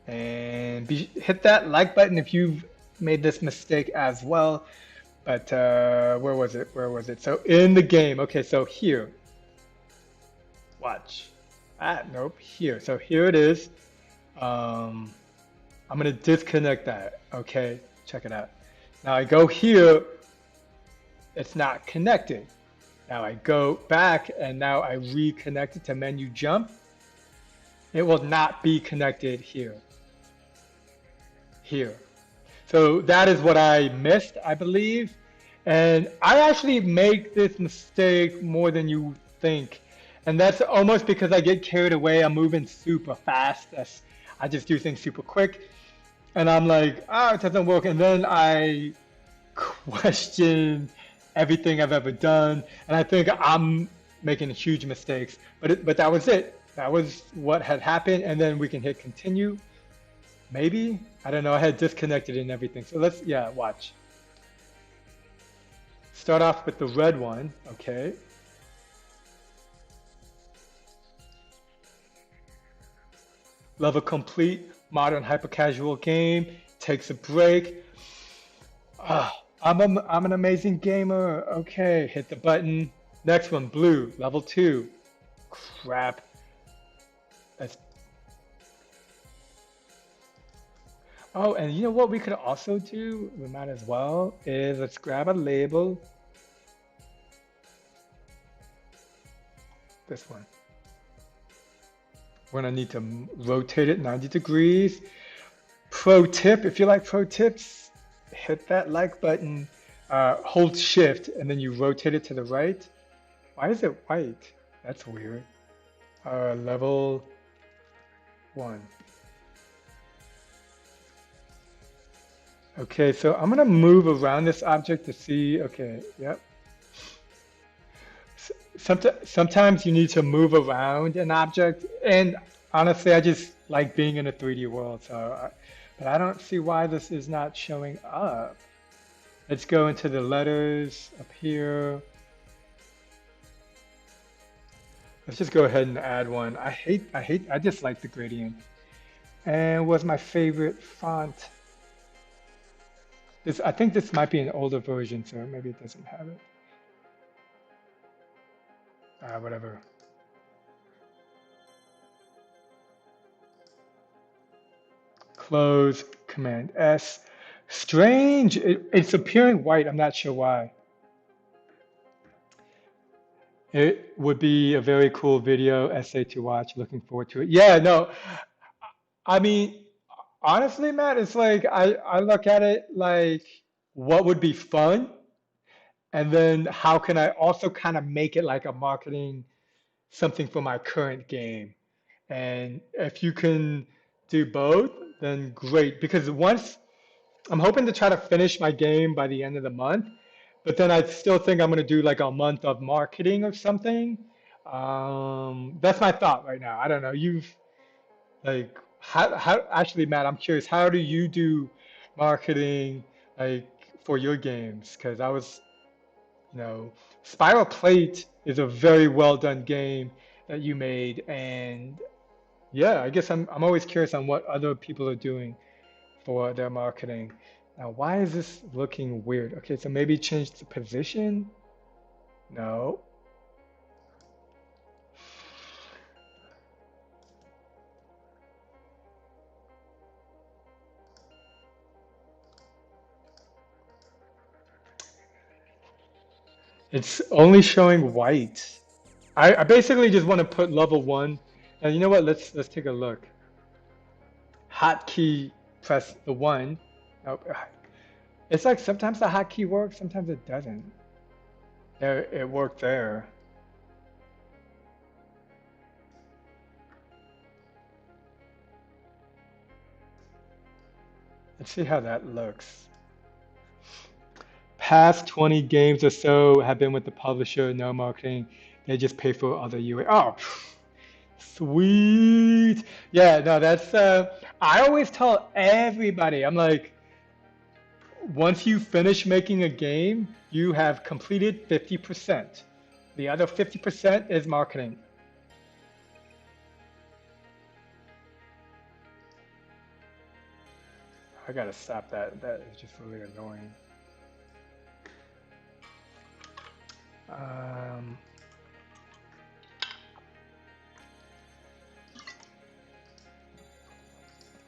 And hit that like button if you've made this mistake as well. But where was it? Where was it? So in the game, okay, so here, watch. Nope, here. So here it is. Um, I'm gonna disconnect that. Okay, check it out. Now I go here, it's not connected. Now I go back and now I reconnect it to menu jump. It will not be connected here. Here. So that is what I missed, I believe. And I actually make this mistake more than you think. And that's almost because I get carried away. I'm moving super fast. I just do things super quick. And I'm like, oh, it doesn't work. And then I question everything I've ever done. And I think I'm making huge mistakes. But that was it. That was what had happened. And then we can hit continue. Maybe? I don't know. I had disconnected and everything. So yeah, watch. Start off with the red one. Okay. Level complete. Modern hyper casual game. Takes a break. Ah, I'm an amazing gamer. Okay, hit the button. Next one, blue, level 2. Crap. That's... Oh, and you know what we could also do? We might as well is let's grab a label. This one. We're gonna need to rotate it 90 degrees. Pro tip, if you like pro tips, hit that like button, hold shift, and then you rotate it to the right. Why is it white? That's weird. Level 1. Okay, so I'm gonna move around this object to see, okay, yep. Sometimes you need to move around an object, and honestly, I just like being in a 3D world, but I don't see why this is not showing up. Let's go into the letters up here. Let's just go ahead and add one. I just like the gradient. And what's my favorite font? I think this might be an older version, so maybe it doesn't have it. Whatever. Close, Command S. Strange, it's appearing white, I'm not sure why. It would be a very cool video essay to watch, looking forward to it. Yeah, no, I mean, honestly, Matt, it's like I look at it like what would be fun, and then how can I also kind of make it like a marketing something for my current game. And if you can do both, then great. Because once I'm hoping to try to finish my game by the end of the month, but then I still think I'm gonna do like a month of marketing or something. That's my thought right now. I don't know. You've like how actually, Matt, I'm curious. How do you do marketing like for your games? Because I was, you know, Spiral Plate is a very well done game that you made, and yeah, I guess I'm always curious on what other people are doing for their marketing. Now, why is this looking weird? Okay, so maybe change the position? No. It's only showing white. I basically just want to put level 1. And you know what? Let's take a look. Hotkey, press the 1. Oh, it's like sometimes the hotkey works, sometimes it doesn't. There, it worked there. Let's see how that looks. Past 20 games or so have been with the publisher, no marketing. They just pay for other UA. Oh, sweet. Yeah, no, that's I always tell everybody, I'm like, once you finish making a game, you have completed 50%. The other 50% is marketing. I gotta stop that. That is just really annoying. Um,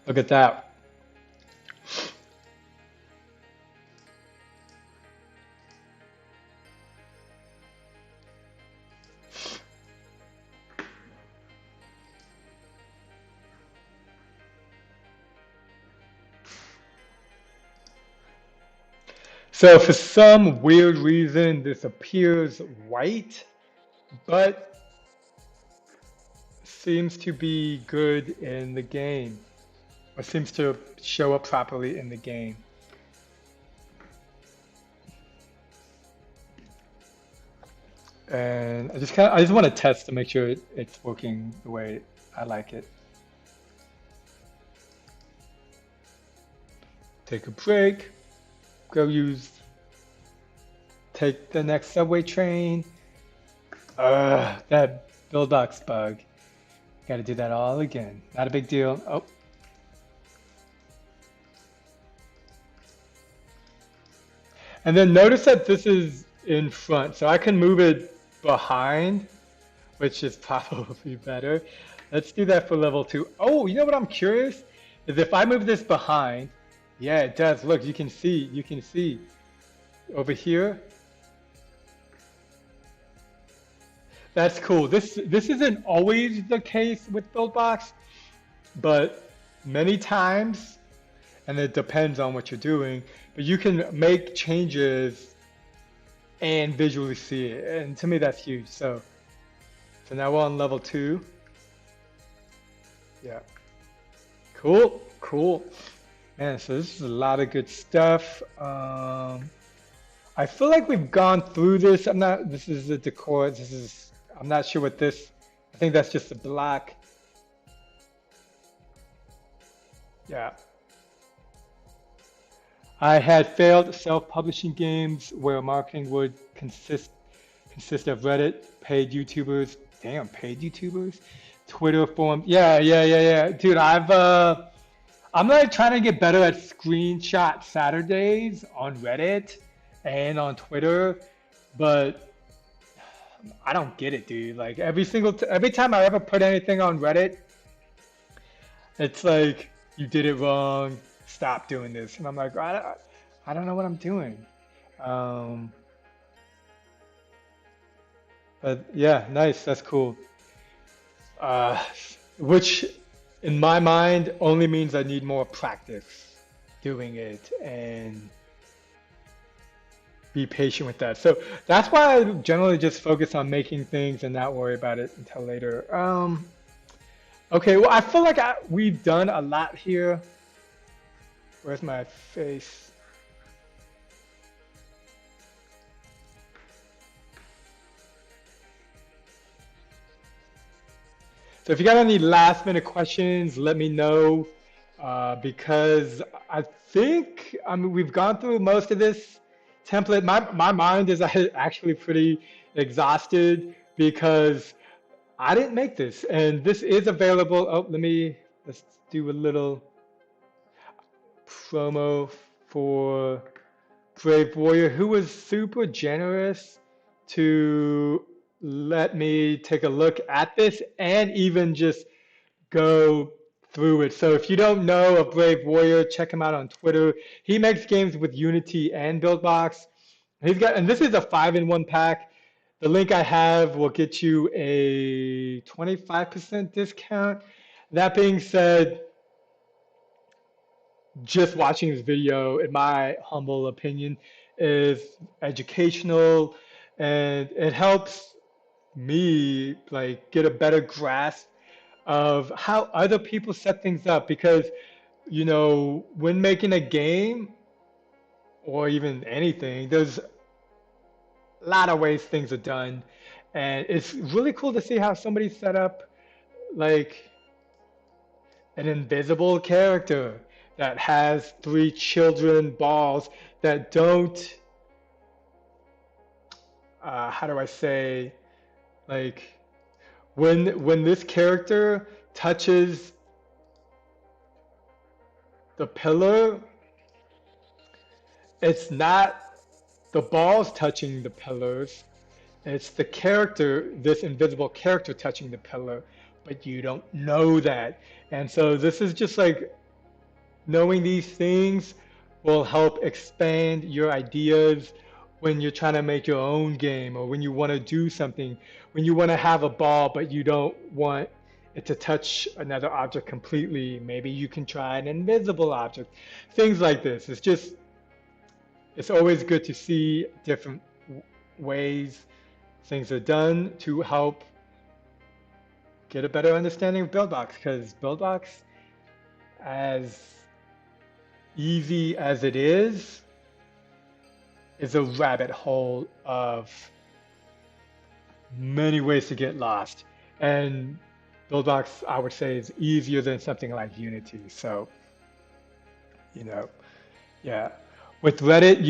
Look at that. So for some weird reason, this appears white, but seems to be good in the game, or seems to show up properly in the game. And I just want to test to make sure it's working the way I like it. Take a break, go take the next subway train. That Buildbox bug. Got to do that all again. Not a big deal. Oh. And then notice that this is in front, so I can move it behind, which is probably better. Let's do that for level 2. Oh, you know what I'm curious? Is if I move this behind, yeah, it does. Look, you can see over here. That's cool. This isn't always the case with Buildbox, but many times, and it depends on what you're doing, but you can make changes and visually see it. And to me, that's huge. So now we're on level 2. Yeah. Cool, cool. Man, so this is a lot of good stuff. I feel like we've gone through this. This is the decor. I'm not sure what this, I think that's just a block. Yeah. I had failed self-publishing games where marketing would consist of Reddit, paid YouTubers, damn, paid YouTubers, Twitter forums. Yeah. Dude, I'm like trying to get better at screenshot Saturdays on Reddit and on Twitter, but I don't get it, dude. Like every time I ever put anything on Reddit, it's like you did it wrong. Stop doing this, and I'm like, I don't know what I'm doing. Um, but yeah, nice. That's cool. Uh, which, in my mind, only means I need more practice doing it and be patient with that. So that's why I generally just focus on making things and not worry about it until later. Okay, well, I feel like we've done a lot here. Where's my face? So if you got any last minute questions, let me know because I think we've gone through most of this template. My mind is actually pretty exhausted because I didn't make this, and this is available. Oh, let's do a little promo for Brave Warrior, who was super generous to let me take a look at this and even just go through it. So if you don't know a Brave Warrior, check him out on Twitter. He makes games with Unity and Buildbox. And this is a 5-in-1 pack. The link I have will get you a 25% discount. That being said, just watching this video, in my humble opinion, is educational and it helps me like get a better grasp of how other people set things up because when making a game or even anything, there's a lot of ways things are done And it's really cool to see how somebody set up like an invisible character that has three children balls that don't, how do I say, like when this character touches the pillar, it's not the balls touching the pillars. It's the character, this invisible character touching the pillar, but you don't know that. And so this is just like knowing these things will help expand your ideas when you're trying to make your own game or when you want to do something, when you want to have a ball but you don't want it to touch another object completely. Maybe you can try an invisible object. Things like this. It's always good to see different ways things are done to help get a better understanding of Buildbox, because Buildbox, as easy as it is a rabbit hole of many ways to get lost. And Buildbox, I would say, is easier than something like Unity. So, you know, yeah. With Reddit,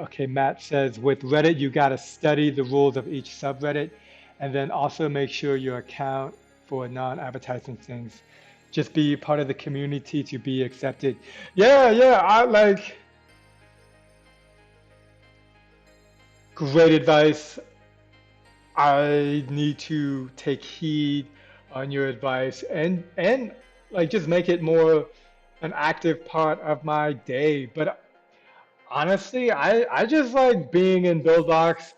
okay, Matt says, with Reddit, you got to study the rules of each subreddit and then also make sure your account for non-advertising things. Just be part of the community to be accepted. Yeah, I like great advice. I need to take heed on your advice and like just make it more an active part of my day. But honestly, I just like being in Buildbox,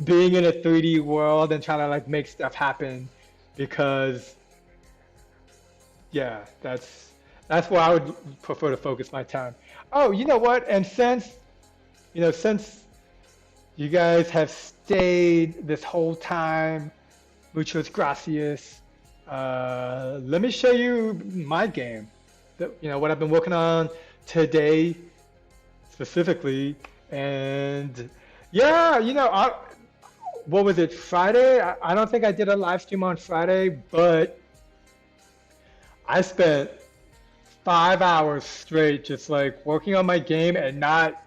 being in a 3D world and trying to like make stuff happen because yeah, that's where I would prefer to focus my time. Oh, you know what? And since you guys have stayed this whole time, muchos gracias. Let me show you my game. What I've been working on today specifically. And yeah, what was it, Friday? I don't think I did a live stream on Friday, but I spent 5 hours straight just like working on my game and not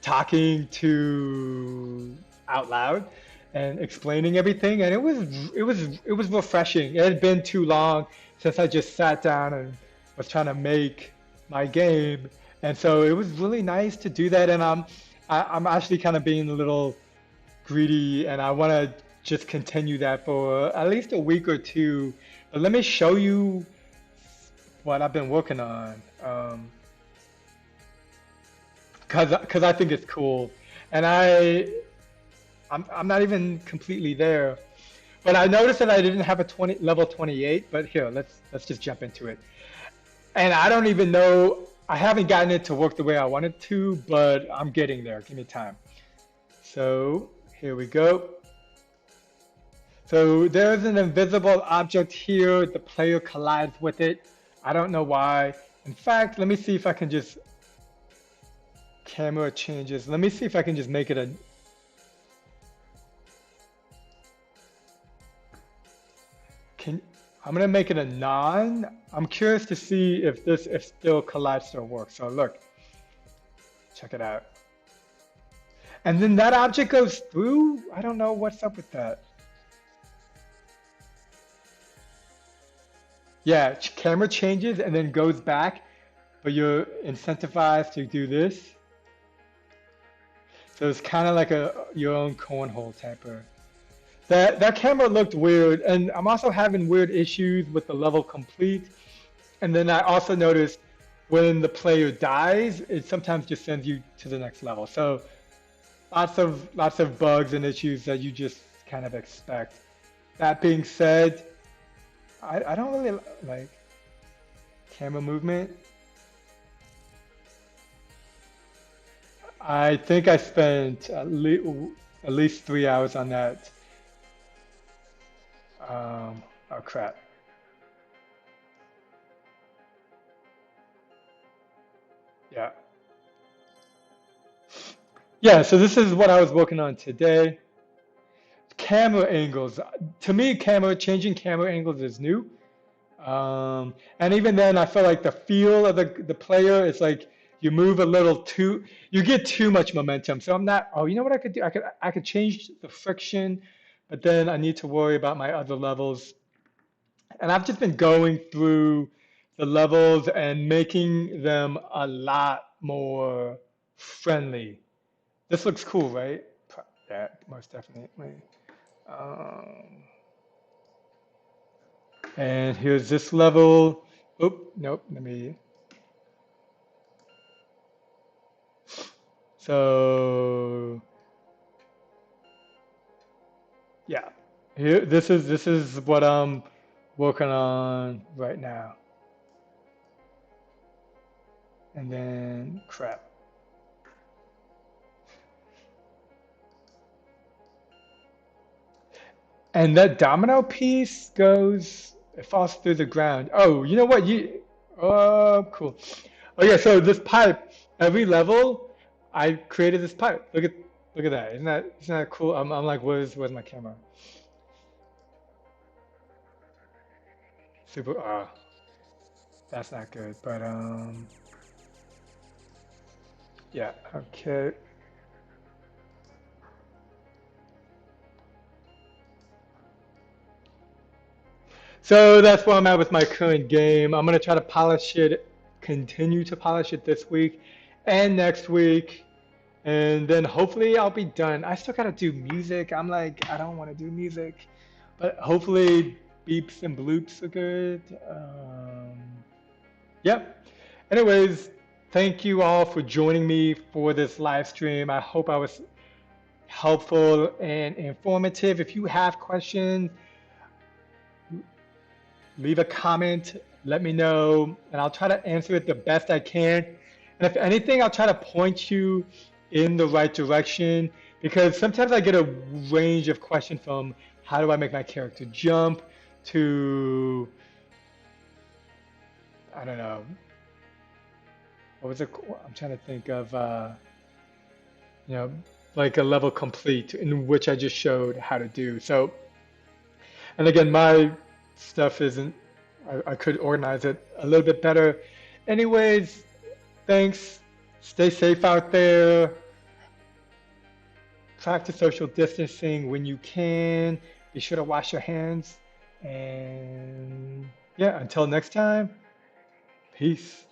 talking to out loud and explaining everything, and it was refreshing. It had been too long since I just sat down and was trying to make my game, and so it was really nice to do that. And I'm actually kind of being a little greedy, and I want to just continue that for at least a week or two. But let me show you what I've been working on, because I think it's cool, and I'm not even completely there, but I noticed that I didn't have a level 28. But here, let's just jump into it. And I don't even know, I haven't gotten it to work the way I wanted to, but I'm getting there. Give me time. So here we go. So there's an invisible object here. The player collides with it. I don't know why. In fact, let me see if I can just camera changes. Let me see if I can just make it I'm gonna make it a non. I'm curious to see if still collide still works. So look, check it out. And then that object goes through. I don't know what's up with that. Yeah, camera changes and then goes back, but you're incentivized to do this. So it's kind of like your own cornhole temper. That camera looked weird, and I'm also having weird issues with the level complete. And then I also noticed when the player dies, it sometimes just sends you to the next level. So lots of bugs and issues that you just kind of expect. That being said, I don't really like camera movement. I think I spent at least 3 hours on that. Oh crap. Yeah. Yeah, so this is what I was working on today. camera angles. To me, changing camera angles is new. And even then, I feel like the feel of the player is like you move a little too, you get too much momentum. So I'm not. Oh, you know what I could do? I could change the friction, but then I need to worry about my other levels. And I've just been going through the levels and making them a lot more friendly. This looks cool, right? Yeah, most definitely. Um, and here's this level. Oop, nope, let me. So yeah, here this is what I'm working on right now. And then crap. And that domino piece goes, it falls through the ground. Oh, you know what? Oh, cool. Oh yeah, so this pipe, every level, I created this pipe. Look at that. Isn't that cool? I'm like, where's my camera? Super. That's not good. But yeah. Okay. So that's where I'm at with my current game. I'm gonna try to polish it, continue to polish it this week and next week. And then hopefully I'll be done. I still gotta do music. I'm like, I don't want to do music, but hopefully beeps and bloops are good. Yep. Anyways, thank you all for joining me for this live stream. I hope I was helpful and informative. If you have questions, leave a comment, let me know, and I'll try to answer it the best I can. And if anything, I'll try to point you in the right direction because sometimes I get a range of questions from how do I make my character jump to, I don't know, what was it? I'm trying to think of, you know, like a level complete in which I just showed how to do. So, and again, my stuff isn't, I could organize it a little bit better. Anyways, thanks. Stay safe out there. Practice social distancing when you can. Be sure to wash your hands. And yeah, until next time, peace.